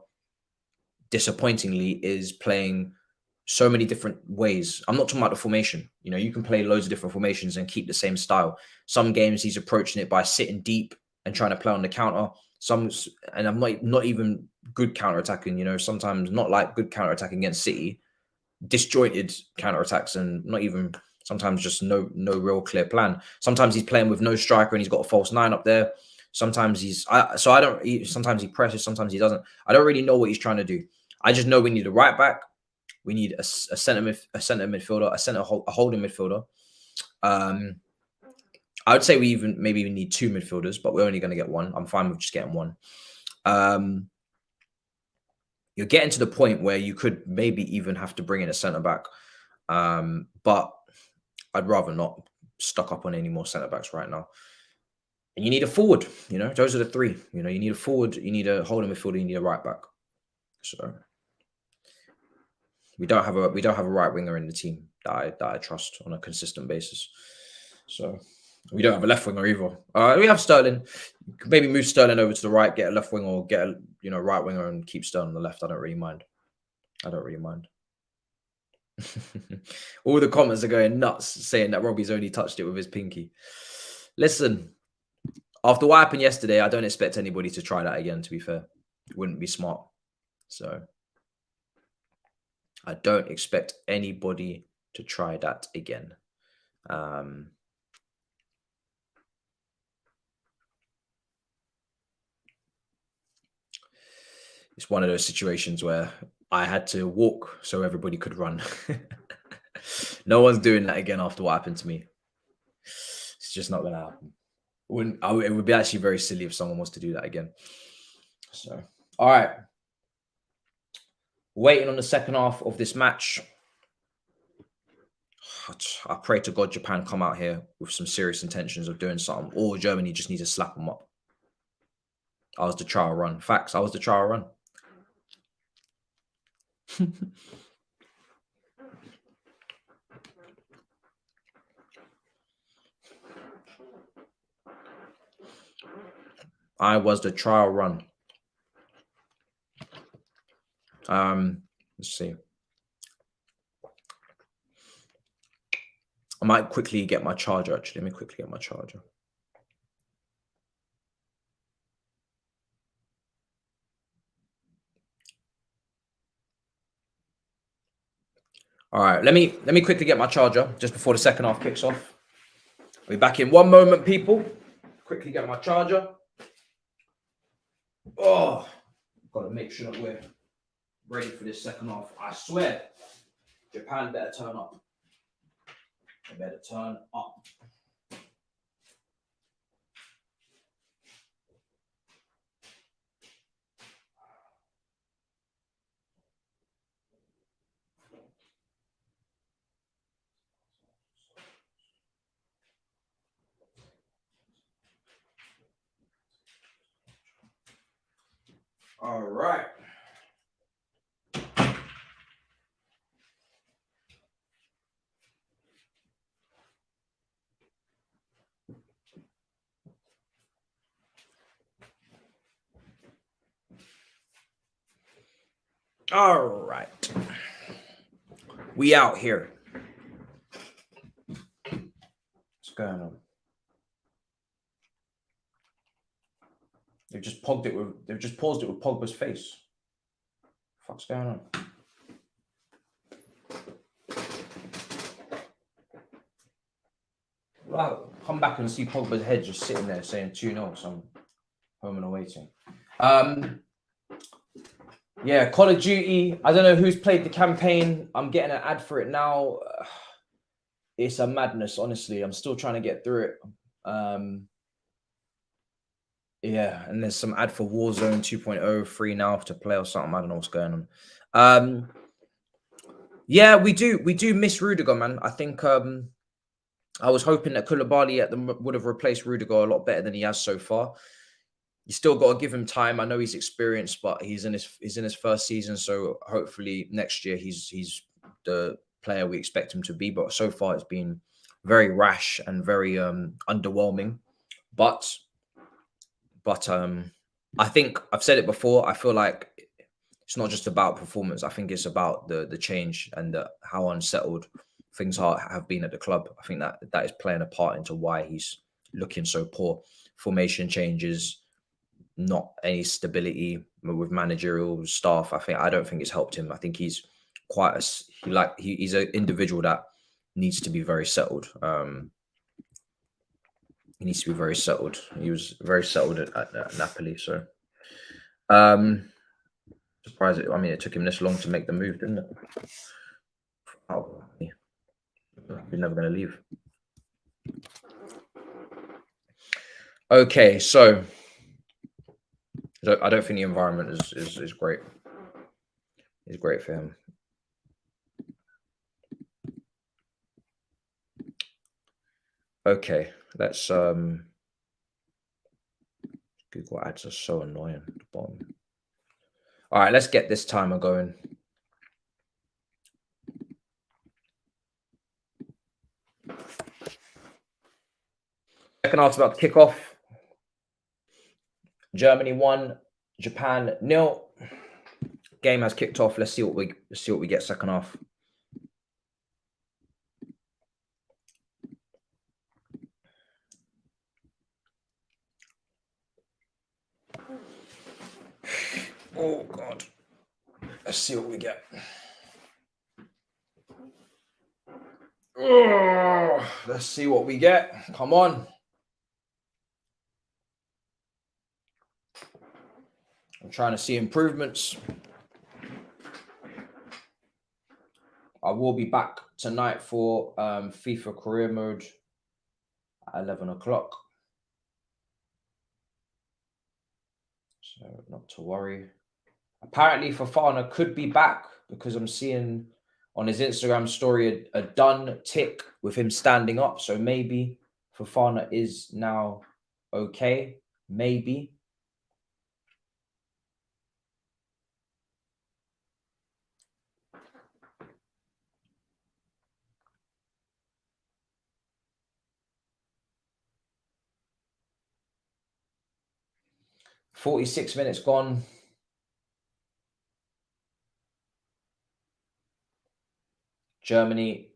disappointingly, is playing so many different ways. I'm not talking about the formation. You know, you can play loads of different formations and keep the same style. Some games he's approaching it by sitting deep and trying to play on the counter. And I'm not even good counter attacking. You know, sometimes not like good counter attacking against City. Disjointed counterattacks and not even sometimes just no real clear plan. Sometimes he's playing with no striker and he's got a false nine up there. Sometimes sometimes he presses, sometimes he doesn't. I don't really know what he's trying to do. I just know we need a right back, we need a center midfielder, a holding midfielder. I would say we maybe need 2 midfielders, but we're only going to get 1. I'm fine with just getting 1. You're getting to the point where you could maybe even have to bring in a centre back. But I'd rather not stock up on any more centre backs right now. And you need a forward, you know, those are the 3. You know, you need a forward, you need a holding midfielder, you need a right back. So we don't have a right winger in the team that I trust on a consistent basis. So we don't have a left winger either. We have Sterling. You could maybe move Sterling over to the right, get a left winger, or get a right winger and keep Sterling on the left. I don't really mind. All the comments are going nuts saying that Robbie's only touched it with his pinky. Listen, after what happened yesterday, I don't expect anybody to try that again, to be fair. It wouldn't be smart. So I don't expect anybody to try that again. It's one of those situations where I had to walk so everybody could run. No one's doing that again after what happened to me. It's just not going to happen. It would be actually very silly if someone was to do that again. So, all right. Waiting on the second half of this match. I pray to God Japan come out here with some serious intentions of doing something, or Germany just need to slap them up. I was the trial run. Facts, I was the trial run. I was the trial run. Let's see. I might quickly get my charger, actually. Let me quickly get my charger. All right, let me quickly get my charger just before the second half kicks off. I'll be back in 1 moment, people. Quickly get my charger. Oh, got to make sure that we're ready for this second half. I swear, Japan better turn up. They better turn up. All right. All right. We out here. What's going on? They've just paused it with Pogba's face. What's going on? Well, come back and see Pogba's head just sitting there saying 2-0, some home and away team. Yeah, Call of Duty. I don't know who's played the campaign. I'm getting an ad for it now. It's a madness, honestly. I'm still trying to get through it. Yeah, and there's some ad for Warzone 2.0 free now to play or something. I don't know what's going on. Yeah, we do miss Rudiger, man. I think I was hoping that Koulibaly would have replaced Rudiger a lot better than he has so far. You still got to give him time. I know he's experienced, but he's in his first season, so hopefully next year he's the player we expect him to be. But so far, it's been very rash and very underwhelming. But I think I've said it before. I feel like it's not just about performance. I think it's about the change and how unsettled things have been at the club. I think that is playing a part into why he's looking so poor. Formation changes, not any stability with managerial staff. I don't think it's helped him. I think he's he's an individual that needs to be very settled. He needs to be very settled. He was very settled at Napoli. So surprised. It took him this long to make the move, didn't it? Oh, he's never going to leave. Okay, so I don't think the environment is great. It's great for him. Okay, let's Google ads are so annoying at the bottom. All right, let's get this timer going. Second half's about to kick off. Germany 1, Japan 0. Game has kicked off. Let's see what we get second half. Oh God. Let's see what we get. Oh, let's see what we get. Come on. I'm trying to see improvements. I will be back tonight for FIFA career mode at 11 o'clock. So not to worry. Apparently Fofana could be back because I'm seeing on his Instagram story a done tick with him standing up. So maybe Fofana is now okay. Maybe. "46 minutes gone. Germany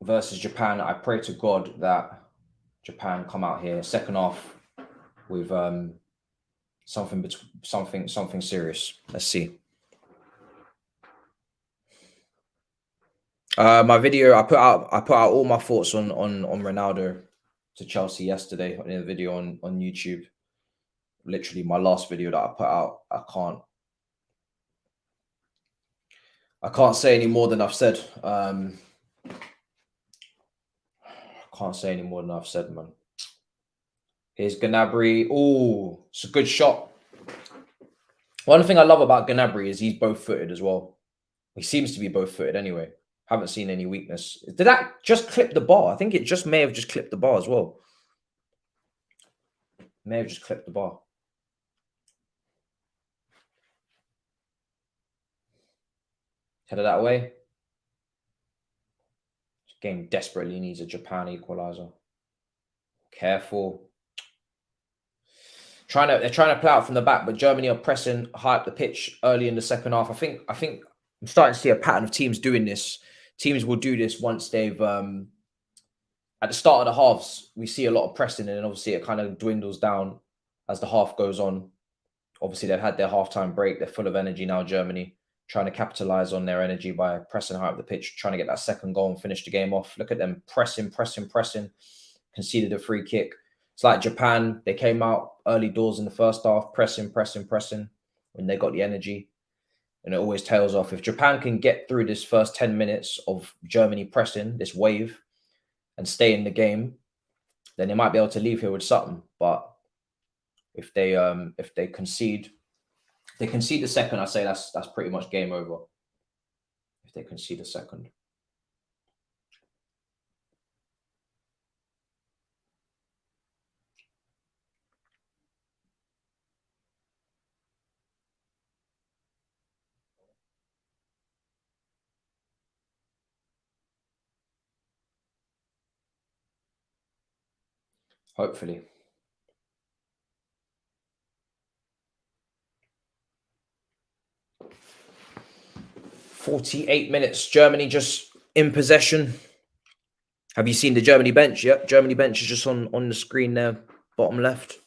versus Japan. I pray to God that Japan come out here second half with something serious. Let's see. My video, I put out all my thoughts on Ronaldo to Chelsea yesterday in a video on YouTube. Literally my last video that I put out. I can't say any more than I've said. I can't say any more than I've said, man. Here's Gnabry. Oh, it's a good shot. One thing I love about Gnabry is he's both-footed as well. He seems to be both-footed anyway. Haven't seen any weakness. Did that just clip the bar? I think it just may have just clipped the bar as well. May have just clipped the bar. Headed that way. This game desperately needs a Japan equalizer. Careful. They're trying to play out from the back, but Germany are pressing high up the pitch early in the second half. I think I'm starting to see a pattern of teams doing this. Teams will do this once they've at the start of the halves, we see a lot of pressing, and then obviously it kind of dwindles down as the half goes on. Obviously, they've had their halftime break. They're full of energy now, Germany, trying to capitalize on their energy by pressing high up the pitch, trying to get that second goal and finish the game off. Look at them pressing. Conceded a free kick. It's like Japan. They came out early doors in the first half, pressing when they got the energy. And it always tails off. If Japan can get through this first 10 minutes of Germany pressing, this wave, and stay in the game, then they might be able to leave here with something. But if they concede, the second, I say that's pretty much game over. If they concede a second. Hopefully. "48 minutes. Germany just in possession." Have you seen the Germany bench? Yep, Germany bench is just on the screen there, bottom left.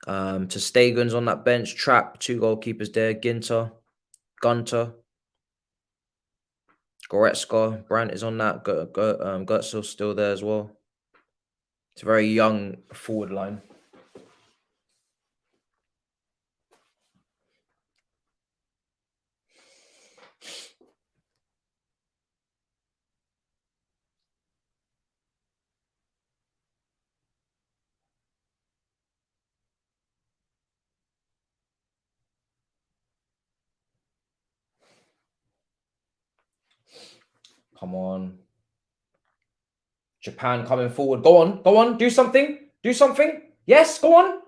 To Stegen's on that bench. Trapp, 2 goalkeepers there. Ginter, Gunter, Goretzka, Brandt is on that. Götzel's still there as well. It's a very young forward line. Come on. Japan coming forward. Go on. Do something. Yes, go on.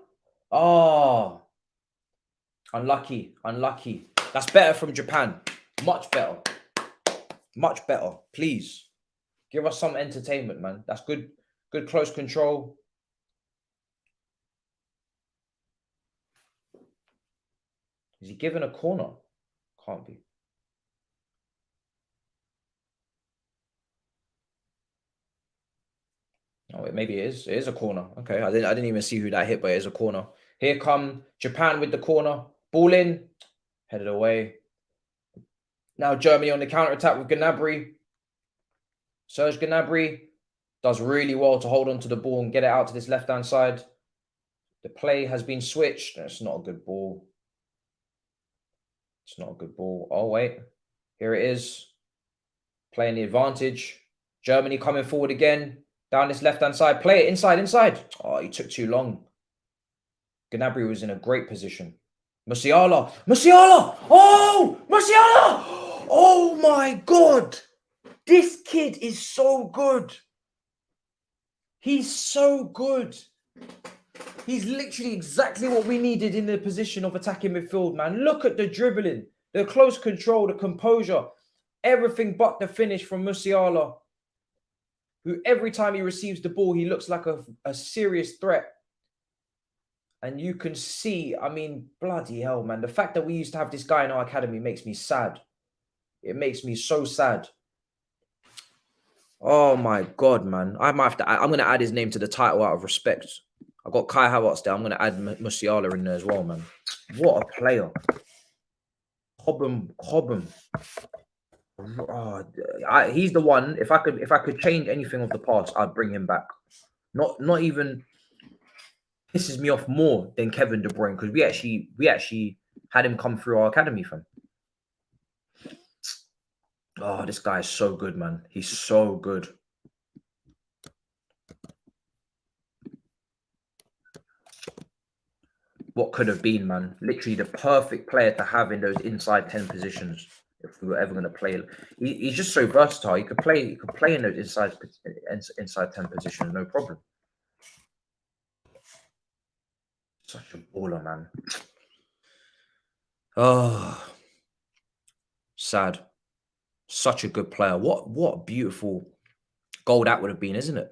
Oh. Unlucky. That's better from Japan. Much better. Please. Give us some entertainment, man. That's good. Good close control. Is he given a corner? Can't be. Oh, maybe it is. It is a corner. Okay, I didn't even see who that hit, but it is a corner. Here come Japan with the corner. Ball in. Headed away. Now Germany on the counter-attack with Gnabry. Serge Gnabry does really well to hold on to the ball and get it out to this left-hand side. The play has been switched. It's not a good ball. Oh, wait. Here it is. Playing the advantage. Germany coming forward again. Down this left-hand side. Play it inside. Oh, he took too long. Gnabry was in a great position. Musiala. Oh, Musiala. Oh, my God. This kid is so good. He's so good. He's literally exactly what we needed in the position of attacking midfield, man. Look at the dribbling, the close control, the composure, everything but the finish from Musiala, who every time he receives the ball, he looks like a serious threat. And you can see, I mean, bloody hell, man. The fact that we used to have this guy in our academy makes me sad. It makes me so sad. Oh, my God, man. I'm going to add his name to the title out of respect. I got Kai Havertz there. I'm going to add Musiala in there as well, man. What a player. Cobham. Oh, he's the one. If I could change anything of the past, I'd bring him back. Not even pisses me off more than Kevin De Bruyne, because we actually had him come through our academy from. Oh, this guy is so good, man. He's so good. What could have been, man. Literally the perfect player to have in those inside 10 positions if we were ever going to play. He's just so versatile. He could play in those inside 10 positions, no problem. Such a baller, man. Oh, sad. Such a good player. What a beautiful goal that would have been, isn't it?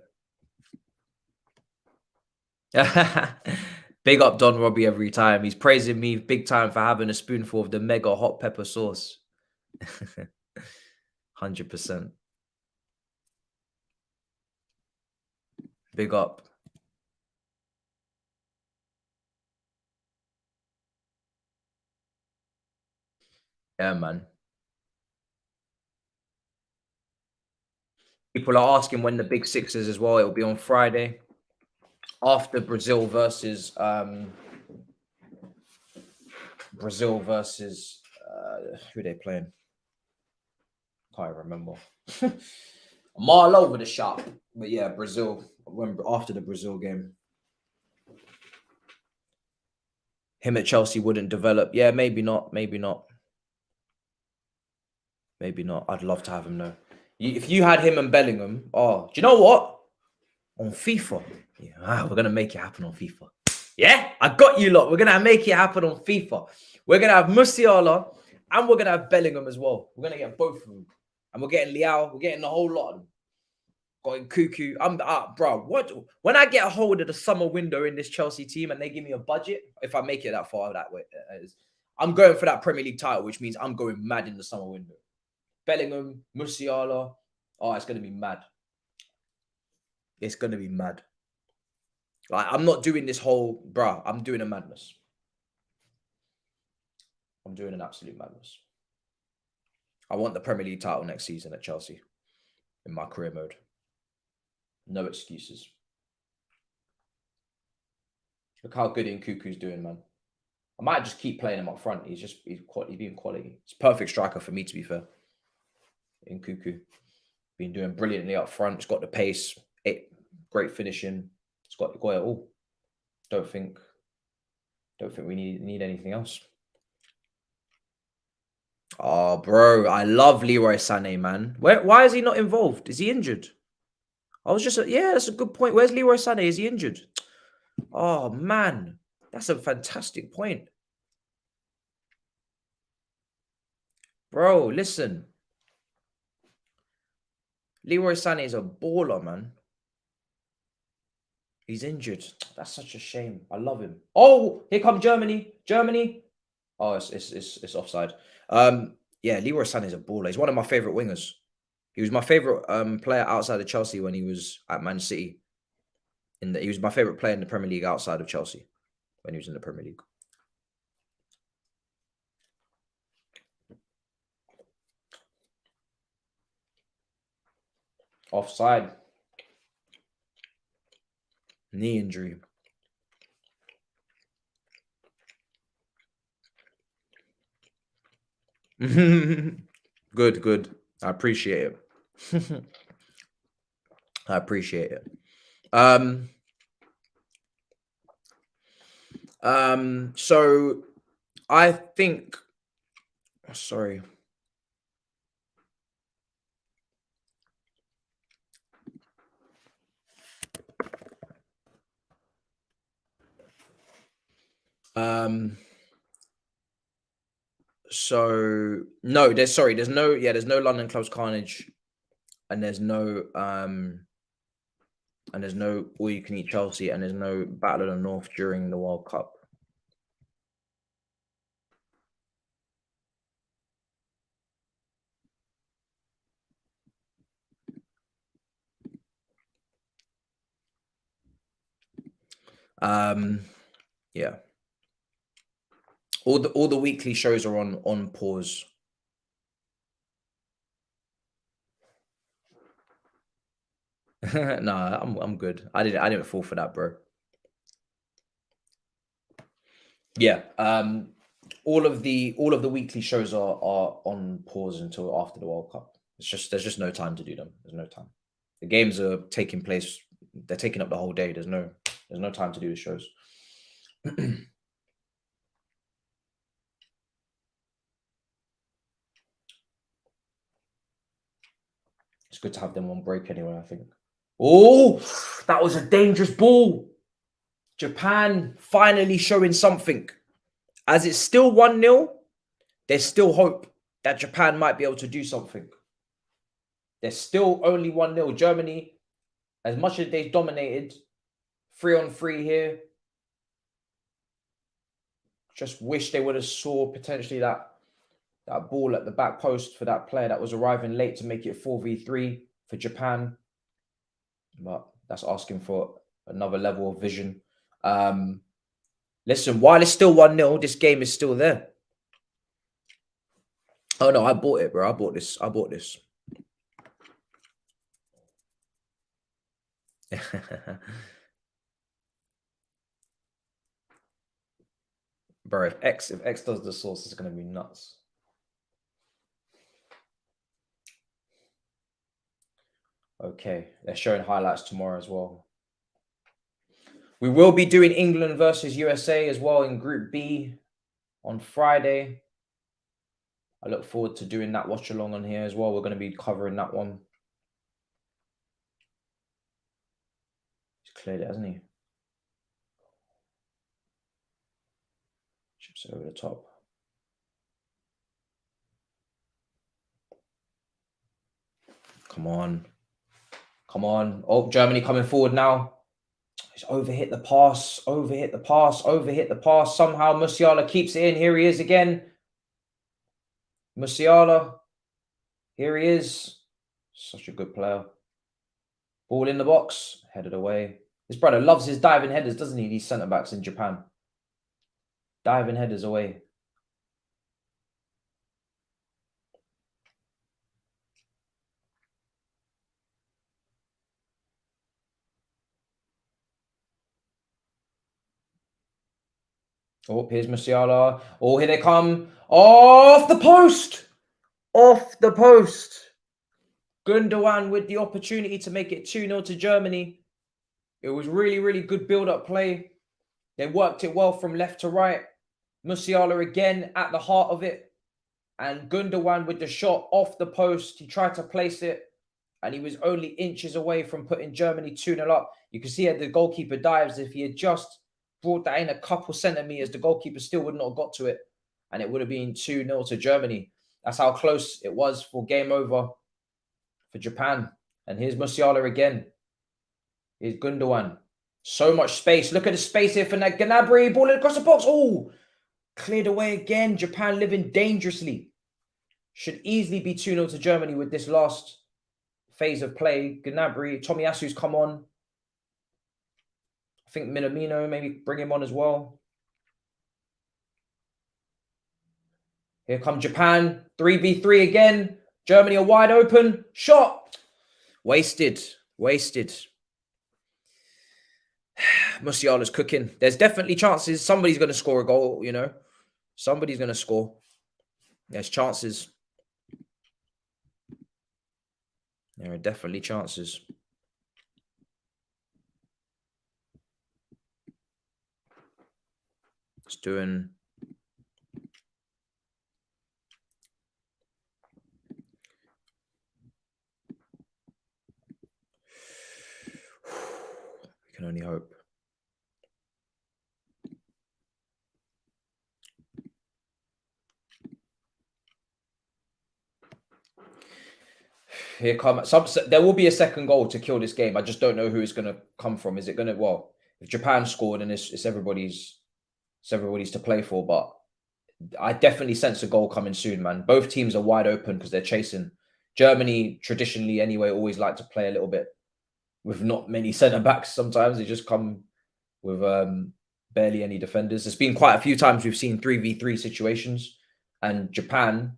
Big up Don Robbie every time. He's praising me big time for having a spoonful of the mega hot pepper sauce. 100%. Big up. Yeah, man. People are asking when the Big Six is as well. It will be on Friday after Brazil versus who are they playing? Can't remember. I'm all over the shop, but yeah, Brazil. After the Brazil game, him at Chelsea wouldn't develop. Yeah, maybe not. I'd love to have him though. If you had him and Bellingham, do you know what? On FIFA, yeah, we're gonna make it happen on FIFA. Yeah, I got you lot. We're gonna make it happen on FIFA. We're gonna have Musiala and we're gonna have Bellingham as well. We're gonna get both of them, and we're getting Leao. We're getting the whole lot of them. Going cuckoo. I'm bro. What when I get a hold of the summer window in this Chelsea team and they give me a budget, if I make it that far that way, I'm going for that Premier League title, which means I'm going mad in the summer window. Bellingham, Musiala. Oh, it's gonna be mad. It's gonna be mad. Like I'm not doing this whole, bro. I'm doing a madness. I'm doing an absolute madness. I want the Premier League title next season at Chelsea in my career mode. No excuses. Look how good Nkuku's doing, man. I might just keep playing him up front. He's being quality. It's a perfect striker for me, to be fair. Nkuku been doing brilliantly up front. He's got the pace, great finishing. It's got it all. Don't think we need anything else. Oh, bro, I love Leroy Sané, man. Why is he not involved? Is he injured? I was just, yeah, that's a good point. Where's Leroy Sané? Is he injured? Oh, man. That's a fantastic point. Bro, listen. Leroy Sané is a baller, man. He's injured. That's such a shame. I love him. Oh, here comes Germany. Germany. Oh, it's offside. Yeah, Leroy Sané is a baller. He's one of my favorite wingers. He was my favorite player outside of Chelsea when he was at Man City. He was my favorite player in the Premier League outside of Chelsea when he was in the Premier League. Offside. Knee injury. Good. I appreciate it. I appreciate it. So I think, sorry. So no, there's no London Clubs Carnage, and there's no All You Can Eat Chelsea, and there's no Battle of the North during the World Cup. Yeah. All the weekly shows are on pause. Nah, I'm good. I didn't fall for that, bro. Yeah. All of the weekly shows are on pause until after the World Cup. There's just no time to do them. There's no time. The games are taking place. They're taking up the whole day. There's no time to do the shows. It's good to have them on break anyway, I think. Oh, that was a dangerous ball. Japan finally showing something. As it's still 1-0, there's still hope that Japan might be able to do something. There's still only 1-0. Germany, as much as they've dominated, 3-on-3 here. Just wish they would have saw potentially that ball at the back post for that player that was arriving late to make it 4v3 for Japan. But that's asking for another level of vision. Listen, while it's still 1-0, this game is still there. Oh no, I bought it, bro. I bought this. Bro, if X does the source, it's gonna be nuts. Okay, they're showing highlights tomorrow as well. We will be doing England versus USA as well in Group B on Friday. I look forward to doing that watch along on here as well. We're going to be covering that one. He's cleared it, hasn't he? Chips it over the top. Come on. Come on. Oh, Germany coming forward now. He's overhit the pass. Overhit the pass. Overhit the pass. Somehow Musiala keeps it in. Here he is again. Musiala. Here he is. Such a good player. Ball in the box. Headed away. This brother loves his diving headers, doesn't he? These centre-backs in Japan. Diving headers away. Oh, here's Musiala. Oh, here they come. Off the post. Off the post. Gundogan with the opportunity to make it 2-0 to Germany. It was really, really good build-up play. They worked it well from left to right. Musiala again at the heart of it. And Gundogan with the shot off the post. He tried to place it. And he was only inches away from putting Germany 2-0 up. You can see how the goalkeeper dives. If he had just brought that in a couple centimetres, the goalkeeper still would not have got to it. And it would have been 2-0 to Germany. That's how close it was for game over for Japan. And here's Musiala again. Here's Gundogan. So much space. Look at the space here for Gnabry. Ball across the box. Oh, cleared away again. Japan living dangerously. Should easily be 2-0 to Germany with this last phase of play. Gnabry, Tomiyasu's come on. I think Minamino, maybe bring him on as well. Here come Japan. 3v3 again. Germany are wide open. Shot. Wasted. Wasted. Musiala's cooking. There's definitely chances. Somebody's going to score a goal, you know. Somebody's going to score. There's chances. There are definitely chances. It's doing... We can only hope. Here come there will be a second goal to kill this game. I just don't know who it's going to come from. Is it going to, well, if Japan scored and it's everybody's to play for, but I definitely sense a goal coming soon, man. Both teams are wide open because they're chasing. Germany traditionally anyway always like to play a little bit with not many centre backs. Sometimes they just come with barely any defenders. There's been quite a few times we've seen 3v3 situations, and Japan,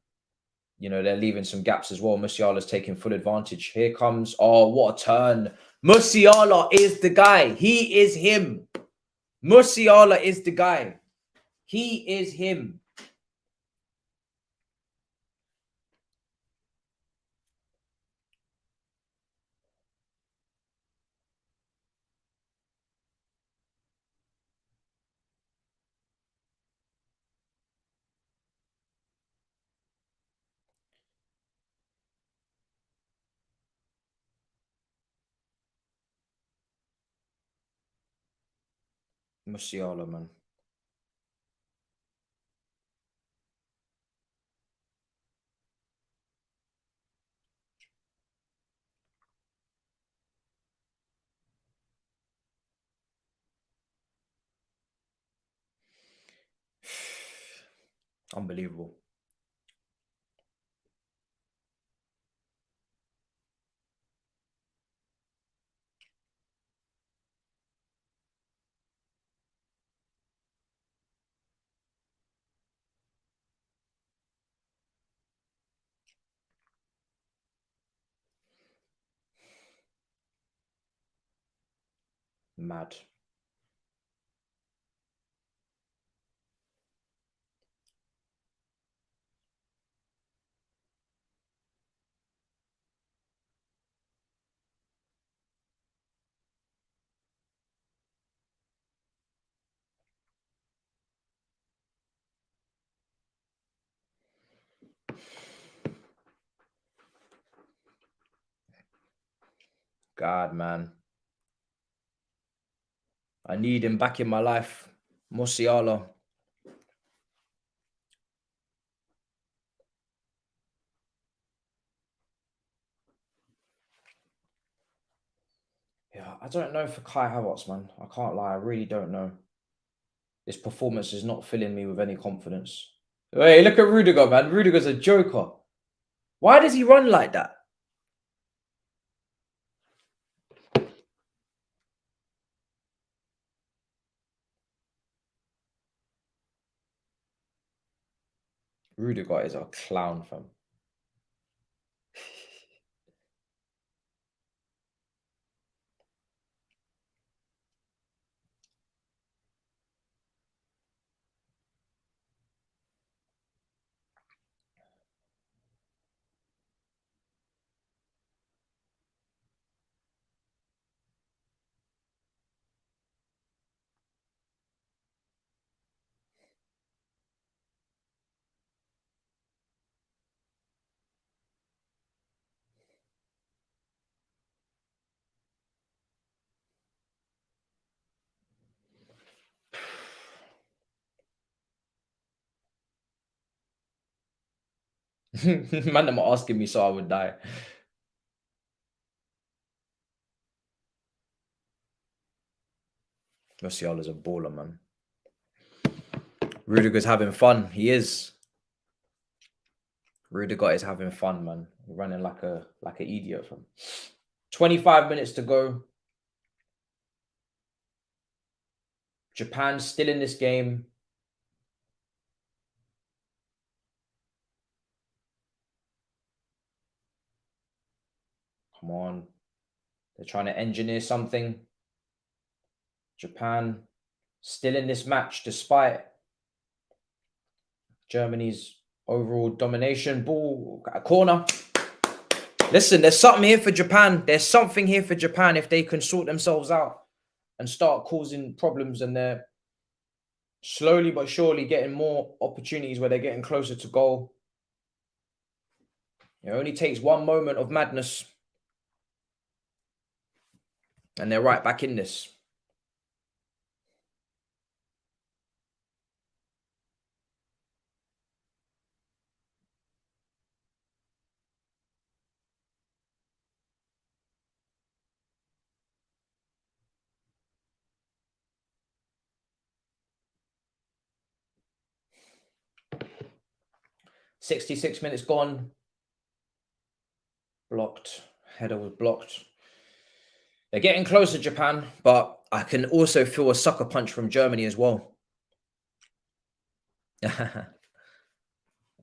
you know, they're leaving some gaps as well. Musiala's taking full advantage. Here comes, oh, what a turn. Musiala is the guy. He is him. Musiala is the guy. He is him. Musiala, man. Unbelievable. Mad. God, man. I need him back in my life. Musiala. I don't know for Kai Havertz, man. I can't lie. I really don't know. This performance is not filling me with any confidence. Hey, look at Rudiger, man. Rudiger's a joker. Why does he run like that? Rudiger is a clown, fam. Man, them are asking me so I would die. Musiala's a baller, man. Rudiger's having fun. He is. Rudiger is having fun, man. Running like an idiot, fam. 25 minutes to go. Japan still in this game. Come on. They're trying to engineer something. Japan still in this match despite Germany's overall domination. Ball, a corner. Listen, there's something here for Japan. There's something here for Japan if they can sort themselves out and start causing problems, and they're slowly but surely getting more opportunities where they're getting closer to goal. It only takes one moment of madness and they're right back in this. "66 minutes gone. Blocked. Header was blocked. They're getting closer, Japan, but I can also feel a sucker punch from Germany as well. I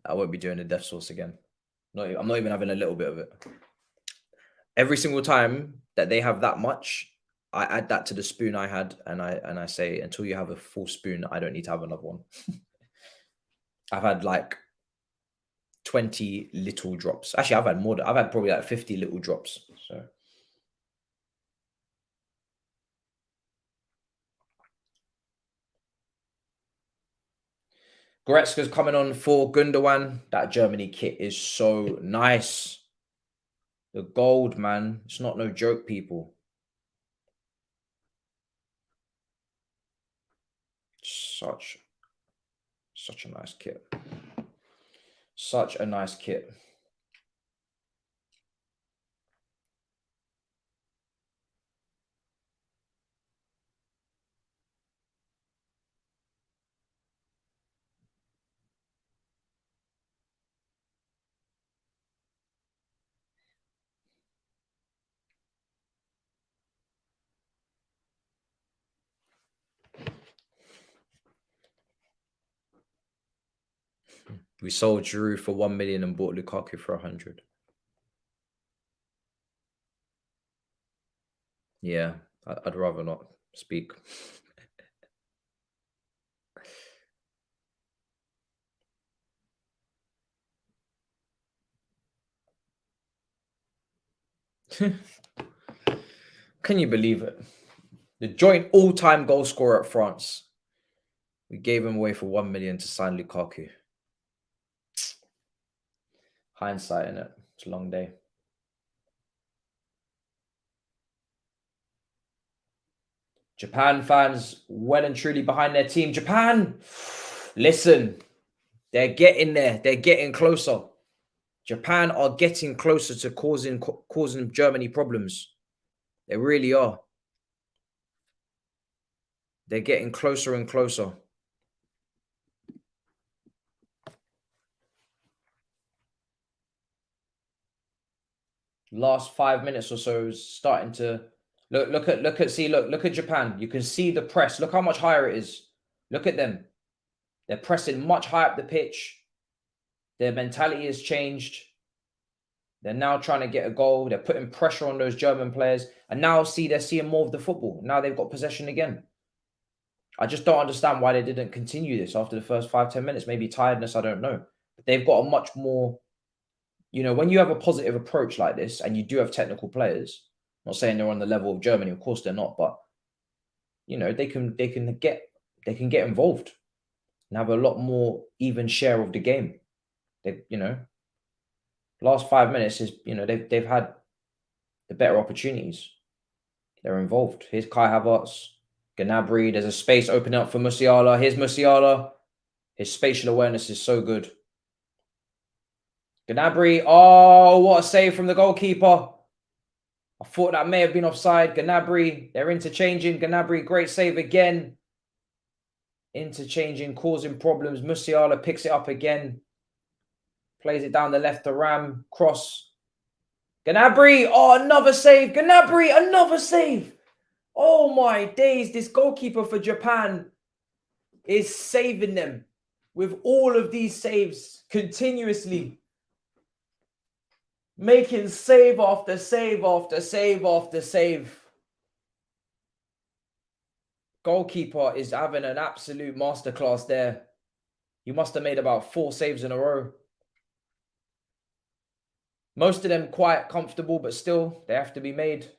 won't be doing the death sauce again. I'm not even having a little bit of it. Every single time that they have that much, I add that to the spoon I had, and I say, until you have a full spoon, I don't need to have another one. I've had like 20 little drops. Actually, I've had more. I've had probably like 50 little drops. So Goretzka's coming on for Gundogan. That Germany kit is so nice. The gold, man. It's not no joke, people. Such a nice kit. Such a nice kit. We sold Giroud for 1 million and bought Lukaku for 100. Yeah, I'd rather not speak. Can you believe it? The joint all-time goal scorer at France. We gave him away for 1 million to sign Lukaku. Hindsight, innit? It's a long day. Japan fans well and truly behind their team. Japan, listen, they're getting there. They're getting closer. Japan are getting closer to causing Germany problems. They really are. They're getting closer and closer. Last 5 minutes or so is starting to look at Japan. You can see the press. Look how much higher it is. Look at them. They're pressing much higher up the pitch. Their mentality has changed. They're now trying to get a goal. They're putting pressure on those German players. And now they're seeing more of the football. Now they've got possession again. I just don't understand why they didn't continue this after the first 5-10 minutes. Maybe tiredness, I don't know. But they've got a much more, you know, when you have a positive approach like this and you do have technical players, I'm not saying they're on the level of Germany, of course they're not, but you know, they can get involved and have a lot more even share of the game. They, you know, last 5 minutes is, you know, they've had the better opportunities. They're involved. Here's Kai Havertz, Gnabry. There's a space opening up for Musiala. Here's Musiala. His spatial awareness is so good. Gnabry. Oh, what a save from the goalkeeper. I thought that may have been offside. Gnabry. They're interchanging. Gnabry, great save again. Interchanging, causing problems. Musiala picks it up again. Plays it down the left to Ram. Cross. Gnabry. Oh, another save. Gnabry, another save. Oh my days. This goalkeeper for Japan is saving them with all of these saves continuously. Making save after save after save after save. Goalkeeper is having an absolute masterclass there. He must have made about 4 saves in a row. Most of them quite comfortable, but still, they have to be made.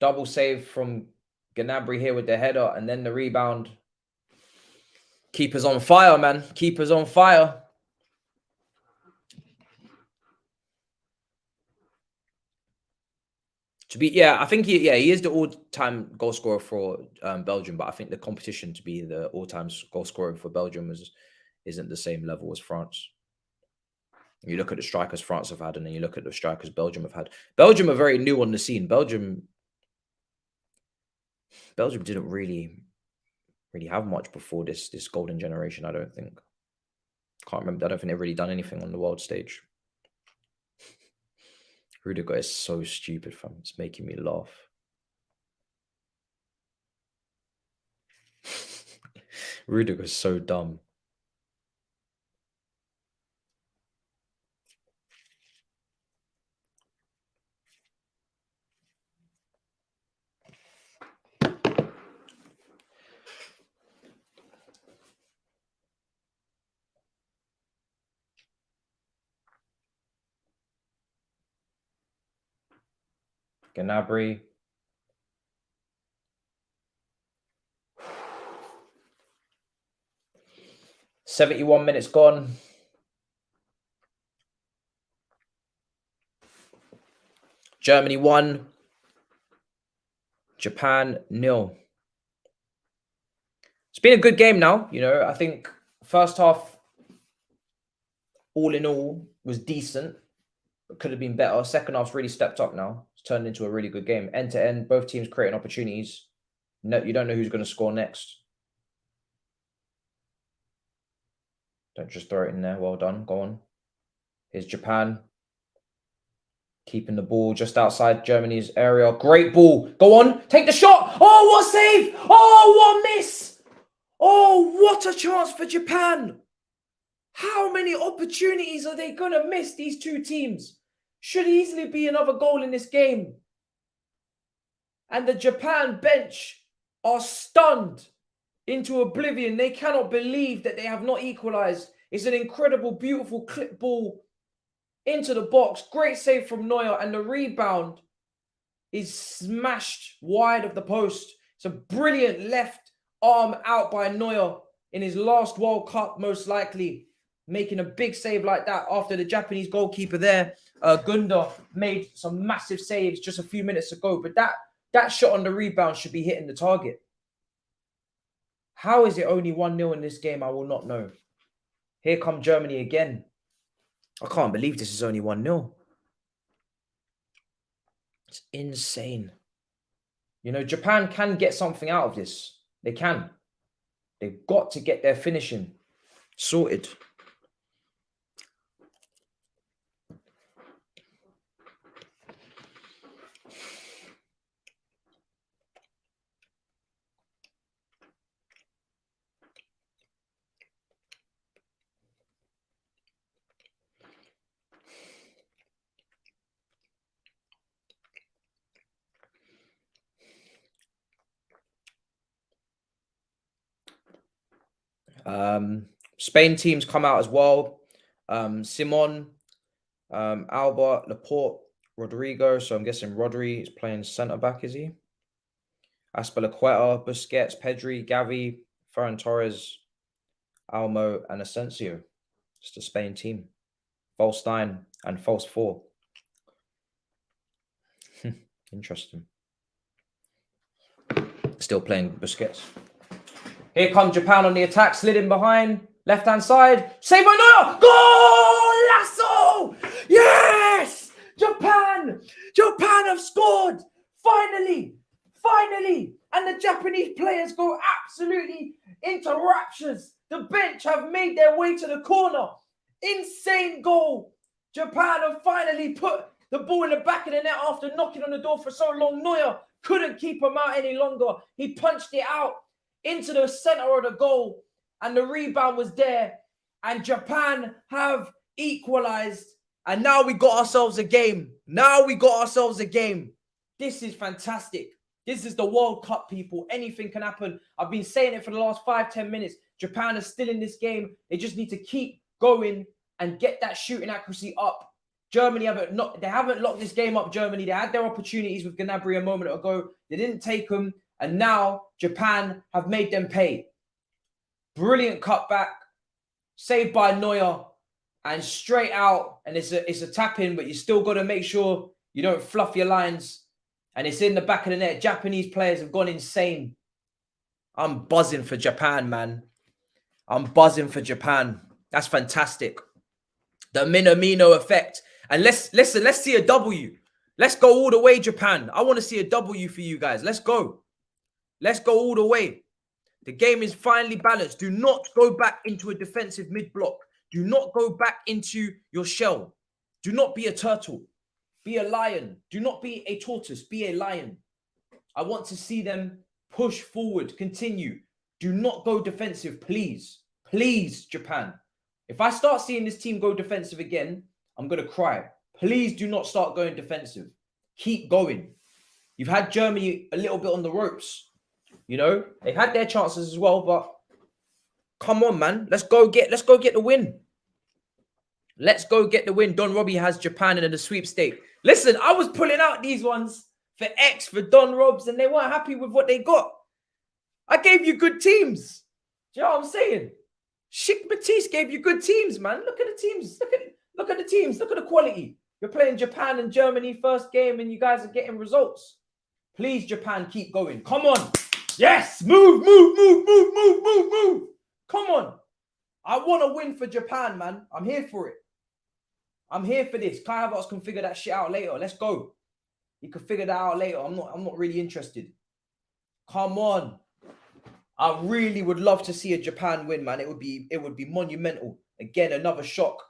Double save from Gnabry here with the header and then the rebound. Keeper's on fire, man. Keeper's on fire. I think he is the all-time goal scorer for Belgium, but I think the competition to be the all-time goal scorer for Belgium isn't the same level as France. You look at the strikers France have had, and then you look at the strikers Belgium have had. Belgium are very new on the scene. Belgium didn't really have much before this golden generation, I don't think. Can't remember. I don't think they've really done anything on the world stage. Rudiger is so stupid, fam. It's making me laugh. Rudiger is so dumb. Gnabry. "71 minutes gone. Germany 1. Japan 0. It's been a good game now. You know, I think first half, all in all, was decent. It could have been better. Second half's really stepped up now. It's turned into a really good game. End to end, both teams creating opportunities. No, you don't know who's going to score next. Don't just throw it in there. Well done. Go on. Here's Japan. Keeping the ball just outside Germany's area. Great ball. Go on. Take the shot. Oh, what a save. Oh, what a miss. Oh, what a chance for Japan. How many opportunities are they going to miss, these two teams? Should easily be another goal in this game. And the Japan bench are stunned into oblivion. They cannot believe that they have not equalized. It's an incredible, beautiful clip ball into the box. Great save from Neuer, and the rebound is smashed wide of the post. It's a brilliant left arm out by Neuer in his last World Cup, most likely. Making a big save like that after the Japanese goalkeeper there, Gunda, made some massive saves just a few minutes ago. But that shot on the rebound should be hitting the target. How is it only 1-0 in this game? I will not know. Here come Germany again. I can't believe this is only 1-0. It's insane. You know, Japan can get something out of this. They can. They've got to get their finishing sorted. Spain teams come out as well. Simon, Alba, Laporte, Rodrigo. So I'm guessing Rodri is playing centre back, is he? Aspilicueta, Busquets, Pedri, Gavi, Ferran Torres, Almo, and Asensio. Just a Spain team. False 9 and false 4. Interesting. Still playing Busquets. Here comes Japan on the attack, slid in behind, left-hand side, save by Neuer, goal, Lasso, yes, Japan have scored, finally, and the Japanese players go absolutely into raptures. The bench have made their way to the corner, insane goal. Japan have finally put the ball in the back of the net after knocking on the door for so long. Neuer couldn't keep him out any longer. He punched it out into the center of the goal, and the rebound was there, and Japan have equalized, and now we got ourselves a game. This is fantastic. This is the World Cup, people. Anything can happen. I've been saying it for the last 5-10 minutes. Japan is still in this game. They just need to keep going and get that shooting accuracy up. Germany haven't locked this game up. Germany, they had their opportunities with Gnabry a moment ago. They didn't take them. And now Japan have made them pay. Brilliant cutback, saved by Neuer, and straight out. And it's a tap in, but you still got to make sure you don't fluff your lines. And it's in the back of the net. Japanese players have gone insane. I'm buzzing for Japan, man. I'm buzzing for Japan. That's fantastic. The Minamino effect. And let's see a W. Let's go all the way, Japan. I want to see a W for you guys. Let's go. Let's go all the way. The game is finally balanced. Do not go back into a defensive mid-block. Do not go back into your shell. Do not be a turtle. Be a lion. Do not be a tortoise. Be a lion. I want to see them push forward. Continue. Do not go defensive, please. Please, Japan. If I start seeing this team go defensive again, I'm going to cry. Please do not start going defensive. Keep going. You've had Germany a little bit on the ropes. You know, they've had their chances as well, but come on, man. Let's go get the win. Let's go get the win. Don Robbie has Japan in the sweepstake. Listen, I was pulling out these ones for X, for Don Robs, and they weren't happy with what they got. I gave you good teams. Do you know what I'm saying? Schick Matisse gave you good teams, man. Look at the teams. Look at the teams. Look at the quality. You're playing Japan and Germany first game, and you guys are getting results. Please, Japan, keep going. Come on. Yes, move. Come on. I want to win for Japan, man. I'm here for it. I'm here for this. Kai Havertz can figure that shit out later. Let's go. He can figure that out later. I'm not really interested. Come on. I really would love to see a Japan win, man. It would be monumental. Again, another shock.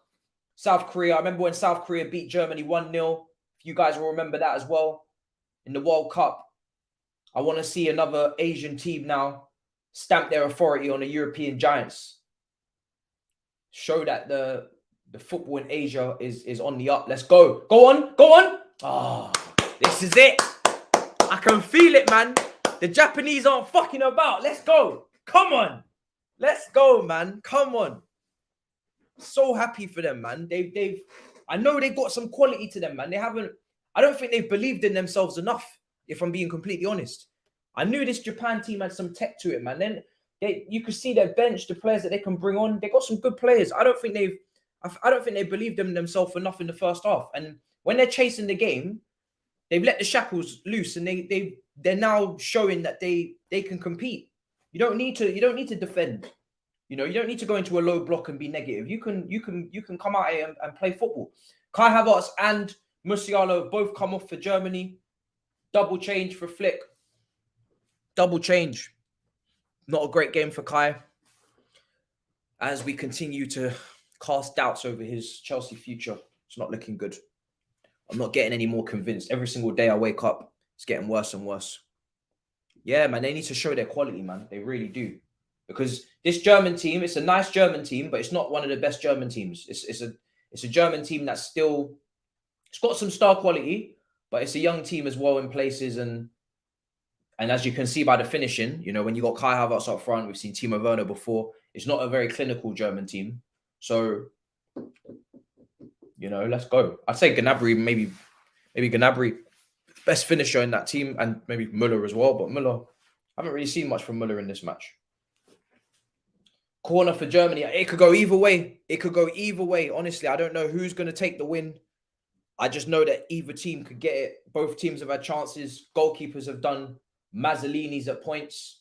South Korea. I remember when South Korea beat Germany 1-0. If you guys will remember that as well. In the World Cup. I want to see another Asian team now stamp their authority on the European giants. Show that the football in Asia is on the up. Let's go. Go on. Oh, this is it. I can feel it, man. The Japanese aren't fucking about. Let's go. Come on. Let's go, man. Come on. So happy for them, man. I know they got some quality to them, man. I don't think they've believed in themselves enough. If I'm being completely honest, I knew this Japan team had some tech to it, man. Then you could see their bench, the players that they can bring on. They got some good players. I don't think they believed in themselves enough in the first half. And when they're chasing the game, they've let the shackles loose, and they're now showing that they can compete. You don't need to defend. You know, you don't need to go into a low block and be negative. You can come out here and play football. Kai Havertz and Musiala have both come off for Germany. Double change for Flick. double change. Not a great game for Kai. As we continue to cast doubts over his Chelsea future, it's not looking good. I'm not getting any more convinced. Every single day I wake up, it's getting worse and worse. Yeah, man, they need to show their quality, man. They really do. Because this German team, it's a nice German team, but it's not one of the best German teams. It's a German team that's still, it's got some star quality, but it's a young team as well in places. And as you can see by the finishing, you know, when you got Kai Havertz up front, we've seen Timo Werner before. It's not a very clinical German team. So, you know, let's go. I'd say Gnabry, maybe Gnabry, best finisher in that team, and maybe Müller as well. But Müller, I haven't really seen much from Müller in this match. Corner for Germany. It could go either way. It could go either way. Honestly, I don't know who's going to take the win. I just know that either team could get it. Both teams have had chances. Goalkeepers have done Mazzolini's at points.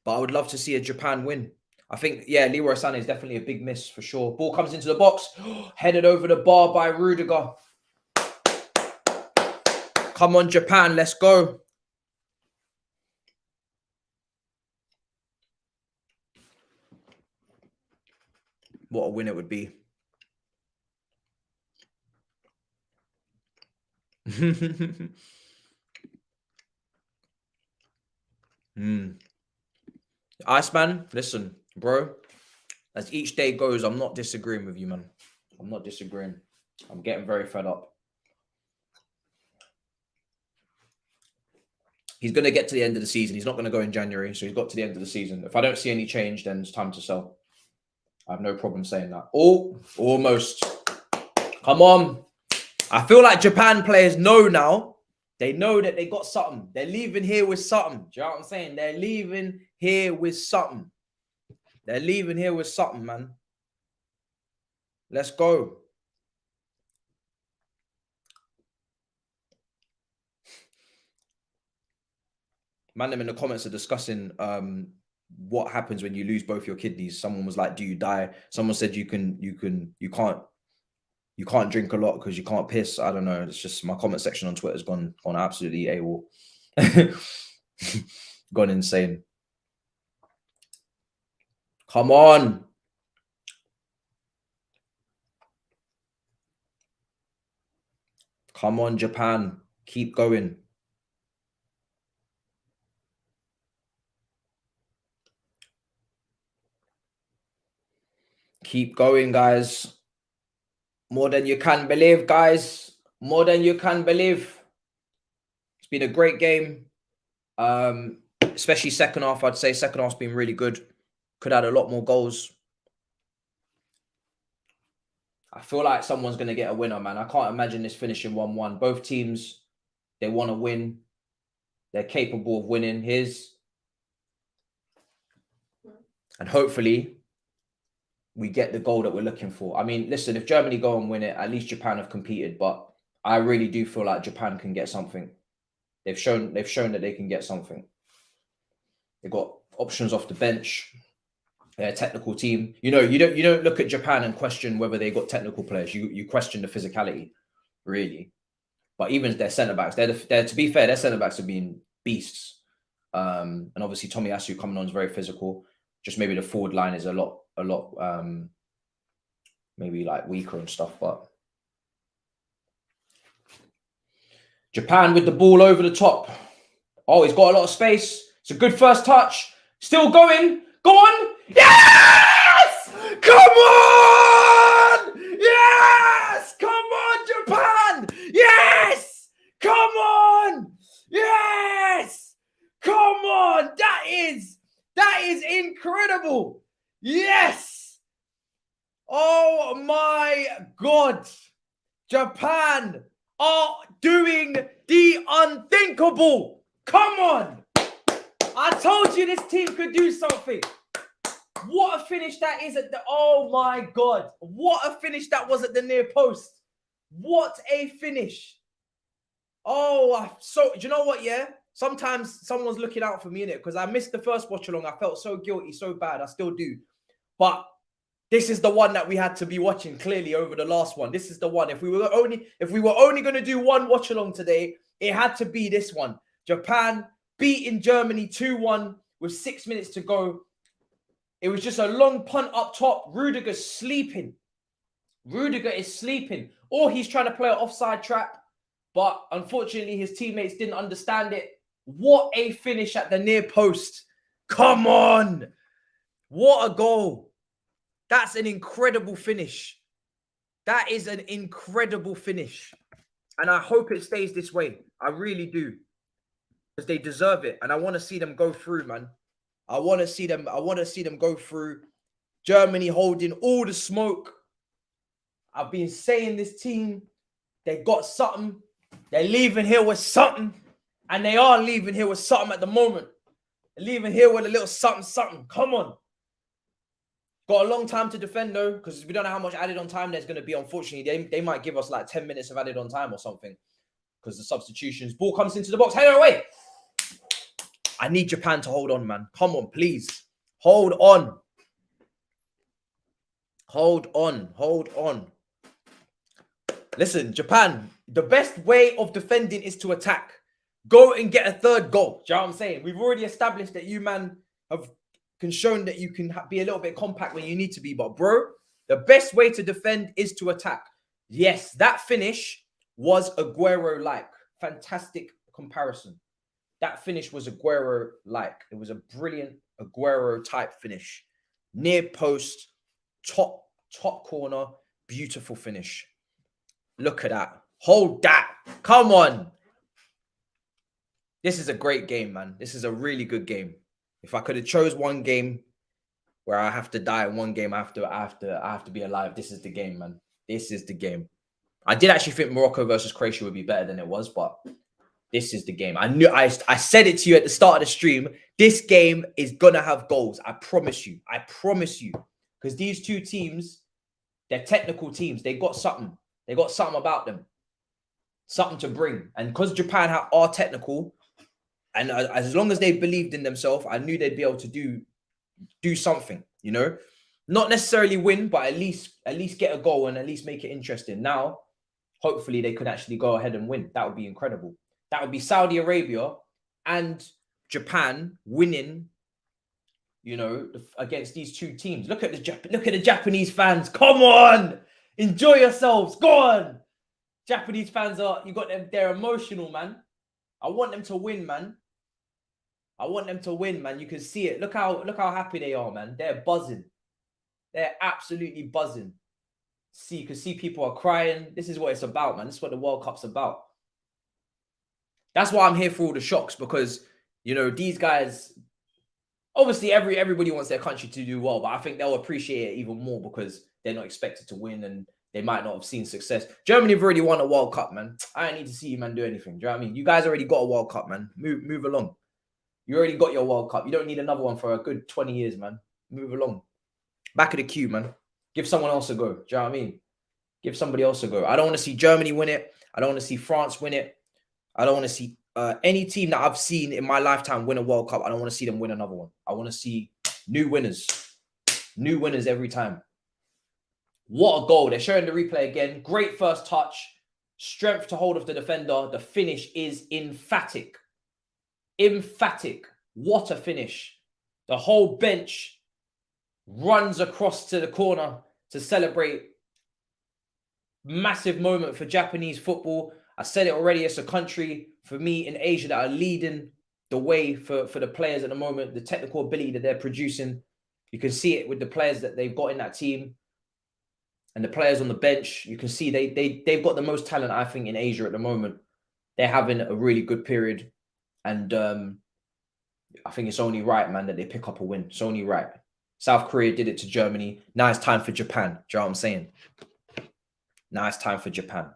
But I would love to see a Japan win. I think, yeah, Leroy Sané is definitely a big miss for sure. Ball comes into the box. Headed over the bar by Rudiger. Come on, Japan. Let's go. What a win it would be. Iceman, listen, bro. As each day goes, I'm not disagreeing with you, man. I'm not disagreeing. I'm getting very fed up. He's going to get to the end of the season. He's not going to go in January, so he's got to the end of the season. If I don't see any change, then it's time to sell. I have no problem saying that. Oh, almost. Come on. I feel like Japan players know now. They know that they got something. They're leaving here with something. Do you know what I'm saying? They're leaving here with something. They're leaving here with something, man. Let's go. Man, them in the comments are discussing what happens when you lose both your kidneys. Someone was like, "Do you die?" Someone said you can't drink a lot because you can't piss. I don't know. It's just my comment section on Twitter has gone absolutely AWOL. Gone insane. Come on. Come on, Japan. Keep going. Keep going, guys. More than you can believe, guys. More than you can believe. It's been a great game. Especially second half. I'd say second half's been really good. Could add a lot more goals. I feel like someone's going to get a winner, man. I can't imagine this finishing 1-1. Both teams, they want to win. They're capable of winning. And hopefully we get the goal that we're looking for. I mean, listen, if Germany go and win it, at least Japan have competed. But I really do feel like Japan can get something. They've shown that they can get something. They've got options off the bench. They're a technical team. You know, you don't look at Japan and question whether they got technical players. You question the physicality, really. But even their centre backs, they're to be fair, their centre backs have been beasts. And obviously Tomiyasu coming on is very physical. Just maybe the forward line is a lot maybe like weaker and stuff. But Japan with the ball over the top. Oh, he's got a lot of space. It's a good first touch. Still going. Go on. Yes! Come on! Yes! Come on, Japan! Yes! Come on! Yes! Come on! That is incredible. Yes! Oh my God. Japan are doing the unthinkable. Come on. I told you this team could do something. What a finish that is at the... Oh, my God. What a finish that was at the near post. What a finish. Oh, so... Do you know what, yeah? Sometimes someone's looking out for me, innit? Because I missed the first watch-along. I felt so guilty, so bad. I still do. But this is the one that we had to be watching clearly over the last one. This is the one. If we were only going to do one watch-along today, it had to be this one. Japan beating Germany 2-1 with 6 minutes to go. It was just a long punt up top. Rudiger's sleeping. Rudiger is sleeping. Or he's trying to play an offside trap. But unfortunately, his teammates didn't understand it. What a finish at the near post. Come on. What a goal. That's an incredible finish. That is an incredible finish. And I hope it stays this way. I really do. Because they deserve it. And I want to see them go through, man. I want to see them go through. Germany holding all the smoke. I've been saying this team, they got something. They're leaving here with something. And they are leaving here with something at the moment. They're leaving here with a little something. Come on. Got a long time to defend, though, because we don't know how much added on time there's going to be. Unfortunately, they might give us like 10 minutes of added on time or something because the substitutions. Ball comes into the box. Header away. I need Japan to hold on, man. Come on, please. Hold on. Hold on. Hold on. Listen, Japan, the best way of defending is to attack. Go and get a third goal. Do you know what I'm saying? We've already established that you, man, have shown that you can be a little bit compact when you need to be. But, bro, the best way to defend is to attack. Yes, that finish was Aguero-like. Fantastic comparison. That finish was Aguero-like. It was a brilliant Aguero-type finish. Near post, top corner, beautiful finish. Look at that. Hold that. Come on. This is a great game, man. This is a really good game. If I could have chose one game where I have to die in one game, I have to be alive. This is the game, man. This is the game. I did actually think Morocco versus Croatia would be better than it was, but this is the game. I said it to you at the start of the stream. This game is gonna have goals. I promise you. I promise you. Because these two teams, they're technical teams. They got something. They got something about them. Something to bring. And because Japan are technical, and as long as they believed in themselves, I knew they'd be able to do something, you know? Not necessarily win, but at least get a goal and at least make it interesting. Now, hopefully they could actually go ahead and win. That would be incredible. That would be Saudi Arabia and Japan winning, you know, against these two teams. Look at the Japanese fans. Come on! Enjoy yourselves. Go on! Japanese fans you got them, they're emotional, man. I want them to win, man. I want them to win, man. You can see it. Look how happy they are, man. They're buzzing. They're absolutely buzzing. See, you can see people are crying. This is what it's about, man. This is what the World Cup's about. That's why I'm here for all the shocks, because, you know, these guys, obviously everybody wants their country to do well, but I think they'll appreciate it even more because they're not expected to win and they might not have seen success. Germany have already won a World Cup, man. I don't need to see you, man, do anything. Do you know what I mean? You guys already got a World Cup, man. Move along. You already got your World Cup. You don't need another one for a good 20 years, man. Move along. Back of the queue, man. Give someone else a go. Do you know what I mean? Give somebody else a go. I don't want to see Germany win it. I don't want to see France win it. I don't want to see any team that I've seen in my lifetime win a World Cup. I don't want to see them win another one. I want to see new winners. New winners every time. What a goal. They're showing the replay again. Great first touch. Strength to hold of the defender. The finish is emphatic. Emphatic. What a finish. The whole bench runs across to the corner to celebrate. Massive moment for Japanese football. I said it already. It's a country, for me, in Asia that are leading the way for the players at the moment. The technical ability that they're producing. You can see it with the players that they've got in that team. And the players on the bench. You can see they've got the most talent, I think, in Asia at the moment. They're having a really good period. And I think it's only right, man, that they pick up a win. It's only right. South Korea did it to Germany. Now it's time for Japan. Do you know what I'm saying? Now it's time for Japan.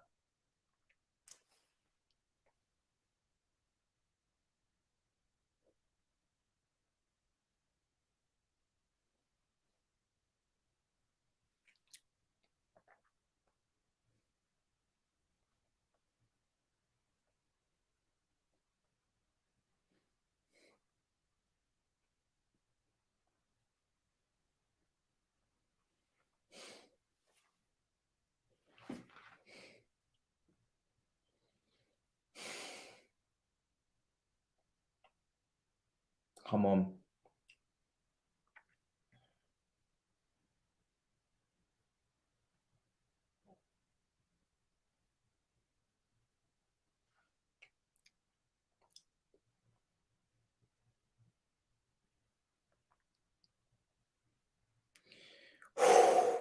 Come on.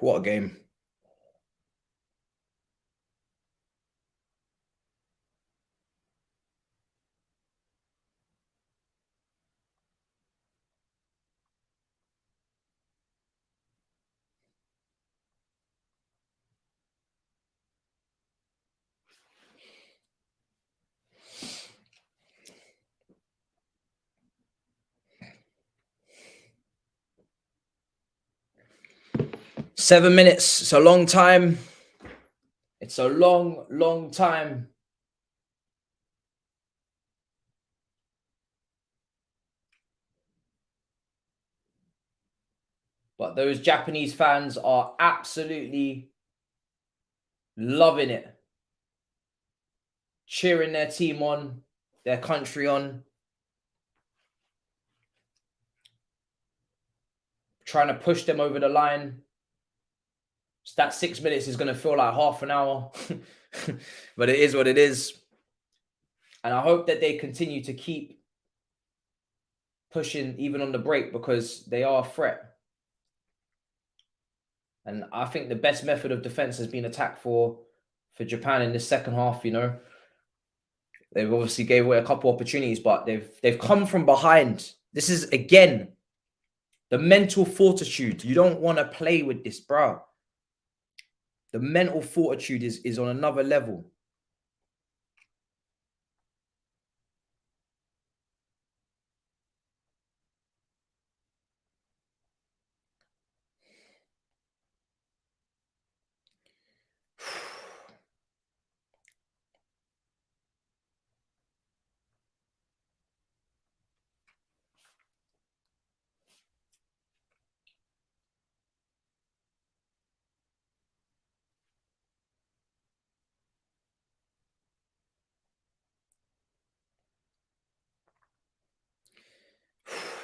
What a game. Seven minutes. It's a long time. It's a long, long time. But those Japanese fans are absolutely loving it. Cheering their team on, their country on. Trying to push them over the line. So that 6 minutes is going to feel like half an hour. But it is what it is. And I hope that they continue to keep pushing even on the break, because they are a threat. And I think the best method of defense has been attack for Japan in this second half, you know. They've obviously gave away a couple opportunities, but they've come from behind. This is, again, the mental fortitude. You don't want to play with this, bro. The mental fortitude is on another level.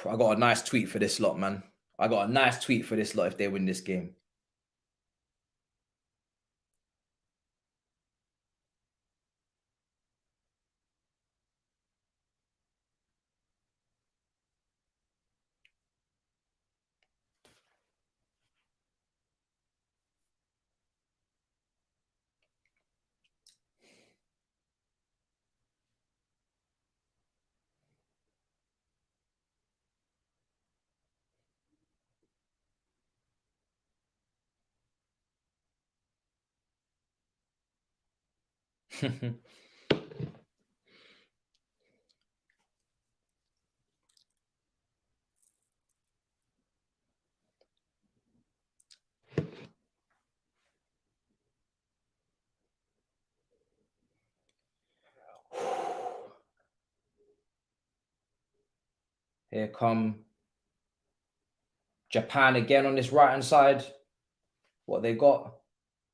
I got a nice tweet for this lot, man. I got a nice tweet for this lot if they win this game. Here come Japan again on this right-hand side. What they got?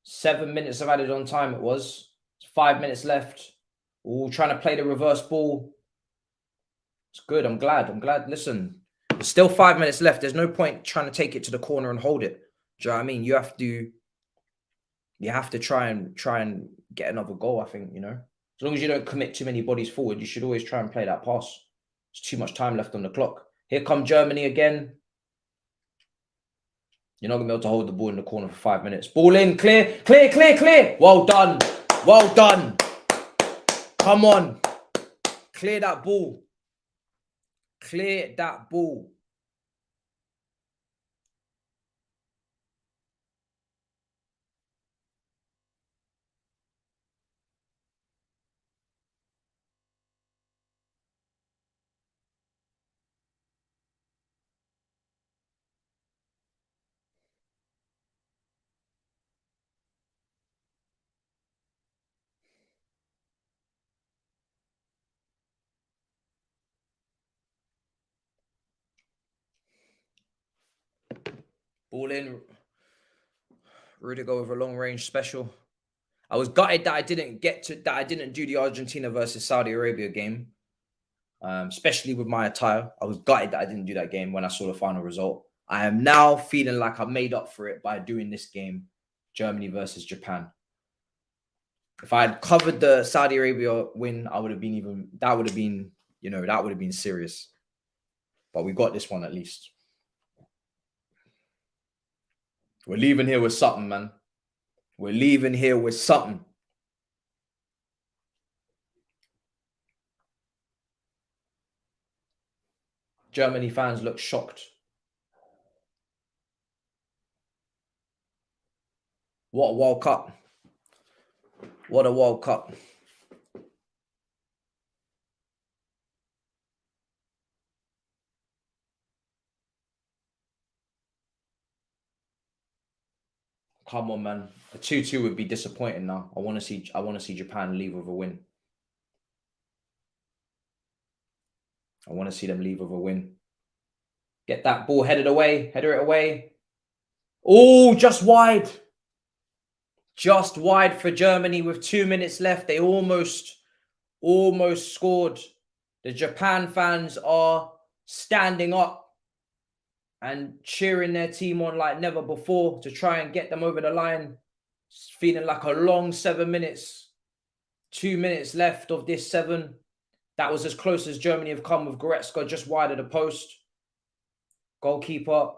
7 minutes of added on time it was. 5 minutes left. All trying to play the reverse ball. It's good. I'm glad. Listen, there's still 5 minutes left. There's no point trying to take it to the corner and hold it. Do you know what I mean? You have to try and get another goal, I think, you know. As long as you don't commit too many bodies forward, you should always try and play that pass. There's too much time left on the clock. Here come Germany again. You're not going to be able to hold the ball in the corner for 5 minutes. Ball in, clear. Well done. Come on. Clear that ball. Ball in. Rudiger with a long range special. I was gutted that I didn't do the Argentina versus Saudi Arabia game. especially with my attire. I was gutted that I didn't do that game when I saw the final result. I am now feeling like I made up for it by doing this game, Germany versus Japan. If I had covered the Saudi Arabia win, that would have been serious. But we got this one at least. We're leaving here with something, man. We're leaving here with something. Germany fans look shocked. What a World Cup. What a World Cup. Come on, man. A 2-2 would be disappointing now. I want to see Japan leave with a win. I want to see them leave with a win. Get that ball header it away. Oh, just wide. Just wide for Germany with 2 minutes left. They almost scored. The Japan fans are standing up and cheering their team on like never before to try and get them over the line. It's feeling like a long 7 minutes. 2 minutes left of this 7. That was as close as Germany have come with Goretzka just wide of the post. Goalkeeper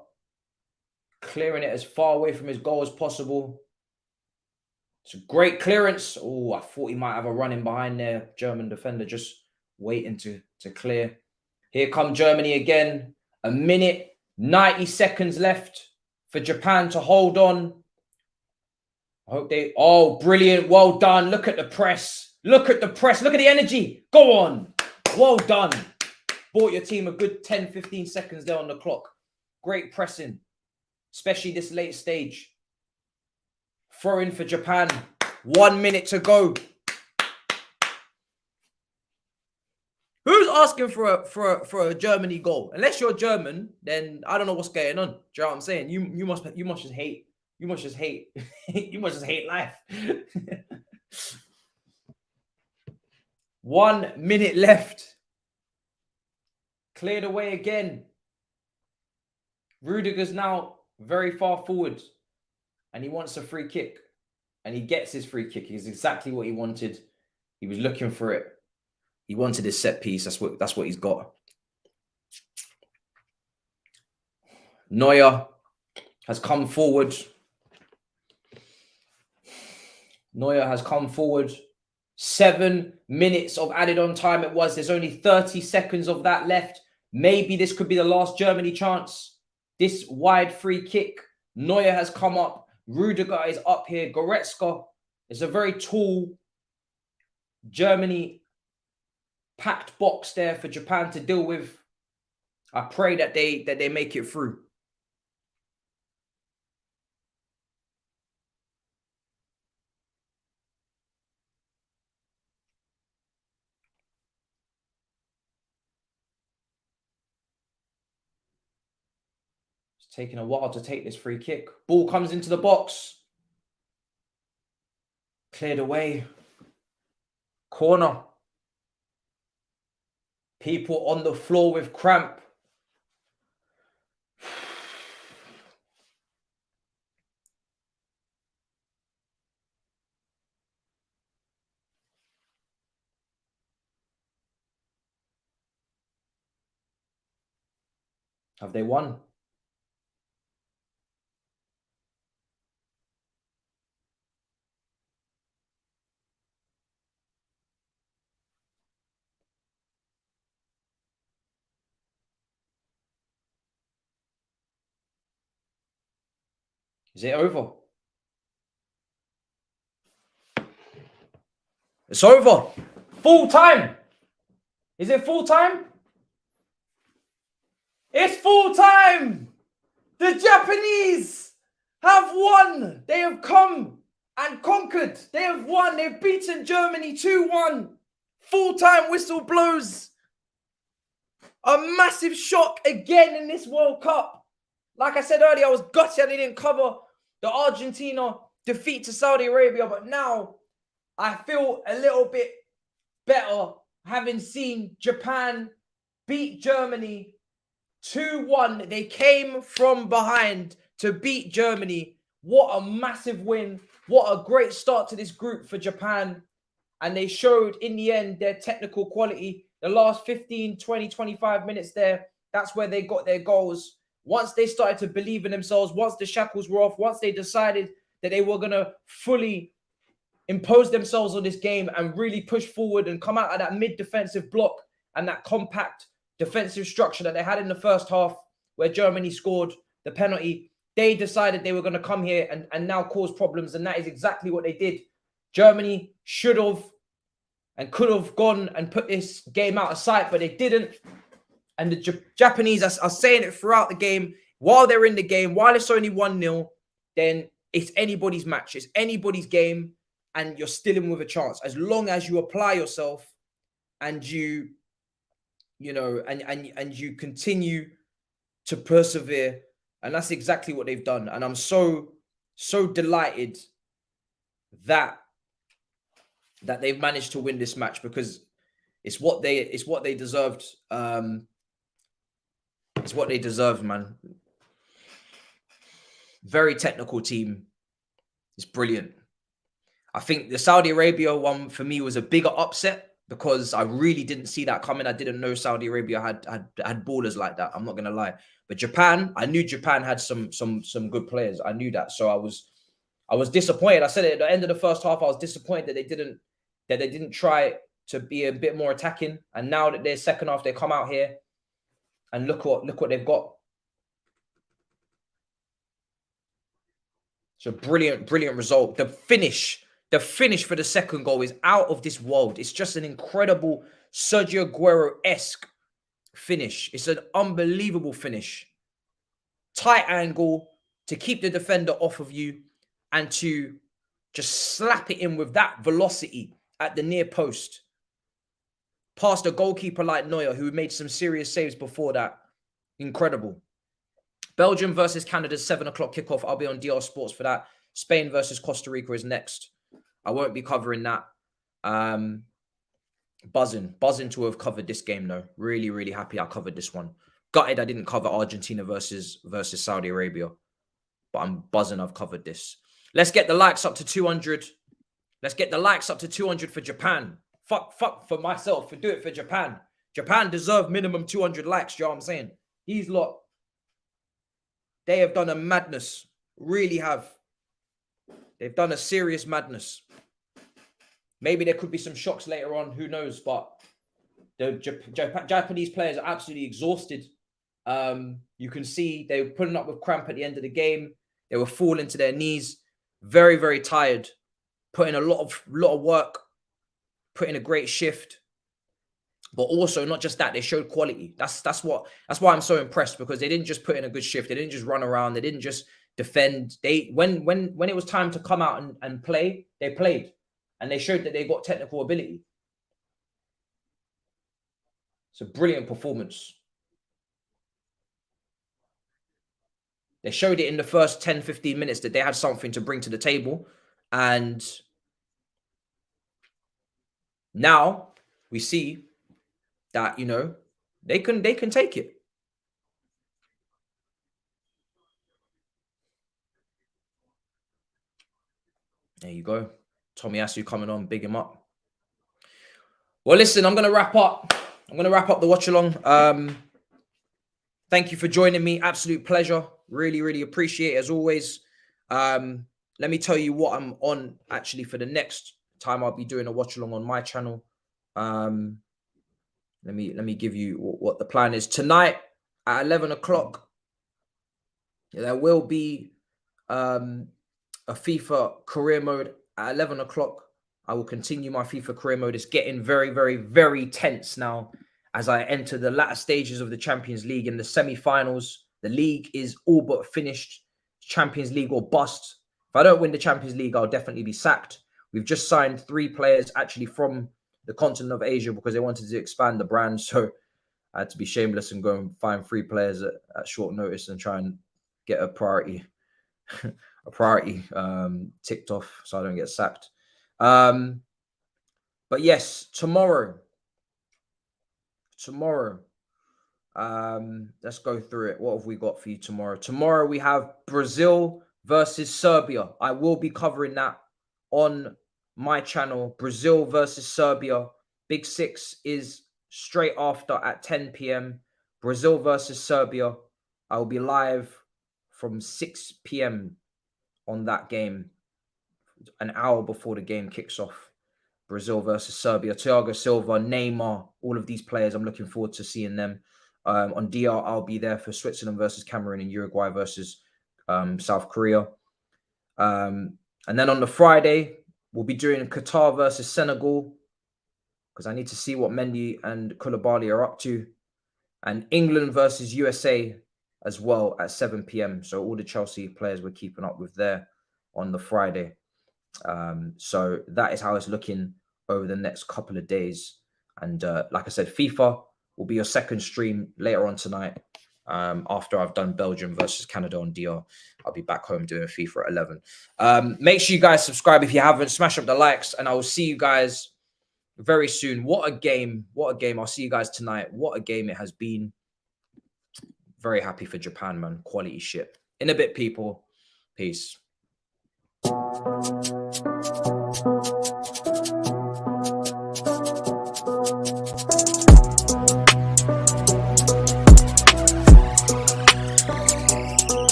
clearing it as far away from his goal as possible. It's a great clearance. Oh, I thought he might have a run in behind there. German defender just waiting to clear. Here come Germany again. 1 minute, 90 seconds left for Japan to hold on. I hope they... Oh, brilliant. Well done. Look at the press. Look at the press. Look at the energy. Go on. Well done. Bought your team a good 10, 15 seconds there on the clock. Great pressing, especially this late stage. Throw in for Japan. 1 minute to go. Who's asking for a Germany goal? Unless you're German, then I don't know what's going on. Do you know what I'm saying? You must just hate. You must just hate. You must just hate life. 1 minute left. Cleared away again. Rudiger's now very far forward. And he wants a free kick. And he gets his free kick. It's exactly what he wanted. He was looking for it. He wanted his set piece. That's what he's got. Neuer has come forward. Neuer has come forward. 7 minutes of added on time it was. There's only 30 seconds of that left. Maybe this could be the last Germany chance. This wide free kick. Neuer has come up. Rudiger is up here. Goretzka. It's a very tall Germany packed box there for Japan to deal with. I pray that they make it through. It's taking a while to take this free kick. Ball comes into the box. Cleared away. Corner. People on the floor with cramp. Have they won? Is it over? It's over. Full time. Is it full time? It's full time. The Japanese have won. They have come and conquered. They have won. They've beaten Germany 2-1. Full time whistle blows. A massive shock again in this World Cup. Like I said earlier, I was gutted they didn't cover the Argentina defeat to Saudi Arabia. But now I feel a little bit better having seen Japan beat Germany 2-1. They came from behind to beat Germany. What a massive win. What a great start to this group for Japan. And they showed in the end their technical quality. The last 15, 20, 25 minutes there, that's where they got their goals. Once they started to believe in themselves, once the shackles were off, once they decided that they were going to fully impose themselves on this game and really push forward and come out of that mid-defensive block and that compact defensive structure that they had in the first half where Germany scored the penalty, they decided they were going to come here and now cause problems. And that is exactly what they did. Germany should have and could have gone and put this game out of sight, but they didn't. And the Japanese are saying it throughout the game. While they're in the game, while it's only 1-0, then it's anybody's match. It's anybody's game, and you're still in with a chance. As long as you apply yourself and you continue to persevere. And that's exactly what they've done. And I'm so delighted that they've managed to win this match, because it's what they deserved. It's what they deserved, man. Very technical team. It's brilliant. I think the Saudi Arabia one for me was a bigger upset because I really didn't see that coming. I didn't know Saudi Arabia had ballers like that. I'm not gonna lie. But Japan, I knew Japan had some good players. I knew that. So I was disappointed. I said it at the end of the first half. I was disappointed that they didn't try to be a bit more attacking. And now that they're second half, they come out here and look what they've got. It's a brilliant result. The finish for the second goal is out of this world. It's just an incredible Sergio Aguero-esque finish. It's an unbelievable finish. Tight angle to keep the defender off of you and to just slap it in with that velocity at the near post. Past a goalkeeper like Neuer, who made some serious saves before that. Incredible. Belgium versus Canada, 7 o'clock kickoff. I'll be on DR Sports for that. Spain versus Costa Rica is next. I won't be covering that. Buzzing to have covered this game, though. Really happy I covered this one. Gutted I didn't cover Argentina versus Saudi Arabia. But I'm buzzing I've covered this. Let's get the likes up to 200. Let's get the likes up to 200 for Japan. Fuck for myself. Do it for Japan. Japan deserve minimum 200 likes. You know what I'm saying? These lot, they have done a madness. Really have. They've done a serious madness. Maybe there could be some shocks later on. Who knows? But the Japanese players are absolutely exhausted. You can see they were putting up with cramp at the end of the game. They were falling to their knees. Very tired. Putting a lot of work. Putting a great shift. But also, not just that, they showed quality. That's why I'm so impressed, because they didn't just put in a good shift. They didn't just run around. They didn't just defend. When it was time to come out and play, they played. And they showed that they got technical ability. It's a brilliant performance. They showed it in the first 10, 15 minutes that they had something to bring to the table. And now we see that, they can take it. There you go. Tomiyasu coming on, big him up. Well, listen, I'm going to wrap up. I'm going to wrap up the watch along. Thank you for joining me. Absolute pleasure. Really appreciate it as always. Let me tell you what I'm on actually for the next time I'll be doing a watch along on my channel. Let me give you what the plan is. Tonight at 11 o'clock, there will be a FIFA career mode at 11 o'clock. I will continue my FIFA career mode. It's getting very tense now as I enter the latter stages of the Champions League in the semi-finals. The league is all but finished. Champions League or bust. If I don't win the Champions League, I'll definitely be sacked. We've just signed 3 players actually from the continent of Asia because they wanted to expand the brand. So I had to be shameless and go and find 3 players at short notice and try and get a priority ticked off so I don't get sacked. But yes, tomorrow tomorrow. Let's go through it. What have we got for you tomorrow? Tomorrow we have Brazil versus Serbia. I will be covering that on my channel. Brazil versus Serbia. Big Six is straight after at 10 p.m. Brazil versus Serbia. I will be live from 6 p.m. on that game, an hour before the game kicks off. Brazil versus Serbia. Thiago Silva, Neymar, all of these players. I'm looking forward to seeing them. On DR, I'll be there for Switzerland versus Cameroon and Uruguay versus South Korea. And then on the Friday, we'll be doing Qatar versus Senegal, because I need to see what Mendy and Koulibaly are up to. And England versus USA as well at 7 p.m. So all the Chelsea players we're keeping up with there on the Friday. So that is how it's looking over the next couple of days. And like I said, FIFA will be your second stream later on tonight. After I've done Belgium versus Canada on DR, I'll be back home doing FIFA at 11. Make sure you guys subscribe if you haven't. Smash up the likes, and I will see you guys very soon. What a game. What a game. I'll see you guys tonight. What a game it has been. Very happy for Japan, man. Quality shit. In a bit, people. Peace.